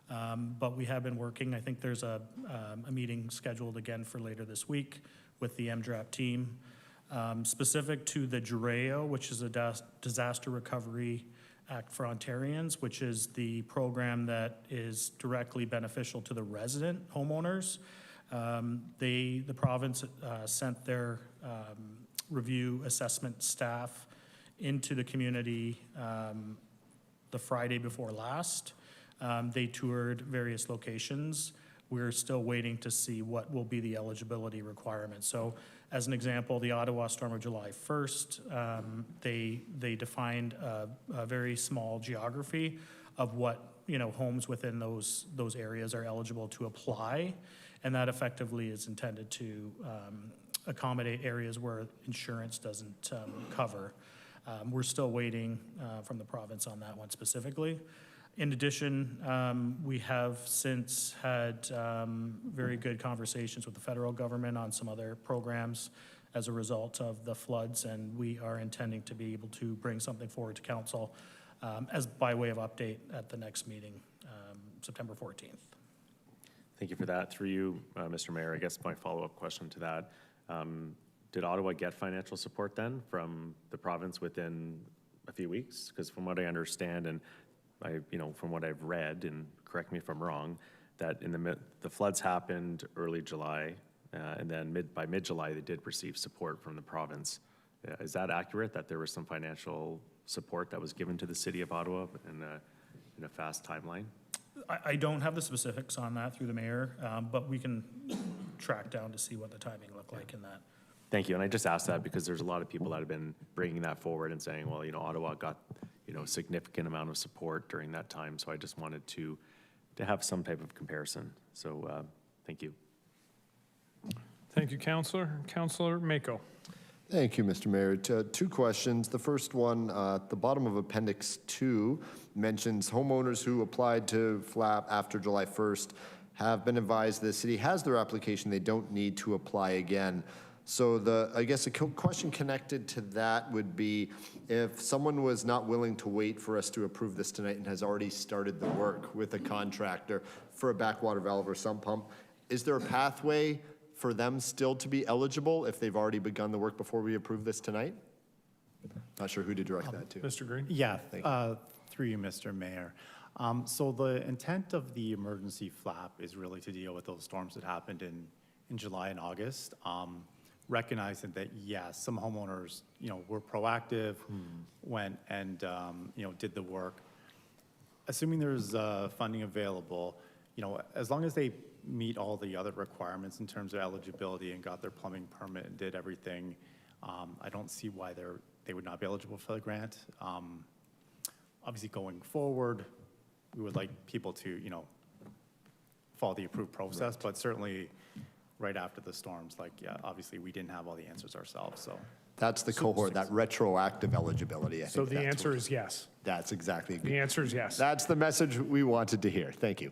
but we have been working. I think there's a meeting scheduled again for later this week with the MDRAP team Specific to the DREO, which is a Disaster Recovery Act for Ontarians, which is the program that is directly beneficial to the resident homeowners. The province sent their review assessment staff into the community the Friday before last. They toured various locations. We're still waiting to see what will be the eligibility requirements. So as an example, the Ottawa storm of July 1st, they defined a very small geography of what, you know, homes within those areas are eligible to apply. And that effectively is intended to accommodate areas where insurance doesn't cover. We're still waiting from the province on that one specifically. In addition, we have since had very good conversations with the federal government on some other programs as a result of the floods, and we are intending to be able to bring something forward to council as by way of update at the next meeting, September 14th. Thank you for that. Through you, Mr. Mayor, I guess my follow-up question to that, did Ottawa get financial support then from the province within a few weeks? Because from what I understand, and from what I've read, and correct me if I'm wrong, that in the floods happened early July, and then by mid-July they did receive support from the province. Is that accurate, that there was some financial support that was given to the city of Ottawa in a fast timeline? I don't have the specifics on that through the mayor, but we can track down to see what the timing looked like in that. Thank you, and I just asked that because there's a lot of people that have been bringing that forward and saying, well, Ottawa got a significant amount of support during that time, so I just wanted to have some type of comparison. So thank you. Thank you, Councillor. Councillor Mako. Thank you, Mr. Mayor. Two questions. The first one, at the bottom of Appendix 2, mentions homeowners who applied to FLAP after July 1st have been advised the city has their application. They don't need to apply again. So I guess a question connected to that would be, if someone was not willing to wait for us to approve this tonight and has already started the work with a contractor for a backwater valve or sump pump, is there a pathway for them still to be eligible if they've already begun the work before we approve this tonight? Not sure who to direct that to. Mr. Green? Yeah, through you, Mr. Mayor. So the intent of the emergency flap is really to deal with those storms that happened in July and August. Recognizing that, yes, some homeowners, were proactive, went and, did the work. Assuming there's funding available, as long as they meet all the other requirements in terms of eligibility and got their plumbing permit and did everything, I don't see why they would not be eligible for the grant. Obviously, going forward, we would like people to, follow the approved process, but certainly right after the storms, obviously we didn't have all the answers ourselves, so. That's the cohort, that retroactive eligibility. So the answer is yes. That's exactly. The answer is yes. That's the message we wanted to hear. Thank you.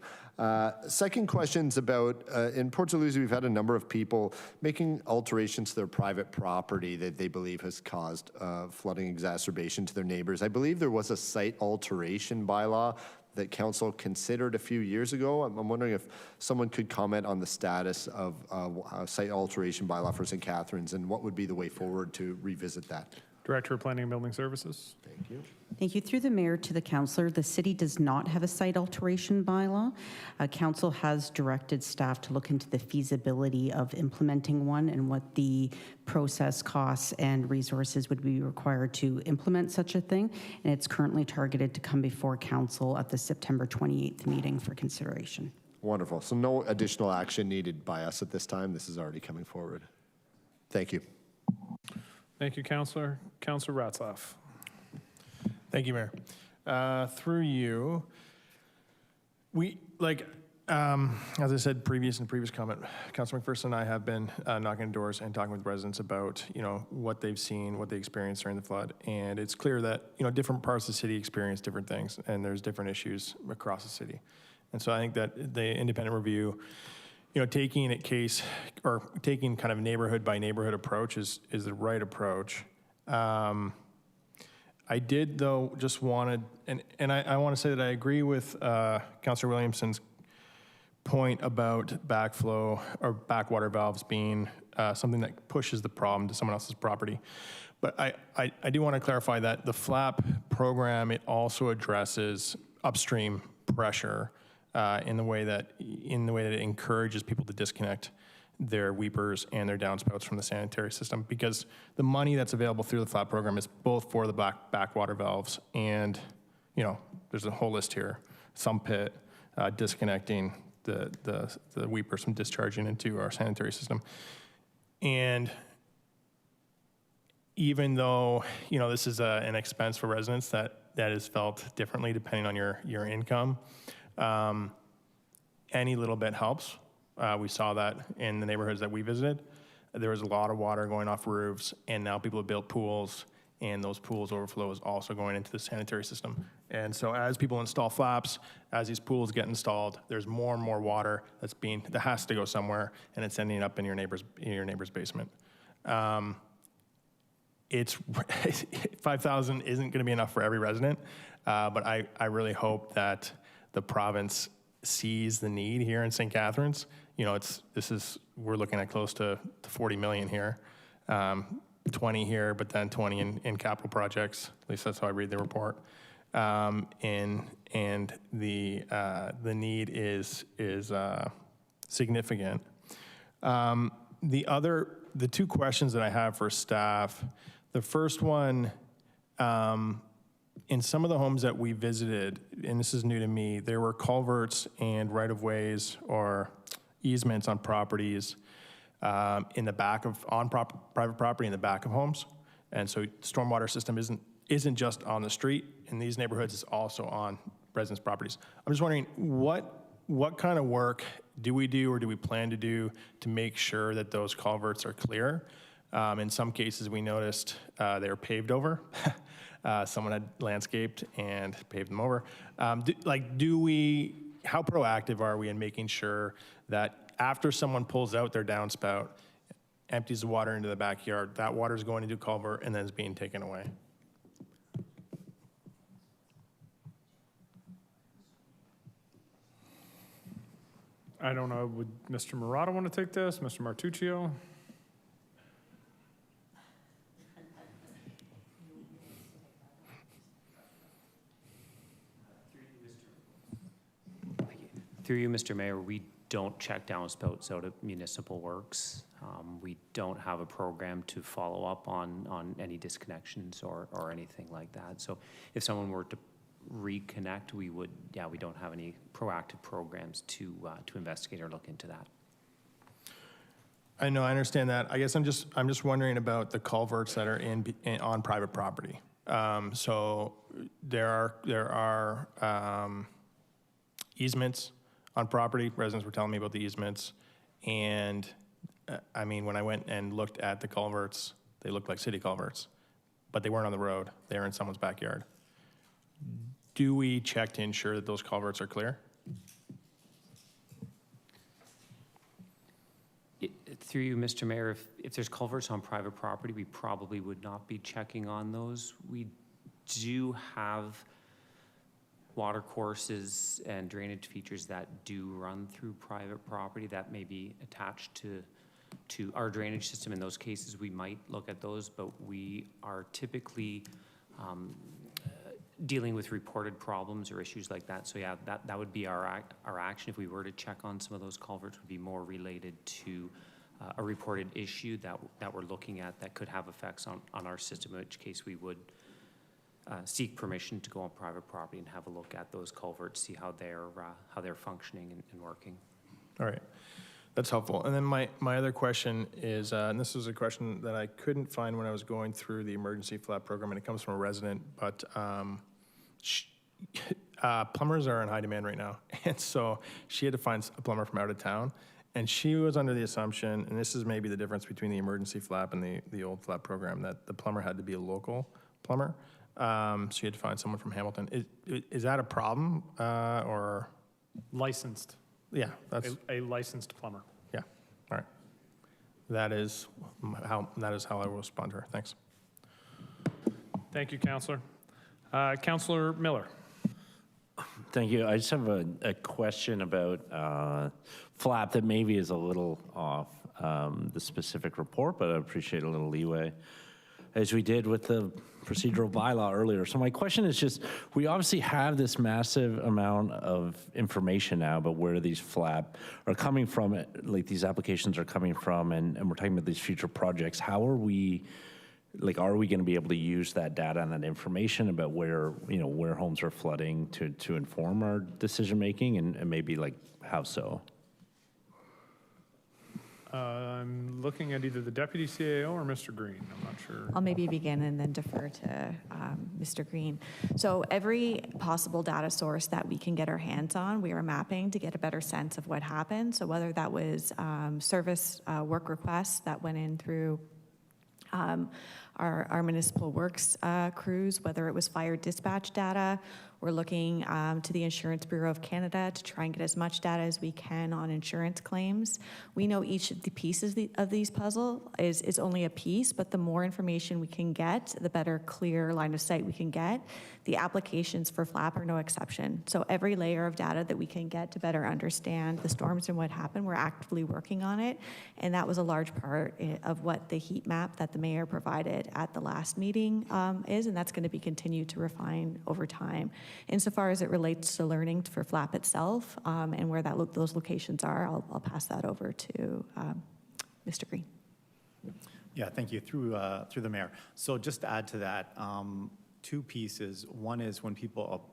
Second question's about, in Port Dalhousie, we've had a number of people making alterations to their private property that they believe has caused flooding exacerbation to their neighbors. I believe there was a site alteration bylaw that council considered a few years ago. I'm wondering if someone could comment on the status of a site alteration bylaw for St. Catharines and what would be the way forward to revisit that. Director of Planning and Building Services. Thank you. Thank you. Through the mayor to the councillor, the city does not have a site alteration bylaw. Council has directed staff to look into the feasibility of implementing one and what the process costs and resources would be required to implement such a thing. And it's currently targeted to come before council at the September 28th meeting for consideration. Wonderful. So no additional action needed by us at this time. This is already coming forward. Thank you. Thank you, Councillor. Councillor Ratzlaff. Thank you, Mayor. Through you, we, as I said in previous comment, Councilor McPherson and I have been knocking on doors and talking with residents about, what they've seen, what they experienced during the flood. And it's clear that, different parts of the city experience different things, and there's different issues across the city. And so I think that the independent review, taking kind of neighborhood by neighborhood approach is the right approach. I did, though, just wanted, and I want to say that I agree with Councillor Williamson's point about backflow or backwater valves being something that pushes the problem to someone else's property. But I do want to clarify that the FLAP program, it also addresses upstream pressure in the way that it encourages people to disconnect their weepers and their downspouts from the sanitary system, because the money that's available through the FLAP program is both for the backwater valves and, there's a whole list here, sump pit, disconnecting the weepers from discharging into our sanitary system. And even though, this is an expense for residents that is felt differently depending on your income, any little bit helps. We saw that in the neighborhoods that we visited. There was a lot of water going off roofs, and now people have built pools, and those pools overflow is also going into the sanitary system. And so as people install flaps, as these pools get installed, there's more and more water that has to go somewhere, and it's ending up in your neighbor's basement. It's $5,000 isn't going to be enough for every resident, but I really hope that the province sees the need here in St. Catharines. We're looking at close to 40 million here, 20 here, but then 20 in capital projects. At least that's how I read the report. And the need is significant. The two questions that I have for staff. The first one, in some of the homes that we visited, and this is new to me, there were culverts and right-of-ways or easements on properties in the back of, private property in the back of homes. And so stormwater system isn't just on the street. In these neighborhoods, it's also on residents' properties. I'm just wondering, what kind of work do we do or do we plan to do to make sure that those culverts are clear? In some cases, we noticed they were paved over. Someone had landscaped and paved them over. How proactive are we in making sure that after someone pulls out their downspout, empties the water into the backyard, that water is going into a culvert and then is being taken away? I don't know, would Mr. Murata want to take this? Mr. Martuccio? Through you, Mr. Mayor, we don't check downspouts out of municipal works. We don't have a program to follow up on any disconnections or anything like that. So if someone were to reconnect, we don't have any proactive programs to investigate or look into that. I know, I understand that. I guess I'm just wondering about the culverts that are on private property. So there are easements on property. Residents were telling me about the easements, and when I went and looked at the culverts, they looked like city culverts, but they weren't on the road. They were in someone's backyard. Do we check to ensure that those culverts are clear? Through you, Mr. Mayor, if there's culverts on private property, we probably would not be checking on those. We do have water courses and drainage features that do run through private property that may be attached to our drainage system. In those cases, we might look at those, but we are typically dealing with reported problems or issues like that. So yeah, that would be our action if we were to check on some of those culverts, would be more related to a reported issue that we're looking at that could have effects on our system, in which case we would seek permission to go on private property and have a look at those culverts, see how they're functioning and working. All right, that's helpful. And then my other question is, and this was a question that I couldn't find when I was going through the emergency FLAP program, and it comes from a resident, but plumbers are in high demand right now. And so she had to find a plumber from out of town. And she was under the assumption, and this is maybe the difference between the emergency FLAP and the old FLAP program, that the plumber had to be a local plumber. So you had to find someone from Hamilton. Is that a problem or? Licensed. Yeah, that's a licensed plumber. Yeah, all right. That is how I will respond to her. Thanks. Thank you, Councillor. Councillor Miller. Thank you. I just have a question about FLAP that maybe is a little off. the specific report, but I appreciate a little leeway, as we did with the procedural bylaw earlier. So my question is just, we obviously have this massive amount of information now about where these FLAP are coming from, like these applications are coming from, and we're talking about these future projects. How are we, like, are we going to be able to use that data and that information about where, you know, where homes are flooding to inform our decision making, and maybe like how so? I'm looking at either the Deputy CAO or Mr. Green. I'm not sure. I'll maybe begin and then defer to Mr. Green. So every possible data source that we can get our hands on, we are mapping to get a better sense of what happened. So whether that was service work requests that went in through our municipal works crews, whether it was fire dispatch data. We're looking to the Insurance Bureau of Canada to try and get as much data as we can on insurance claims. We know each of the pieces of these puzzle is only a piece, but the more information we can get, the better clear line of sight we can get. The applications for FLAP are no exception. So every layer of data that we can get to better understand the storms and what happened, we're actively working on it. And that was a large part of what the heat map that the mayor provided at the last meeting is, and that's going to be continued to refine over time. Insofar as it relates to learning for FLAP itself and where those locations are, I'll pass that over to Mr. Green. Yeah, thank you. Through the mayor. So just to add to that, two pieces. One is when people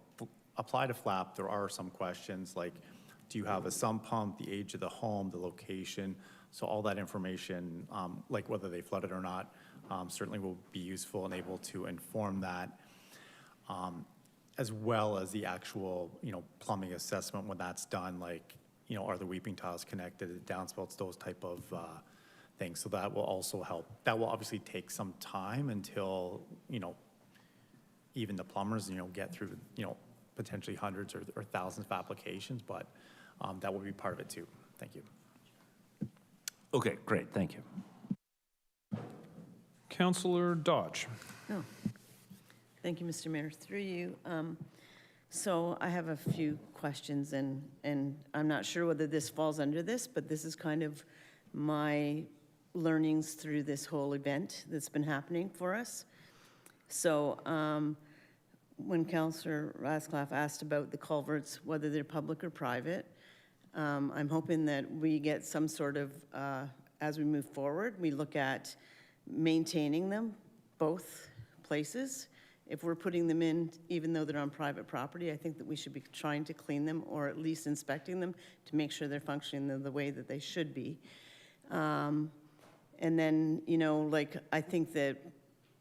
apply to FLAP, there are some questions like, do you have a sump pump, the age of the home, the location? So all that information, like whether they flooded or not, certainly will be useful and able to inform that. As well as the actual, plumbing assessment when that's done, like, are the weeping tiles connected, downspouts, those type of things. So that will also help. That will obviously take some time until, even the plumbers, get through, potentially hundreds or thousands of applications, but that will be part of it too. Thank you. Okay, great, thank you. Councillor Dodge. Oh. Thank you, Mr. Mayor. Through you. So I have a few questions, and I'm not sure whether this falls under this, but this is kind of my learnings through this whole event that's been happening for us. So when Councillor Rasclaff asked about the culverts, whether they're public or private, I'm hoping that we get some sort of, as we move forward, we look at maintaining them, both places. If we're putting them in, even though they're on private property, I think that we should be trying to clean them or at least inspecting them to make sure they're functioning the way that they should be. And then, I think that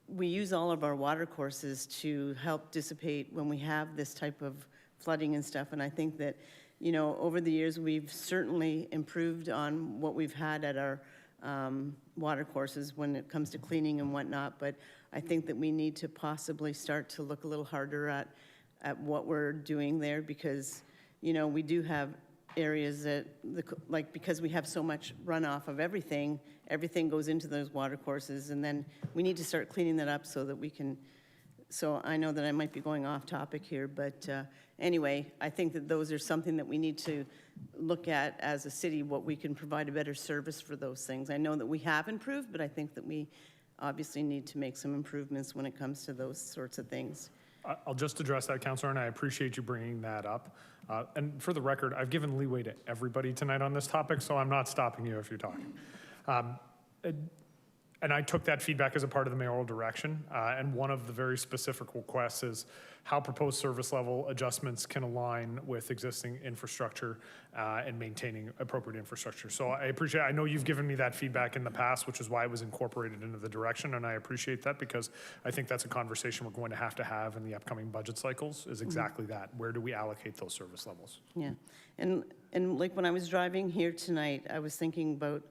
we use all of our water courses to help dissipate when we have this type of flooding and stuff. And I think that, over the years, we've certainly improved on what we've had at our water courses when it comes to cleaning and whatnot, but I think that we need to possibly start to look a little harder at what we're doing there, because, we do have areas that, because we have so much runoff of everything goes into those water courses, and then we need to start cleaning that up so that we can, so I know that I might be going off topic here, but anyway, I think that those are something that we need to look at as a city, what we can provide a better service for those things. I know that we have improved, but I think that we obviously need to make some improvements when it comes to those sorts of things. I'll just address that, Councillor, and I appreciate you bringing that up. And for the record, I've given leeway to everybody tonight on this topic, so I'm not stopping you if you're talking. And I took that feedback as a part of the mayoral direction. And one of the very specific requests is how proposed service level adjustments can align with existing infrastructure and maintaining appropriate infrastructure. So I know you've given me that feedback in the past, which is why it was incorporated into the direction. And I appreciate that, because I think that's a conversation we're going to have in the upcoming budget cycles, is exactly that. Where do we allocate those service levels? Yeah. And like when I was driving here tonight, I was thinking about,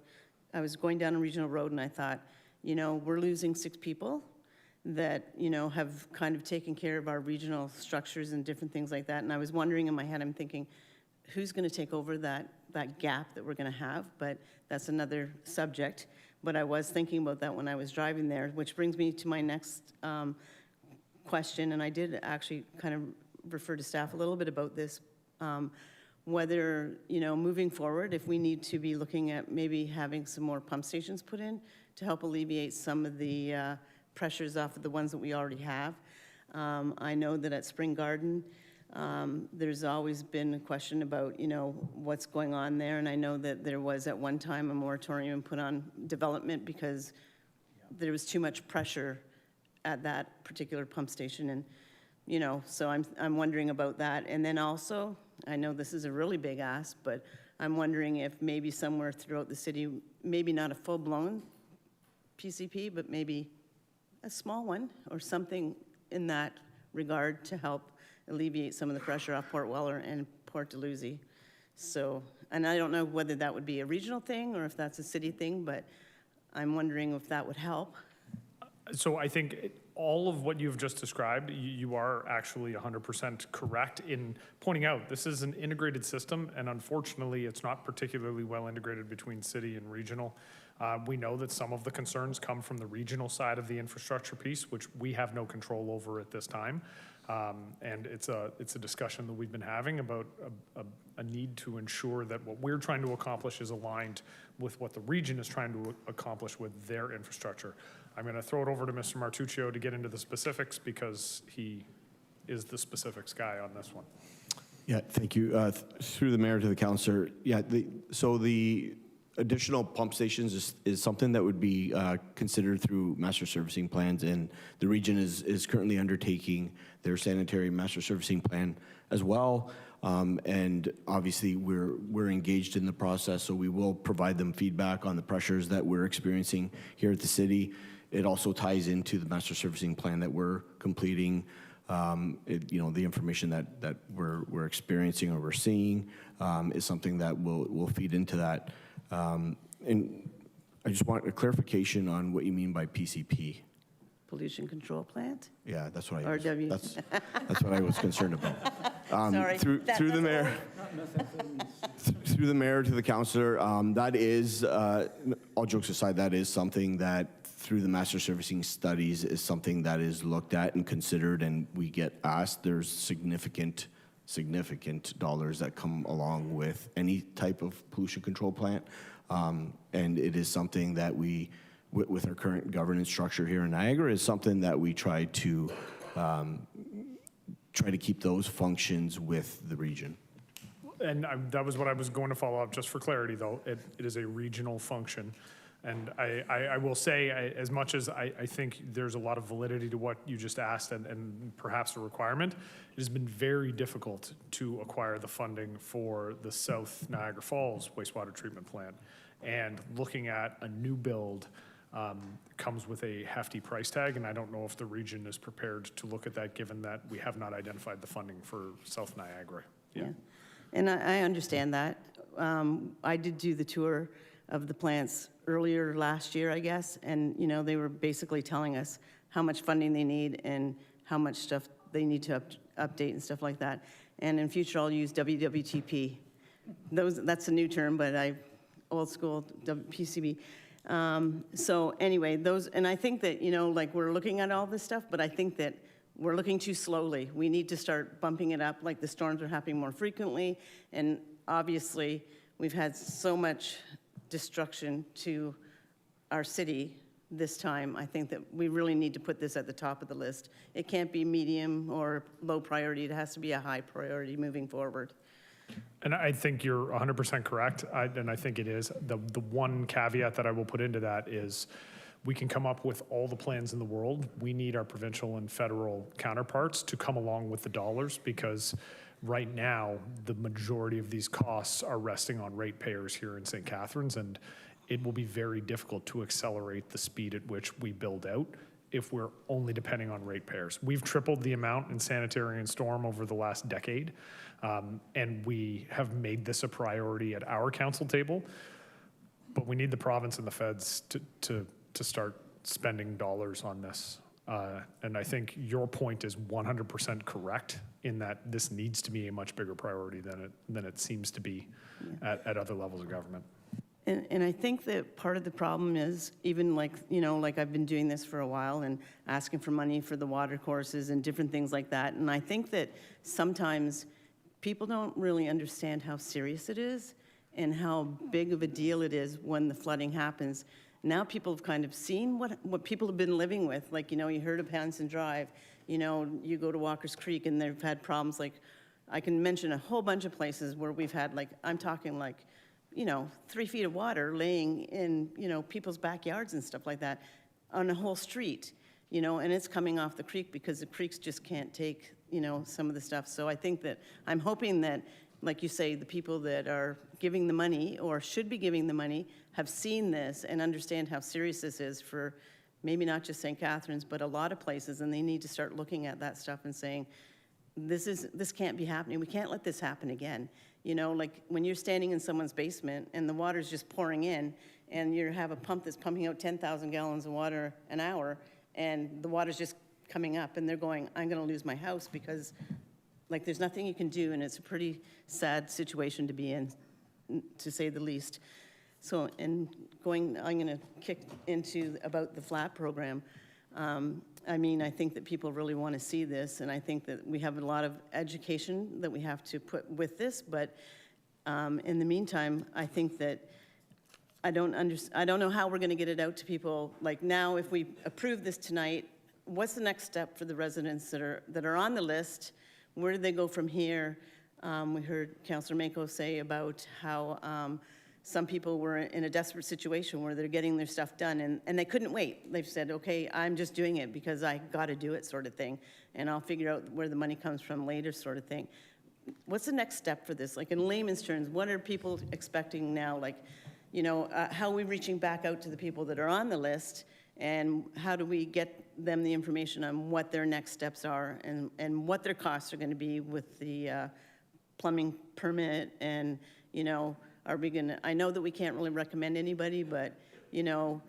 I was going down a regional road and I thought, we're losing 6 people that, have kind of taken care of our regional structures and different things like that. And I was wondering in my head, I'm thinking, who's going to take over that gap that we're going to have? But that's another subject. But I was thinking about that when I was driving there, which brings me to my next question. And I did actually kind of refer to staff a little bit about this. whether, you know, moving forward, if we need to be looking at maybe having some more pump stations put in to help alleviate some of the pressures off of the ones that we already have. I know that at Spring Garden, there's always been a question about, you know, what's going on there. And I know that there was at one time a moratorium put on development because there was too much pressure at that particular pump station. And, you know, so I'm wondering about that. And then also, I know this is a really big ask, but I'm wondering if maybe somewhere throughout the city, maybe not a full-blown PCP, but maybe a small one or something in that regard to help alleviate some of the pressure off Port Weller and Port Dalhousie. So, and I don't know whether that would be a regional thing or if that's a city thing, but I'm wondering if that would help. So I think all of what you've just described, you are actually 100% correct in pointing out this is an integrated system, and unfortunately, it's not particularly well integrated between city and regional. We know that some of the concerns come from the regional side of the infrastructure piece, which we have no control over at this time. And it's a discussion that we've been having about a need to ensure that what we're trying to accomplish is aligned with what the region is trying to accomplish with their infrastructure. I'm going to throw it over to Mr. Martuccio to get into the specifics because he is the specifics guy on this one. Yeah, thank you. Through the mayor to the councillor. Yeah, so the additional pump stations is something that would be considered through master servicing plans, and the region is currently undertaking their sanitary master servicing plan as well. And obviously we're engaged in the process, so we will provide them feedback on the pressures that we're experiencing here at the city. It also ties into the master servicing plan that we're completing. You know, the information that we're experiencing or we're seeing is something that will feed into that. And I just want a clarification on what you mean by PCP. Pollution control plant? Yeah, that's what that's what I was concerned about. Sorry. Through the mayor, through the mayor to the councillor, that is, all jokes aside, that is something that through the master servicing studies is something that is looked at and considered, and we get asked. There's significant dollars that come along with any type of pollution control plant, and it is something that we, with our current governance structure here in Niagara, is something that we try to keep those functions with the region. And that was what I was going to follow up, just for clarity, though. It is a regional function. And I will say, as much as I think there's a lot of validity to what you just asked and perhaps a requirement, it has been very difficult to acquire the funding for the South Niagara Falls wastewater treatment plant. And looking at a new build comes with a hefty price tag, and I don't know if the region is prepared to look at that, given that we have not identified the funding for South Niagara. Yeah. And I understand that. I did do the tour of the plants earlier last year, I guess, and you know, they were basically telling us how much funding they need and how much stuff they need to update and stuff like that. And in future, I'll use WWTP. That's a new term, but old school PCB. So anyway, and I think that, you know, like we're looking at all this stuff, but I think that we're looking too slowly. We need to start bumping it up, like the storms are happening more frequently, and obviously we've had so much destruction to our city this time. I think that we really need to put this at the top of the list. It can't be medium or low priority. It has to be a high priority moving forward. And I think you're 100% correct, and I think it is. The one caveat that I will put into that is we can come up with all the plans in the world. We need our provincial and federal counterparts to come along with the dollars, because right now, the majority of these costs are resting on ratepayers here in St. Catharines, and it will be very difficult to accelerate the speed at which we build out if we're only depending on ratepayers. We've tripled the amount in sanitary and storm over the last decade, and we have made this a priority at our council table, but we need the province and the feds to start spending dollars on this. And I think your point is 100% correct in that this needs to be a much bigger priority than it seems to be at other levels of government. And I think that part of the problem is, even like, you know, like I've been doing this for a while and asking for money for the water courses and different things like that. And I think that sometimes people don't really understand how serious it is and how big of a deal it is when the flooding happens. Now people have kind of seen what people have been living with. Like, you know, you heard of Hanson Drive, you know, you go to Walker's Creek and they've had problems. Like, I can mention a whole bunch of places where we've had, like, I'm talking like, you know, 3 feet of water laying in, you know, people's backyards and stuff like that on a whole street, you know, and it's coming off the creek because the creeks just can't take, you know, some of the stuff. So I think that, I'm hoping that, like you say, the people that are giving the money or should be giving the money have seen this and understand how serious this is for maybe not just St. Catharines, but a lot of places, and they need to start looking at that stuff and saying, this can't be happening. We can't let this happen again. You know, like when you're standing in someone's basement and the water's just pouring in and you have a pump that's pumping out 10,000 gallons of water an hour and the water's just coming up and they're going, I'm going to lose my house because, like, there's nothing you can do, and it's a pretty sad situation to be in, to say the least. So, and I'm going to kick into about the FLAP program. I mean, I think that people really want to see this, and I think that we have a lot of education that we have to put with this, but in the meantime, I think that I don't know how we're going to get it out to people. Like now, if we approve this tonight, what's the next step for the residents that are on the list? Where do they go from here? We heard Councillor Mako say about how some people were in a desperate situation where they're getting their stuff done and they couldn't wait. They've said, okay, I'm just doing it because I got to do it sort of thing, and I'll figure out where the money comes from later sort of thing. What's the next step for this? Like in layman's terms, what are people expecting now? Like, you know, how are we reaching back out to the people that are on the list, and how do we get them the information on what their next steps are and what their costs are going to be with the plumbing permit? And, you know, are we going to, I know that we can't really recommend anybody, but, you know,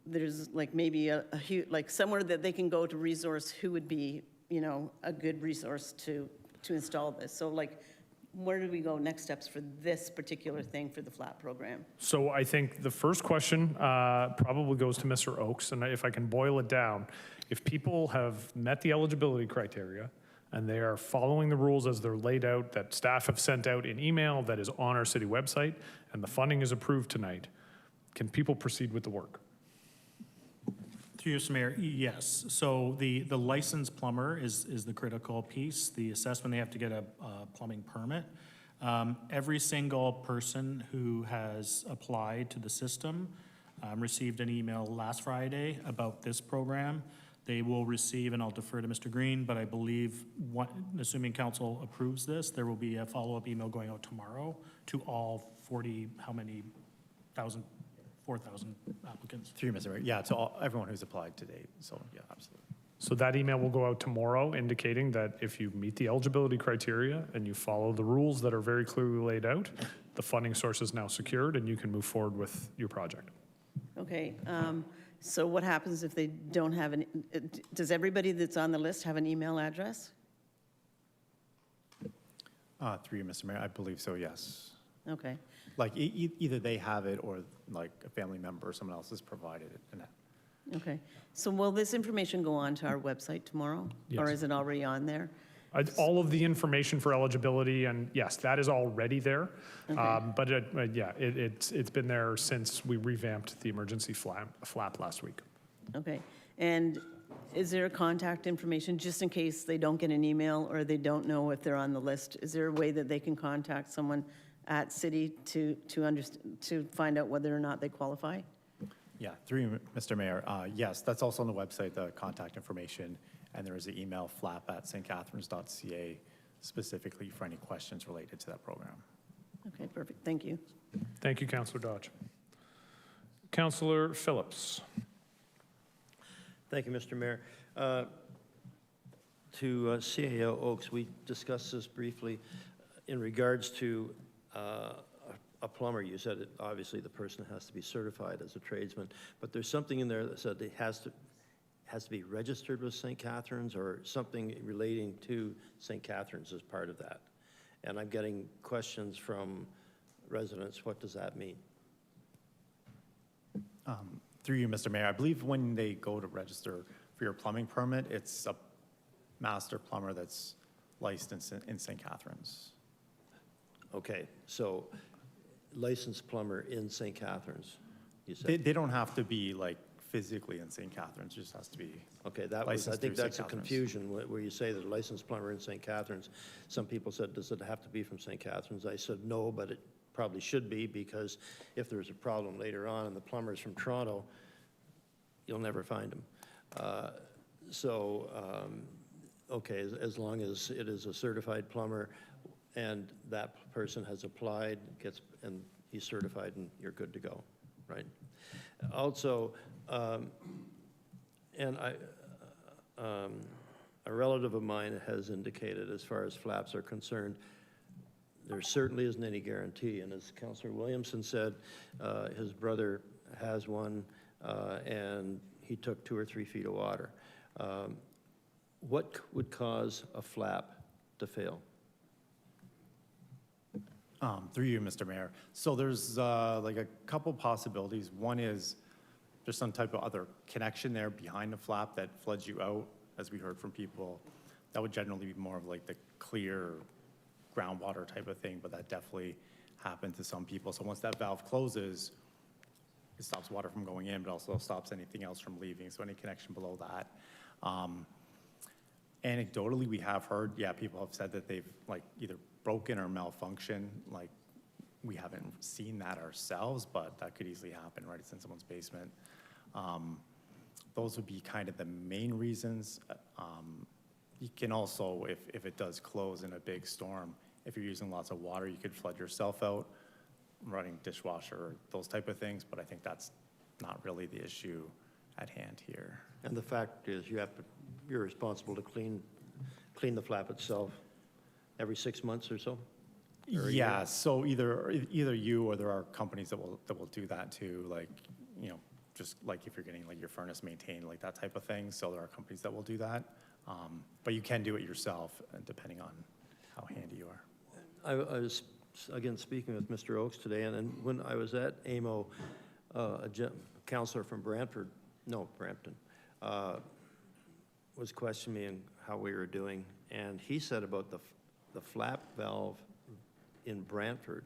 there's like maybe a huge, like somewhere that they can go to resource who would be, you know, a good resource to install this. So like, where do we go next steps for this particular thing for the FLAP program? So I think the first question probably goes to Mr. Oakes, and if I can boil it down, if people have met the eligibility criteria and they are following the rules as they're laid out, that staff have sent out in email, that is on our city website, and the funding is approved tonight, can people proceed with the work? Through you, Mr. Mayor, yes. So the licensed plumber is the critical piece. The assessment, they have to get a plumbing permit. Every single person who has applied to the system received an email last Friday about this program. They will receive, and I'll defer to Mr. Green, but I believe, assuming council approves this, there will be a follow-up email going out tomorrow to all 40, how many thousand? 4,000 applicants. Through you, Mr. Mayor. Yeah, to everyone who's applied to date. So, yeah, absolutely. So that email will go out tomorrow indicating that if you meet the eligibility criteria and you follow the rules that are very clearly laid out, the funding source is now secured and you can move forward with your project. Okay, so what happens if they don't have does everybody that's on the list have an email address? Through you, Mr. Mayor, I believe so, yes. Okay. Like either they have it or like a family member or someone else has provided it. Okay. So will this information go on to our website tomorrow? Yes. Or is it already on there? All of the information for eligibility, and yes, that is already there. Okay. But it's been there since we revamped the emergency flap last week. Okay. And is there a contact information just in case they don't get an email or they don't know if they're on the list? Is there a way that they can contact someone at city to find out whether or not they qualify? Yeah, through you, Mr. Mayor. Yes, that's also on the website, the contact information, and there is an email, flap@stcatharines.ca, specifically for any questions related to that program. Okay, perfect. Thank you. Thank you, Councillor Dodge. Councillor Phillips. Thank you, Mr. Mayor. To CAO Oakes, we discussed this briefly in regards to a plumber. You said it, obviously the person has to be certified as a tradesman, but there's something in there that said it has to be registered with St. Catharines or something relating to St. Catharines as part of that. And I'm getting questions from residents. What does that mean? Through you, Mr. Mayor, I believe when they go to register for your plumbing permit, it's a master plumber that's licensed in St. Catharines. Okay, so licensed plumber in St. Catharines, you said? They don't have to be like physically in St. Catharines, it just has to be Okay, that was, I licensed think through that's a St. Catharines. confusion where you say that a licensed plumber in St. Catharines. Some people said, does it have to be from St. Catharines? I said, no, but it probably should be, because if there's a problem later on and the plumber's from Toronto, you'll never find him. Okay, as long as it is a certified plumber and that person has applied, and he's certified, and you're good to go, right? Also, and a relative of mine has indicated, as far as flaps are concerned, there certainly isn't any guarantee. And as Councillor Williamson said, his brother has one, and he took 2 or 3 feet of water. What would cause a flap to fail? Through you, Mr. Mayor. So there's like a couple possibilities. One is there's some type of other connection there behind the flap that floods you out, as we heard from people. That would generally be more of like the clear groundwater type of thing, but that definitely happened to some people. So once that valve closes, it stops water from going in, but also stops anything else from leaving. So any connection below that. Anecdotally, we have heard, yeah, people have said that they've like either broken or malfunctioned. Like, we haven't seen that ourselves, but that could easily happen, right? It's in someone's basement. Those would be kind of the main reasons. You can also, if it does close in a big storm, if you're using lots of water, you could flood yourself out, running dishwasher, those type of things, but I think that's not really the issue at hand here. And the fact is, you're responsible to clean the flap itself every 6 months or so? Or a Yeah, year? so either you or there are companies that will do that too, like, you know, just like if you're getting like your furnace maintained, like that type of thing. So there are companies that will do that. But you can do it yourself, depending on how handy you are. I was, again, speaking with Mr. Oakes today, and when I was at AMO, a counselor from Brampton, was questioning me on how we were doing, and he said about the flap valve in Brantford,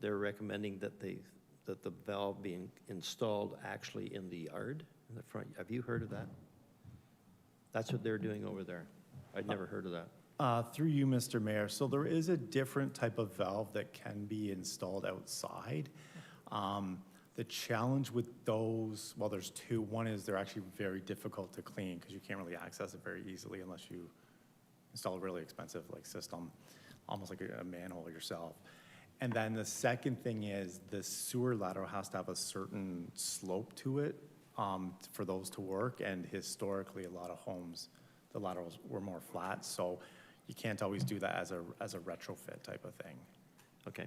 they're recommending that the valve being installed actually in the yard, in the front. Have you heard of that? That's what they're doing over there. I'd never heard of that. Through you, Mr. Mayor. So there is a different type of valve that can be installed outside. The challenge with those, well, there's two. One is they're actually very difficult to clean because you can't really access it very easily unless you install a really expensive like system, almost like a manhole yourself. And then the second thing is the sewer lateral has to have a certain slope to it for those to work. And historically, a lot of homes, the laterals were more flat, so you can't always do that as a retrofit type of thing. Okay.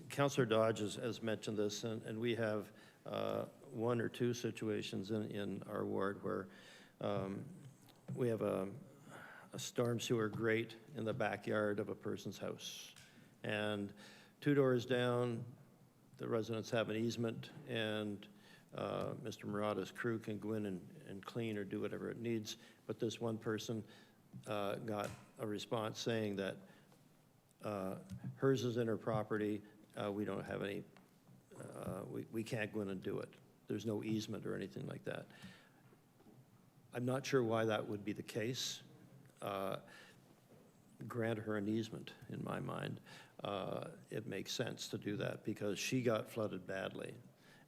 Councillor Dodge has mentioned this, and we have 1 or 2 situations in our ward where we have a storm sewer grate in the backyard of a person's house. And 2 doors down, the residents have an easement, and Mr. Murata's crew can go in and clean or do whatever it needs. But this one person got a response saying that hers is in her property, we don't have any, we can't go in and do it. There's no easement or anything like that. I'm not sure why that would be the case. Grant her an easement, in my mind. It makes sense to do that because she got flooded badly.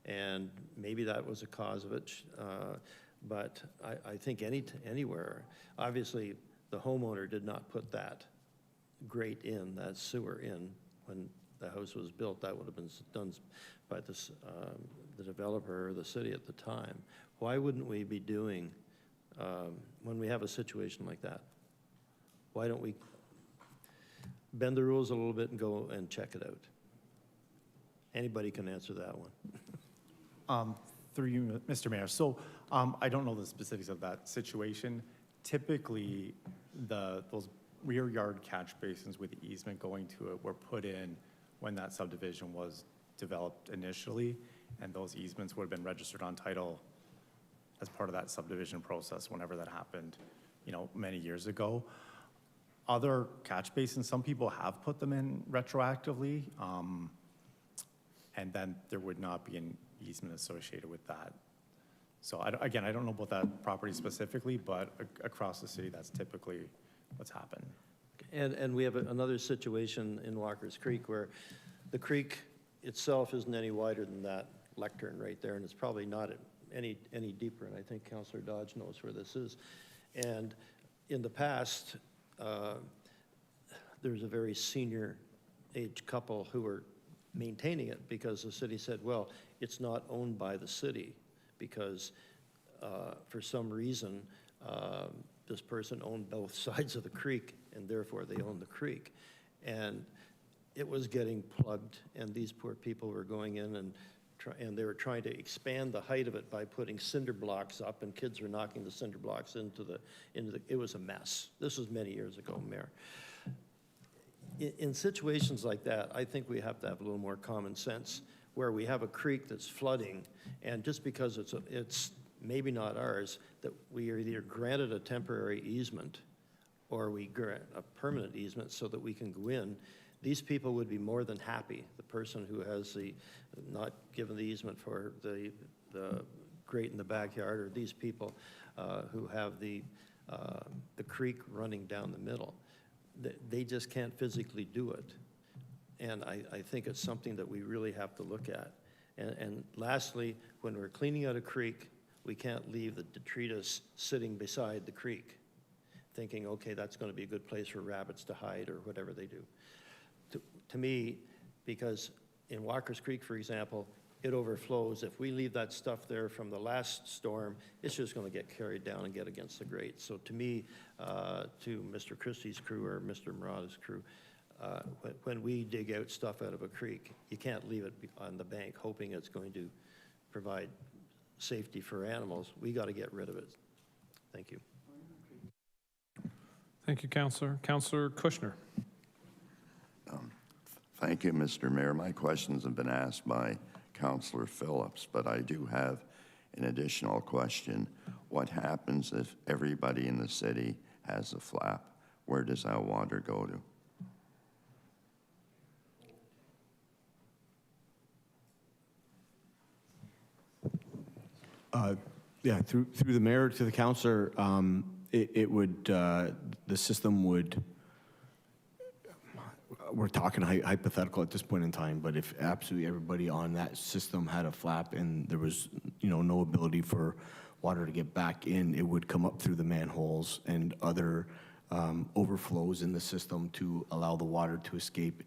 And maybe that was a cause of it. But I think anywhere, obviously the homeowner did not put that grate in, that sewer in, when the house was built. That would have been done by the developer or the city at the time. Why wouldn't we be doing, when we have a situation like that, why don't we bend the rules a little bit and go and check it out? Anybody can answer that one. Through you, Mr. Mayor. So I don't know the specifics of that situation. Typically, those rear yard catch basins with the easement going to it were put in when that subdivision was developed initially, and those easements would have been registered on title as part of that subdivision process whenever that happened, many years ago. Other catch basins, some people have put them in retroactively, and then there would not be an easement associated with that. So again, I don't know about that property specifically, but across the city, that's typically what's happened. And we have another situation in Walker's Creek where the creek itself isn't any wider than that lectern right there, and it's probably not any deeper, and I think Councillor Dodge knows where this is. And in the past, there's a very senior age couple who were maintaining it because the city said, well, it's not owned by the city because for some reason, this person owned both sides of the creek and therefore they owned the creek. And it was getting plugged, and these poor people were going in and they were trying to expand the height of it by putting cinder blocks up, and kids were knocking the cinder blocks into the, it was a mess. This was many years ago, Mayor. In situations like that, I think we have to have a little more common sense, where we have a creek that's flooding, and just because it's maybe not ours, that we are either granted a temporary easement or we grant a permanent easement so that we can go in. These people would be more than happy. The person who has not given the easement for the grate in the backyard, or these people who have the creek running down the middle. They just can't physically do it. And I think it's something that we really have to look at. And lastly, when we're cleaning out a creek, we can't leave the detritus sitting beside the creek, thinking, okay, that's going to be a good place for rabbits to hide or whatever they do. To me, because in Walker's Creek, for example, it overflows. If we leave that stuff there from the last storm, it's just going to get carried down and get against the grate. So to me, to Mr. Christie's crew or Mr. Murata's crew, when we dig out stuff out of a creek, you can't leave it on the bank hoping it's going to provide safety for animals. We got to get rid of it. Thank you. Thank you, Councillor. Councillor Kushner. Thank you, Mr. Mayor. My questions have been asked by Councillor Phillips, but I do have an additional question. What happens if everybody in the city has a flap? Where does that water go to? Yeah, through the mayor to the councillor, it would, the system would, we're talking hypothetical at this point in time, but if absolutely everybody on that system had a flap and there was, no ability for water to get back in, it would come up through the manholes and other overflows in the system to allow the water to escape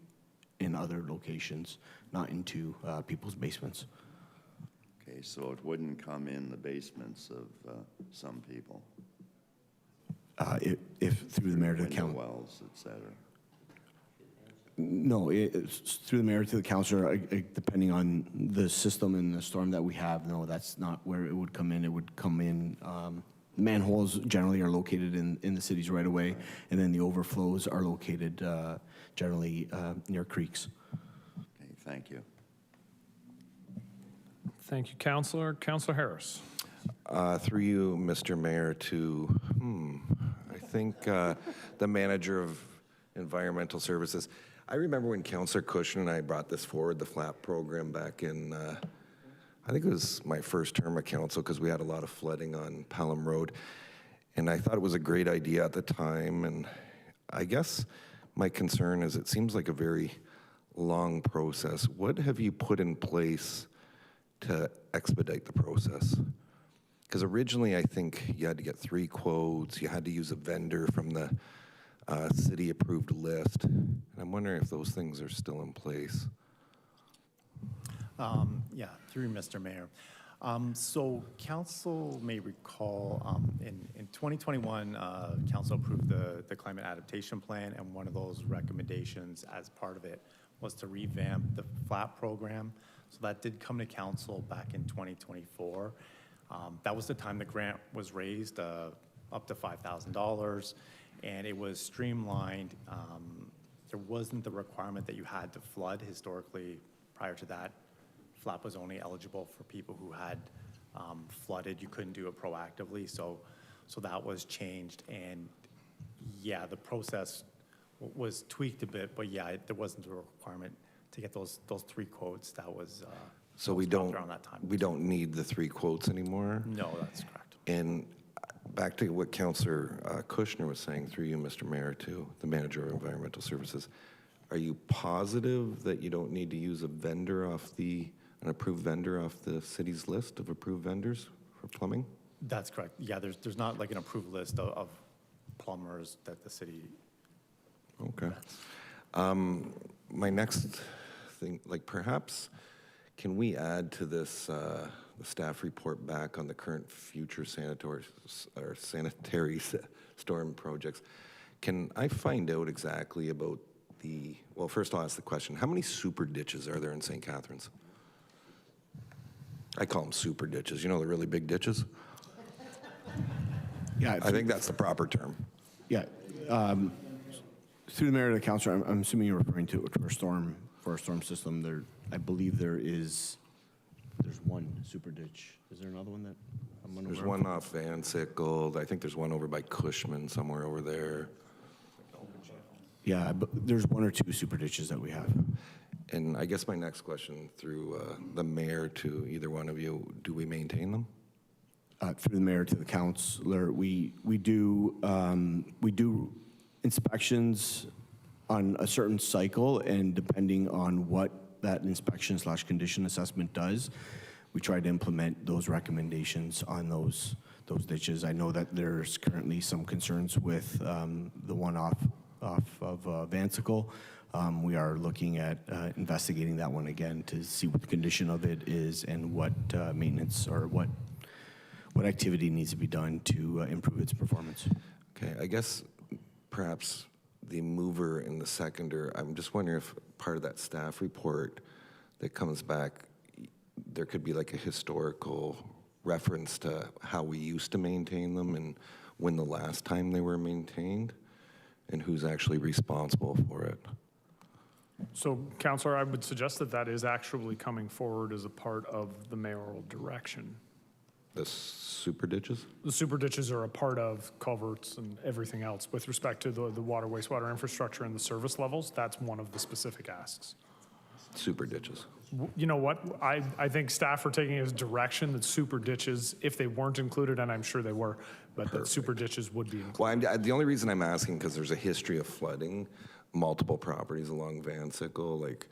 in other locations, not into people's basements. Okay, so it wouldn't come in the basements of some people? If through the mayor to the council. Wells, et cetera. No, it's through the mayor to the councillor, depending on the system and the storm that we have. No, that's not where it would come in. It would come in, manholes generally are located in the cities right away, and then the overflows are located generally near creeks. Okay, thank you. Thank you, Councillor. Councillor Harris. Through you, Mr. Mayor, to, I think the manager of environmental services. I remember when Councillor Cushing and I brought this forward, the FLAP program, back in, I think it was my first term of council, because we had a lot of flooding on Pelham Road. And I thought it was a great idea at the time. And I guess my concern is it seems like a very long process. What have you put in place to expedite the process? Because originally I think you had to get 3 quotes, you had to use a vendor from the city-approved list. And I'm wondering if those things are still in place. Yeah, through Mr. Mayor. So council may recall in 2021, council approved the climate adaptation plan, and one of those recommendations as part of it was to revamp the FLAP program. So that did come to council back in 2024. That was the time the grant was raised up to $5,000, and it was streamlined. There wasn't the requirement that you had to flood. Historically, prior to that, FLAP was only eligible for people who had flooded, you couldn't do it proactively, so that was changed, and yeah, the process was tweaked a bit, but yeah, there wasn't a requirement to get those 3 quotes. That was So we around that time. don't need the 3 quotes anymore? No, that's correct. And back to what Councillor Kushner was saying, through you, Mr. Mayor, to the Manager of Environmental Services, are you positive that you don't need to use a vendor an approved vendor off the city's list of approved vendors for plumbing? That's correct. Yeah, there's not like an approved list of plumbers that the city. Okay. My next thing, like perhaps, can we add to this the staff report back on the current future sanitary storm projects? Can I find out exactly about well, first I'll ask the question, how many super ditches are there in St. Catharines? I call them super ditches. You know the really big ditches? Yeah, I think that's the proper term. Yeah. Through the mayor to the councilor, I'm assuming you're referring to our storm system. There, I believe there's one super ditch. Is there another one that I'm unaware of? There's one off Van Sickle. I think there's one over by Cushman somewhere over there. Yeah, but there's 1 or 2 super ditches that we have. And I guess my next question through the mayor to either one of you, do we maintain them? Through the mayor to the councilor, we do inspections on a certain cycle, and depending on what that inspection / condition assessment does, we try to implement those recommendations on those ditches. I know that there's currently some concerns with the one off of Vansicle. We are looking at investigating that one again to see what the condition of it is and what maintenance or what activity needs to be done to improve its performance. Okay, I guess perhaps the mover and the seconder, I'm just wondering if part of that staff report that comes back, there could be like a historical reference to how we used to maintain them and when the last time they were maintained and who's actually responsible for it. So, Councillor, I would suggest that is actually coming forward as a part of the mayoral direction. The super ditches? The super ditches are a part of culverts and everything else. With respect to the water, wastewater infrastructure and the service levels, that's one of the specific asks. Super ditches. You know what? I think staff are taking as direction that super ditches, if they weren't included, and I'm sure they were, but that super ditches would be included. Well, the only reason I'm asking, because there's a history of flooding, multiple properties along Van Sickle, like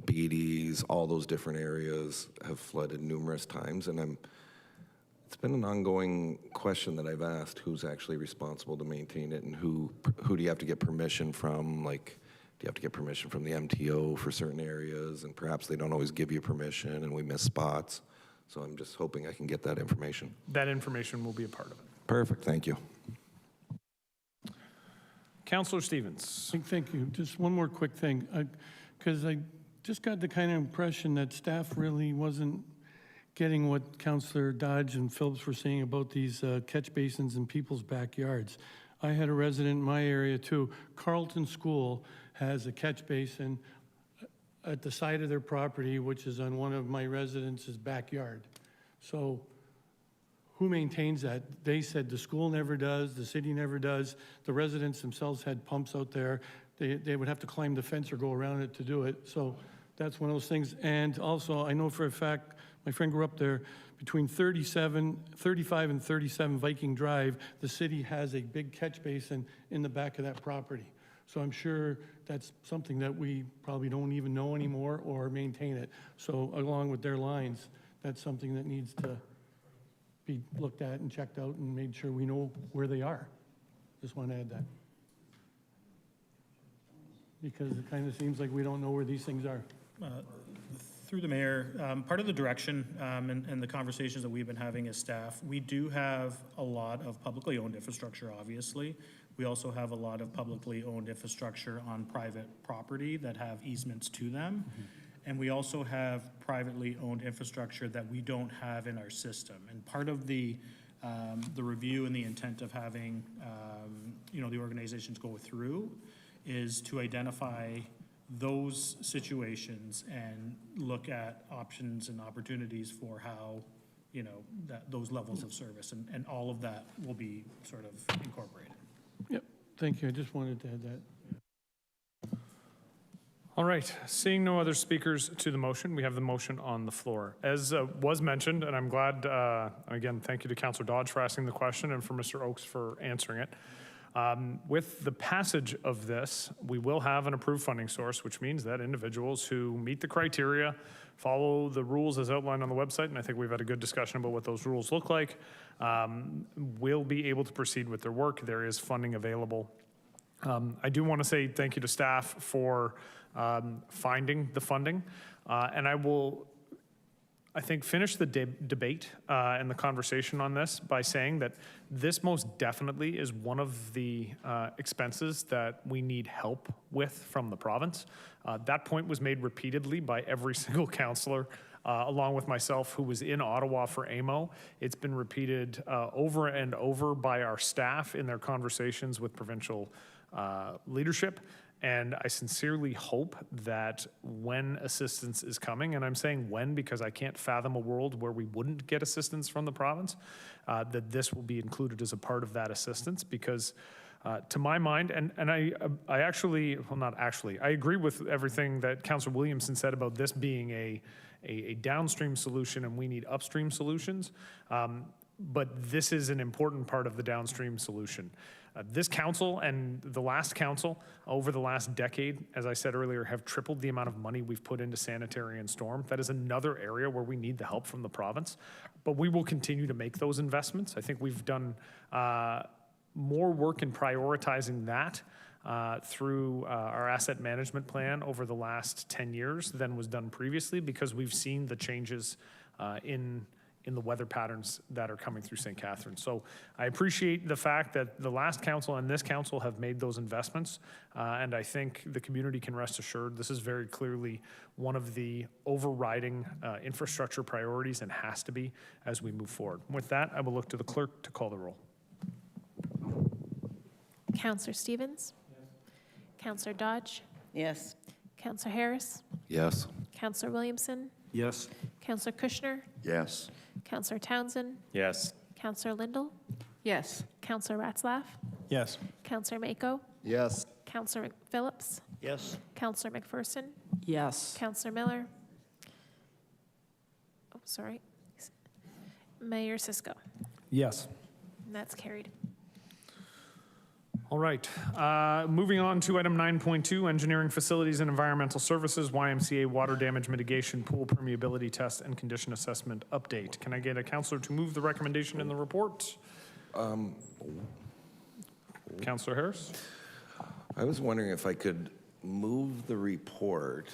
Beatty's, all those different areas have flooded numerous times, and it's been an ongoing question that I've asked, who's actually responsible to maintain it and who do you have to get permission from? Like, do you have to get permission from the MTO for certain areas? And perhaps they don't always give you permission and we miss spots. So I'm just hoping I can get that information. That information will be a part of it. Perfect, thank you. Councillor Stevens. Thank you. Just one more quick thing, because I just got the kind of impression that staff really wasn't getting what Councillor Dodge and Phillips were saying about these catch basins in people's backyards. I had a resident in my area too. Carleton School has a catch basin at the side of their property, which is on one of my residents' backyard. So who maintains that? They said the school never does, the city never does. The residents themselves had pumps out there. They would have to climb the fence or go around it to do it. So that's one of those things. And also, I know for a fact, my friend grew up there, between 35 and 37 Viking Drive, the city has a big catch basin in the back of that property. So I'm sure that's something that we probably don't even know anymore or maintain it. So along with their lines, that's something that needs to be looked at and checked out and made sure we know where they are. Just want to add that. Because it kind of seems like we don't know where these things are. Through the mayor, part of the direction and the conversations that we've been having as staff, we do have a lot of publicly owned infrastructure, obviously. We also have a lot of publicly owned infrastructure on private property that have easements to them. Mm-hmm. And we also have privately owned infrastructure that we don't have in our system. And part of the review and the intent of having the organizations go through is to identify those situations and look at options and opportunities for how those levels of service, and all of that will be sort of incorporated. Yep, thank you. I just wanted to add that. All right, seeing no other speakers to the motion, we have the motion on the floor. As was mentioned, and I'm glad, again, thank you to Councillor Dodge for asking the question and for Mr. Oakes for answering it. With the passage of this, we will have an approved funding source, which means that individuals who meet the criteria, follow the rules as outlined on the website, and I think we've had a good discussion about what those rules look like, will be able to proceed with their work. There is funding available. I do want to say thank you to staff for finding the funding, and I will, I think, finish the debate and the conversation on this by saying that this most definitely is one of the expenses that we need help with from the province. That point was made repeatedly by every single councillor, along with myself, who was in Ottawa for AMO. It's been repeated over and over by our staff in their conversations with provincial leadership. And I sincerely hope that when assistance is coming, and I'm saying when because I can't fathom a world where we wouldn't get assistance from the province, that this will be included as a part of that assistance, because to my mind, and I actually, well, not actually, I agree with everything that Councillor Williamson said about this being a downstream solution and we need upstream solutions. But this is an important part of the downstream solution. This council and the last council over the last decade, as I said earlier, have tripled the amount of money we've put into sanitary and storm. That is another area where we need the help from the province. But we will continue to make those investments. I think we've done more work in prioritizing that through our asset management plan over the last 10 years than was done previously, because we've seen the changes in the weather patterns that are coming through St. Catharines. So I appreciate the fact that the last council and this council have made those investments, and I think the community can rest assured this is very clearly one of the overriding infrastructure priorities, and has to be as we move forward. With that, I will look to the clerk to call the roll. Councillor Stevens? Yes. Councillor Dodge? Yes. Councillor Harris? Yes. Councillor Williamson? Yes. Councillor Kushner? Yes. Councillor Townsend? Yes. Councillor Lindell? Yes. Councillor Ratzlaff? Yes. Councillor Mako? Yes. Councillor Phillips? Yes. Councillor McPherson? Yes. Councillor Miller? Oh, sorry. Mayor Cisco? Yes. And that's carried. All right, moving on to item 9.2, engineering facilities and environmental services, YMCA water damage mitigation, pool permeability test and condition assessment update. Can I get a councillor to move the recommendation in the report? Councillor Harris? I was wondering if I could move the report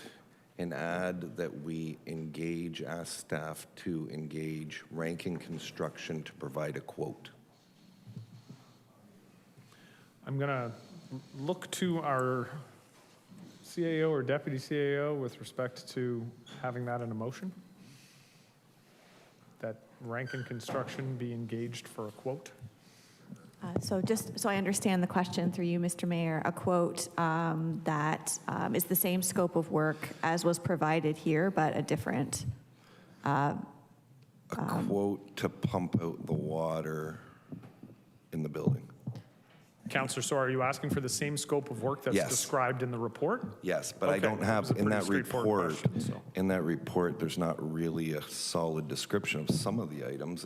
and add that we ask staff to engage Rankin Construction to provide a quote. I'm going to look to our CAO or deputy CAO with respect to having that in a motion. That Rankin Construction be engaged for a quote. So just so I understand the question through you, Mr. Mayor, a quote that is the same scope of work as was provided here, but a different. A quote to pump out the water in the building. Councillor, so are you asking for the same scope of work that's Yes. described in the report? Yes, but Okay, I don't have, was a in pretty that straightforward report, question, so. in that report, there's not really a solid description of some of the items.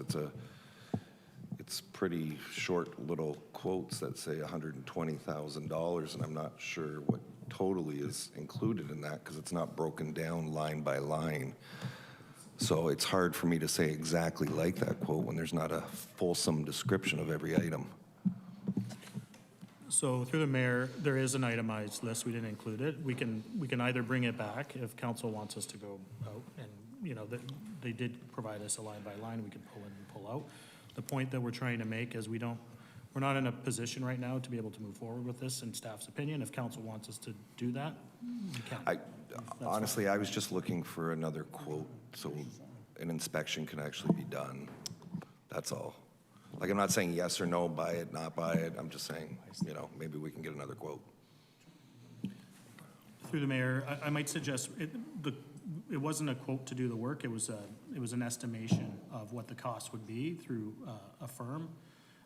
It's pretty short little quotes that say $120,000, and I'm not sure what totally is included in that because it's not broken down line by line. So it's hard for me to say exactly like that quote when there's not a fulsome description of every item. So through the mayor, there is an itemized list. We didn't include it. We can either bring it back if council wants us to go out, and they did provide us a line by line. We can pull in and pull out. The point that we're trying to make is we're not in a position right now to be able to move forward with this in staff's opinion. If council wants us to do that, we can. Honestly, I was just looking for another quote so an inspection can actually be done. That's all. Like, I'm not saying yes or no, buy it, not buy it. I'm just saying, maybe we can get another quote. Through the mayor, I might suggest it wasn't a quote to do the work, it was an estimation of what the cost would be through a firm.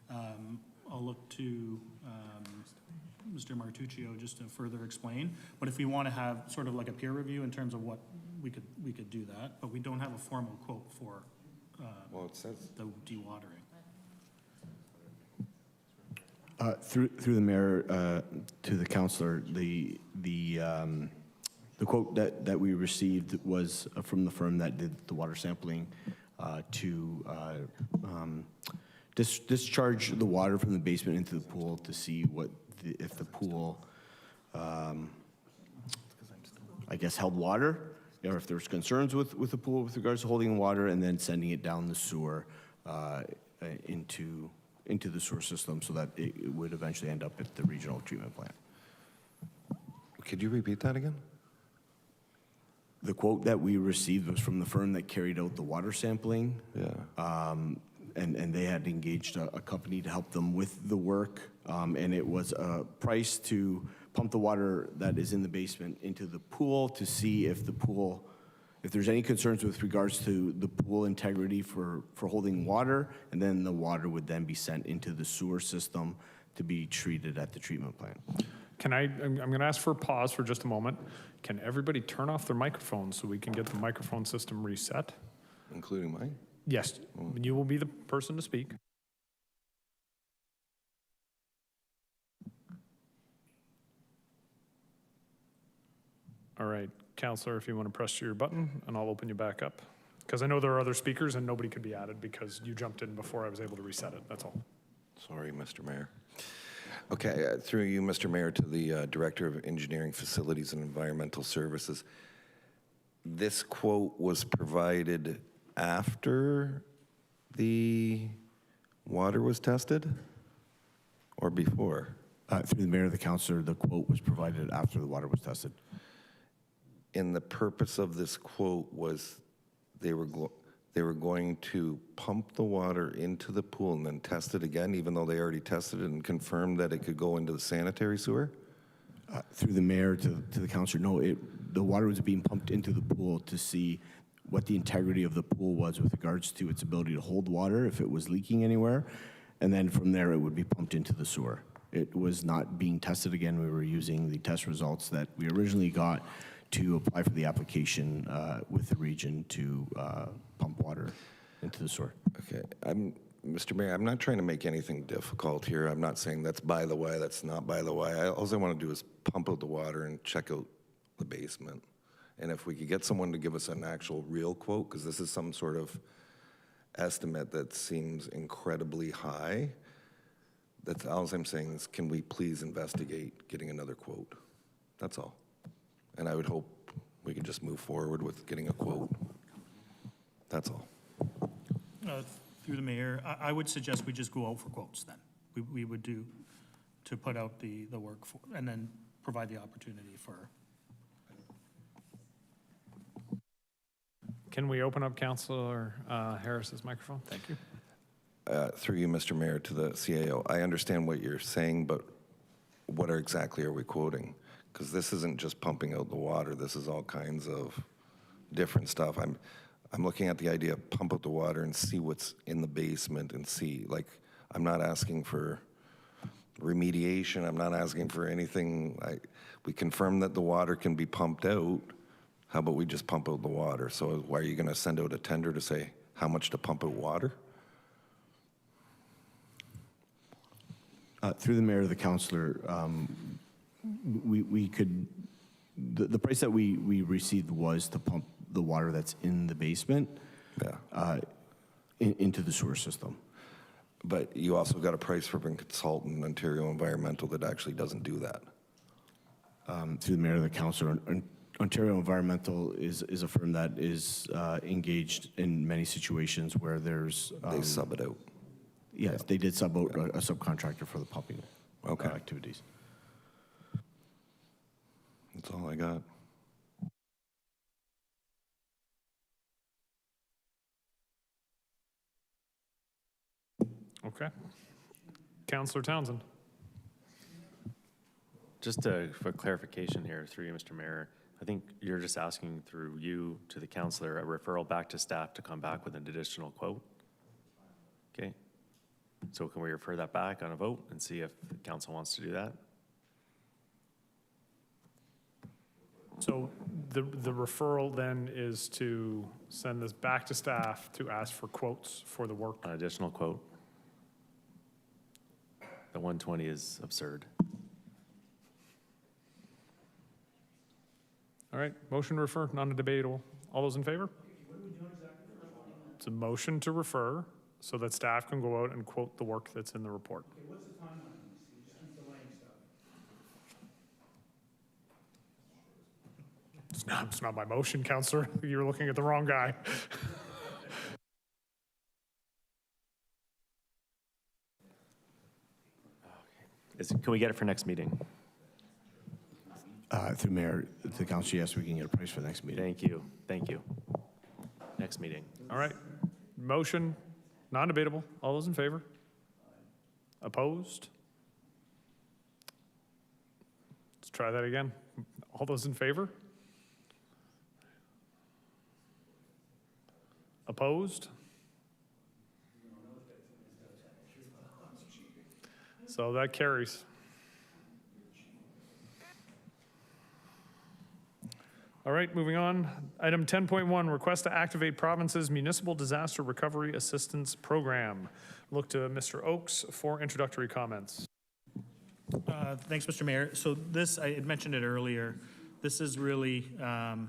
I'll look to Mr. Martuccio just to further explain, but if we want to have sort of like a peer review in terms of what we could do that, but we don't have a formal quote for well, it says the dewatering. Through the mayor to the councillor, the quote that we received was from the firm that did the water sampling to discharge the water from the basement into the pool to see if the pool, I guess, held water, or if there's concerns with the pool with regards to holding water, and then sending it down the sewer into the sewer system so that it would eventually end up at the regional treatment plant. Could you repeat that again? The quote that we received was from the firm that carried out the water sampling. Yeah. And they had engaged a company to help them with the work. And it was a price to pump the water that is in the basement into the pool to see if if there's any concerns with regards to the pool integrity for holding water, and then the water would then be sent into the sewer system to be treated at the treatment plant. I'm going to ask for a pause for just a moment. Can everybody turn off their microphones so we can get the microphone system reset? Including mine? Yes, you will be the person to speak. All right, Counselor, if you want to press your button, and I'll open you back up. Because I know there are other speakers and nobody could be added because you jumped in before I was able to reset it, that's all. Sorry, Mr. Mayor. Okay, through you, Mr. Mayor, to the Director of Engineering Facilities and Environmental Services. This quote was provided after the water was tested or before? Through the mayor, the councillor, the quote was provided after the water was tested. And the purpose of this quote was they were going to pump the water into the pool and then test it again, even though they already tested it and confirmed that it could go into the sanitary sewer? Through the mayor to the councillor, no, the water was being pumped into the pool to see what the integrity of the pool was with regards to its ability to hold water if it was leaking anywhere, and then from there it would be pumped into the sewer. It was not being tested again. We were using the test results that we originally got to apply for the application with the region to pump water into the sewer. Okay, Mr. Mayor, I'm not trying to make anything difficult here. I'm not saying that's by the way, that's not by the way. All I want to do is pump out the water and check out the basement. And if we could get someone to give us an actual real quote, because this is some sort of estimate that seems incredibly high, that's all I'm saying is, can we please investigate getting another quote? That's all. And I would hope we could just move forward with getting a quote. That's all. Through the mayor, I would suggest we just go out for quotes then. We would do, to put out the work for, and then provide the opportunity for. Can we open up Councillor Harris's microphone? Thank you. Through you, Mr. Mayor, to the CAO. I understand what you're saying, but what exactly are we quoting? Because this isn't just pumping out the water. This is all kinds of different stuff. I'm looking at the idea of pump out the water and see what's in the basement and see. Like, I'm not asking for remediation. I'm not asking for anything. We confirm that the water can be pumped out. How about we just pump out the water? So why are you going to send out a tender to say how much to pump out water? Through the mayor to the councillor, we could, the price that we received was to pump the water that's in the basement into the sewer system. But you also got a price from a consultant, Ontario Environmental, that actually doesn't do that. Through the mayor to the councillor, Ontario Environmental is a firm that is engaged in many situations where there's... they sub it out. Yes, they did sub out a subcontractor for the pumping activities. That's all I got. Okay. Councillor Townsend. Just for clarification here, through you, Mr. Mayor, I think you're just asking through you to the counselor, a referral back to staff to come back with an additional quote? Okay. So can we refer that back on a vote and see if the council wants to do that? So the referral then is to send this back to staff to ask for quotes for the work. An additional quote. The 120 is absurd. All right, motion to refer, non-debatable. All those in favor? It's a motion to refer so that staff can go out and quote the work that's in the report. Okay, what's the timeline? You just keep delaying stuff. It's not my motion, Counselor. You're looking at the wrong guy. Can we get it for next meeting? Through Mayor, the council, yes, we can get a price for the next meeting. Thank you. Thank you. Next meeting. All right, motion, non-debatable. All those in favor? Opposed? Let's try that again. All those in favor? Opposed? So that carries. All right, moving on. Item 10.1, request to activate province's Municipal Disaster Recovery Assistance Program. Look to Mr. Oakes for introductory comments. Thanks, Mr. Mayor. So this, I had mentioned it earlier, this is really, I'll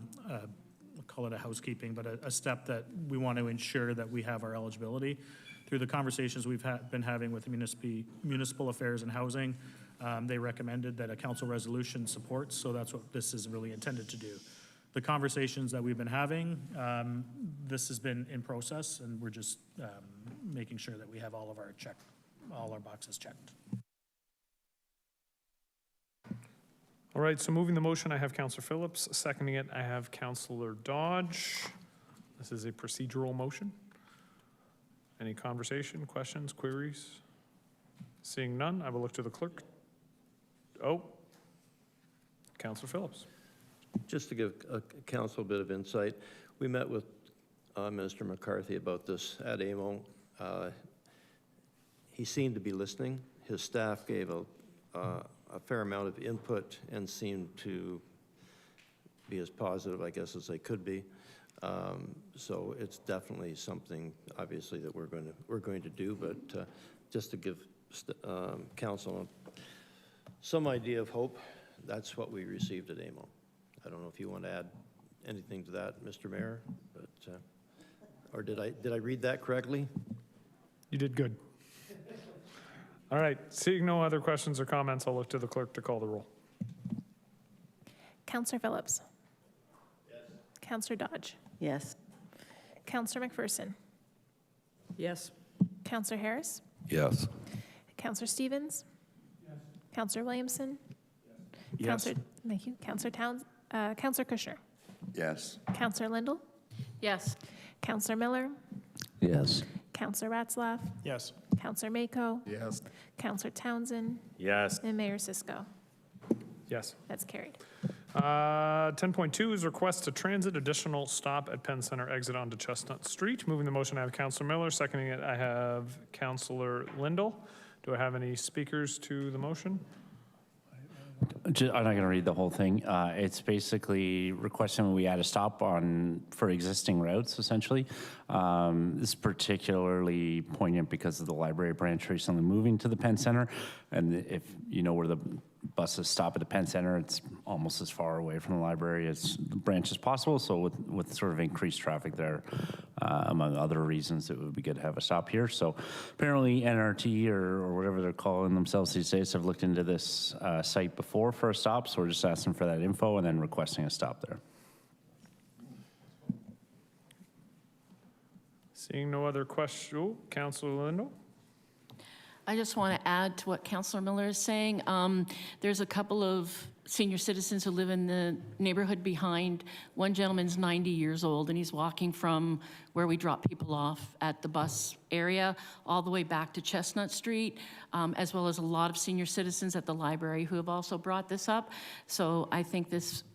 call it a housekeeping, but a step that we want to ensure that we have our eligibility. Through the conversations we've been having with the Municipal Affairs and Housing, they recommended that a council resolution supports, so that's what this is really intended to do. The conversations that we've been having, this has been in process, and we're just making sure that we have all our boxes checked. All right, so moving the motion, I have Councillor Phillips. Seconding it, I have Councillor Dodge. This is a procedural motion. Any conversation, questions, queries? Seeing none, I will look to the clerk. Oh, Councillor Phillips. Just to give council a bit of insight, we met with Minister McCarthy about this at AMO. He seemed to be listening. His staff gave a fair amount of input and seemed to be as positive, I guess, as they could be. So it's definitely something, obviously, that we're going to do. But just to give council some idea of hope, that's what we received at AMO. I don't know if you want to add anything to that, Mr. Mayor, but or did I read that correctly? You did good. All right, seeing no other questions or comments, I'll look to the clerk to call the roll. Councillor Phillips. Yes. Councillor Dodge. Yes. Councillor McPherson. Yes. Councillor Harris. Yes. Councillor Stevens. Yes. Councillor Williamson. Yes. Councillor, thank you. Councillor Councillor Kushner. Yes. Councillor Lindell. Yes. Councillor Miller. Yes. Councillor Ratzlaff. Yes. Councillor Mako. Yes. Councillor Townsend. Yes. And Mayor Cisco. Yes. That's carried. 10.2 is request to transit additional stop at Penn Center exit onto Chestnut Street. Moving the motion, I have Councillor Miller. Seconding it, I have Councillor Lindell. Do I have any speakers to the motion? I'm not going to read the whole thing. It's basically requesting we add a stop for existing routes, essentially. This is particularly poignant because of the library branch recently moving to the Penn Center. And if you know where the buses stop at the Penn Center, it's almost as far away from the library as the branch as possible. So with sort of increased traffic there, among other reasons, it would be good to have a stop here. So apparently NRT or whatever they're calling themselves these days have looked into this site before for a stop. So we're just asking for that info and then requesting a stop there. Seeing no other questions, oh, Councillor Lindell. I just want to add to what Councillor Miller is saying. There's a couple of senior citizens who live in the neighborhood behind. One gentleman's 90 years old, and he's walking from where we drop people off at the bus area all the way back to Chestnut Street, as well as a lot of senior citizens at the library who have also brought this up. So I think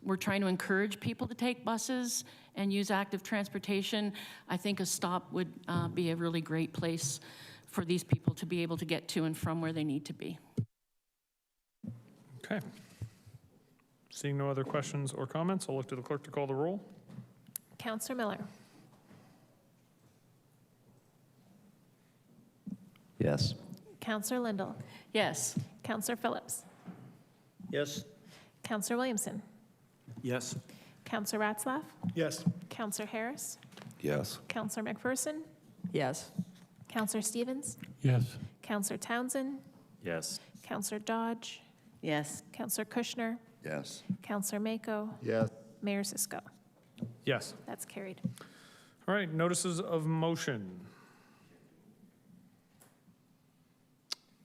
we're trying to encourage people to take buses and use active transportation. I think a stop would be a really great place for these people to be able to get to and from where they need to be. Okay. Seeing no other questions or comments, I'll look to the clerk to call the roll. Counselor Miller. Yes. Counselor Lindell. Yes. Counselor Phillips. Yes. Counselor Williamson. Yes. Counselor Ratzlaff. Yes. Counselor Harris. Yes. Counselor McPherson. Yes. Counselor Stevens. Yes. Counselor Townsend. Yes. Counselor Dodge. Yes. Counselor Kushner. Yes. Counselor Mako. Yes. Mayor Cisco. Yes. That's carried. All right, notices of motion.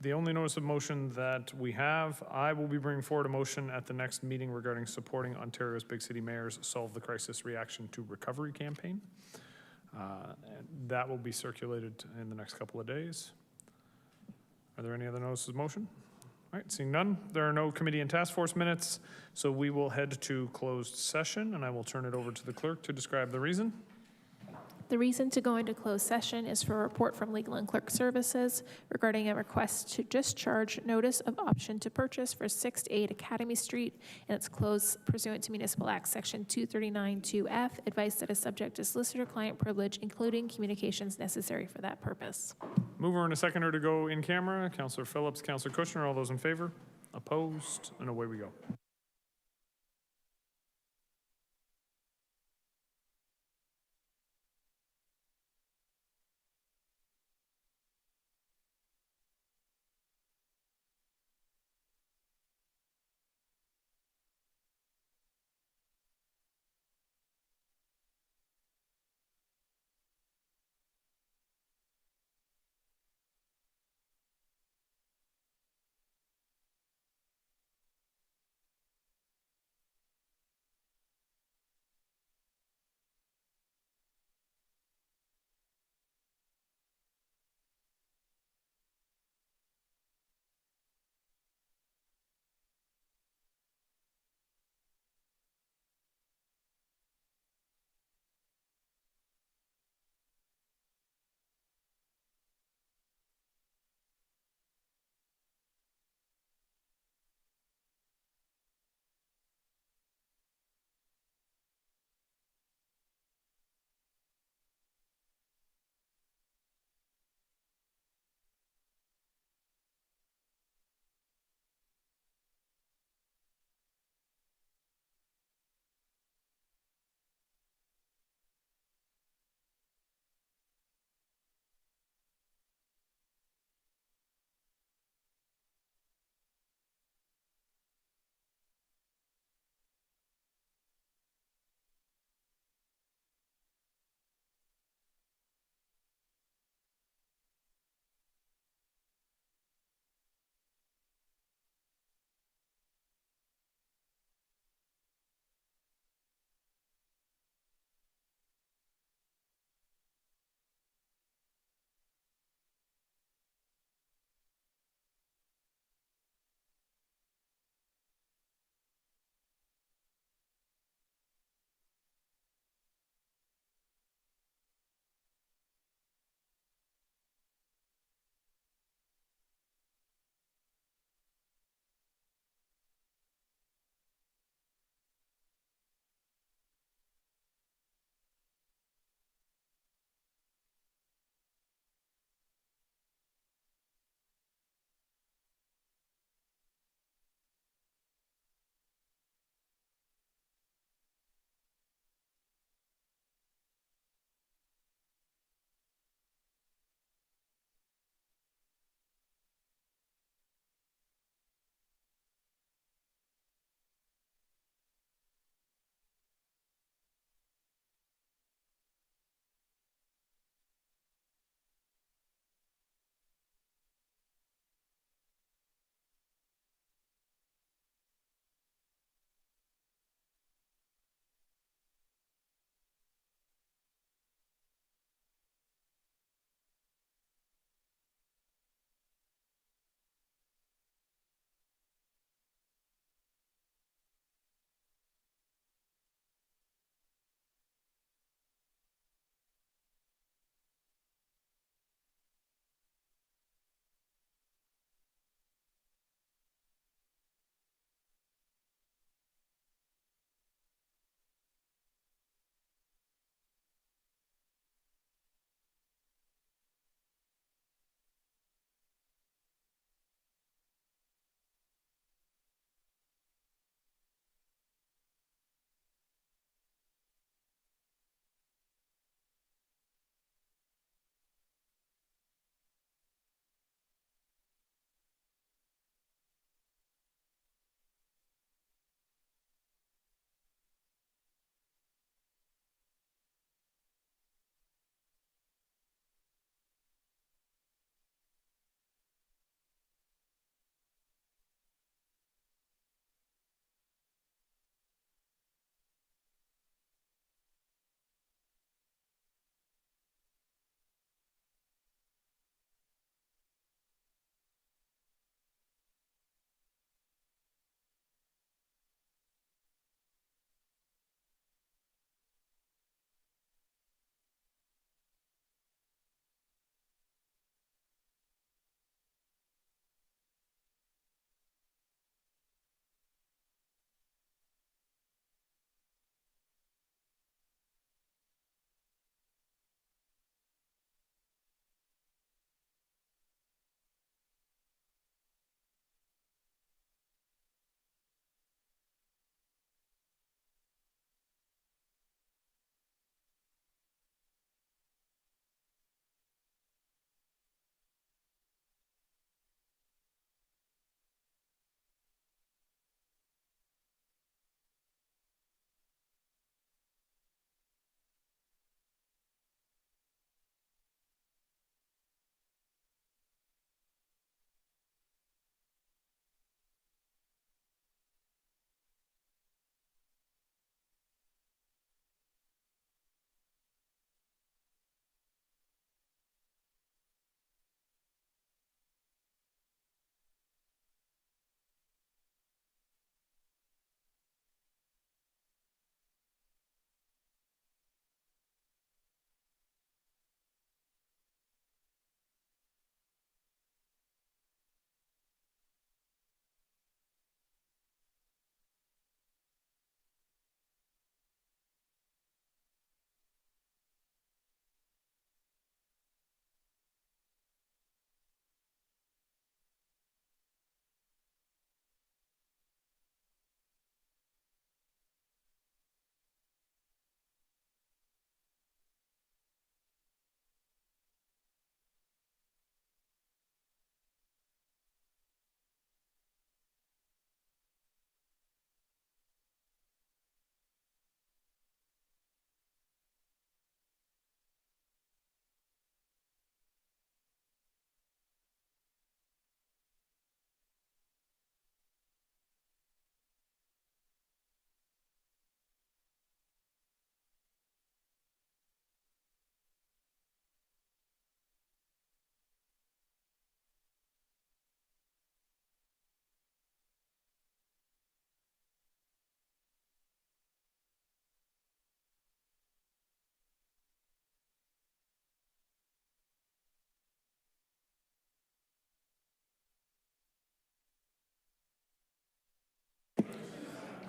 The only notice of motion that we have, I will be bringing forward a motion at the next meeting regarding supporting Ontario's Big City Mayors Solve the Crisis Reaction to Recovery campaign. And that will be circulated in the next couple of days. Are there any other notices of motion? All right, seeing none, there are no committee and task force minutes, so we will head to closed session, and I will turn it over to the clerk to describe the reason. The reason to go into closed session is for a report from Legal and Clerk Services regarding a request to discharge notice of option to purchase for 6 to 8 Academy Street, and it's closed pursuant to Municipal Act Section 239(2)F. Advice that is subject to solicitor-client privilege, including communications necessary for that purpose. Mover and a seconder to go in camera. Councillor Phillips, Councillor Kushner, all those in favor? Opposed? And away we go.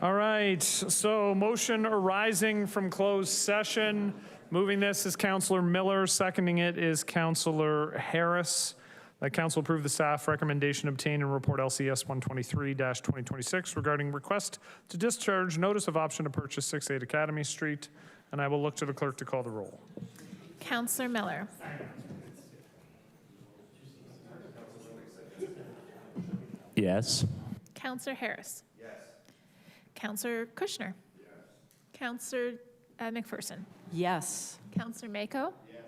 All right, so motion arising from closed session. Moving this is Councillor Miller, seconding it is Councillor Harris. That council approve the staff recommendation obtained in report LCS 123-2026 regarding request to discharge notice of option to purchase 6-8 Academy Street. And I will look to the clerk to call the roll. Councillor Miller. Yes. Councillor Harris. Yes. Councillor Kushner. Yes. Councillor McPherson. Yes. Councillor Mako. Yes.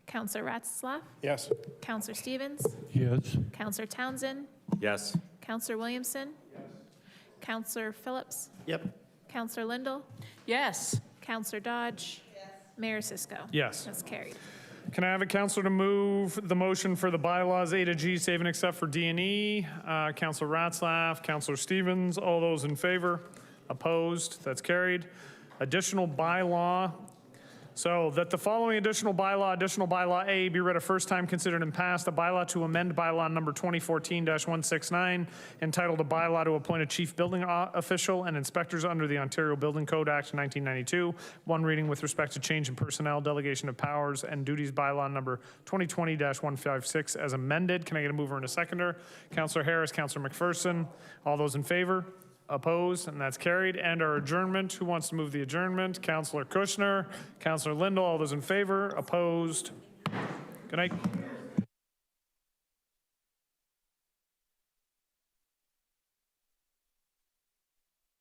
Councillor Ratzlaff. Yes. Councillor Stevens. Yes. Councillor Townsend. Yes. Councillor Williamson. Yes. Councillor Phillips. Yep. Councillor Lindell. Yes. Councillor Dodge. Yes. Mayor Cisco. Yes. That's carried. Can I have a councillor to move the motion for the bylaws A to G, save and except for D and E? Councillor Ratzlaff, Councillor Stevens, all those in favor? Opposed? That's carried. Additional bylaw. So that the following additional bylaw A, be read a first time, considered and passed, a bylaw to amend bylaw number 2014-169, entitled a bylaw to appoint a chief building official and inspectors under the Ontario Building Code Act 1992. One reading with respect to change in personnel, delegation of powers and duties bylaw number 2020-156 as amended. Can I get a mover and a seconder? Councillor Harris, Councillor McPherson. All those in favor? Opposed, and that's carried. And our adjournment, who wants to move the adjournment? Councillor Kushner, Councillor Lindell, all those in favor? Opposed? Good night.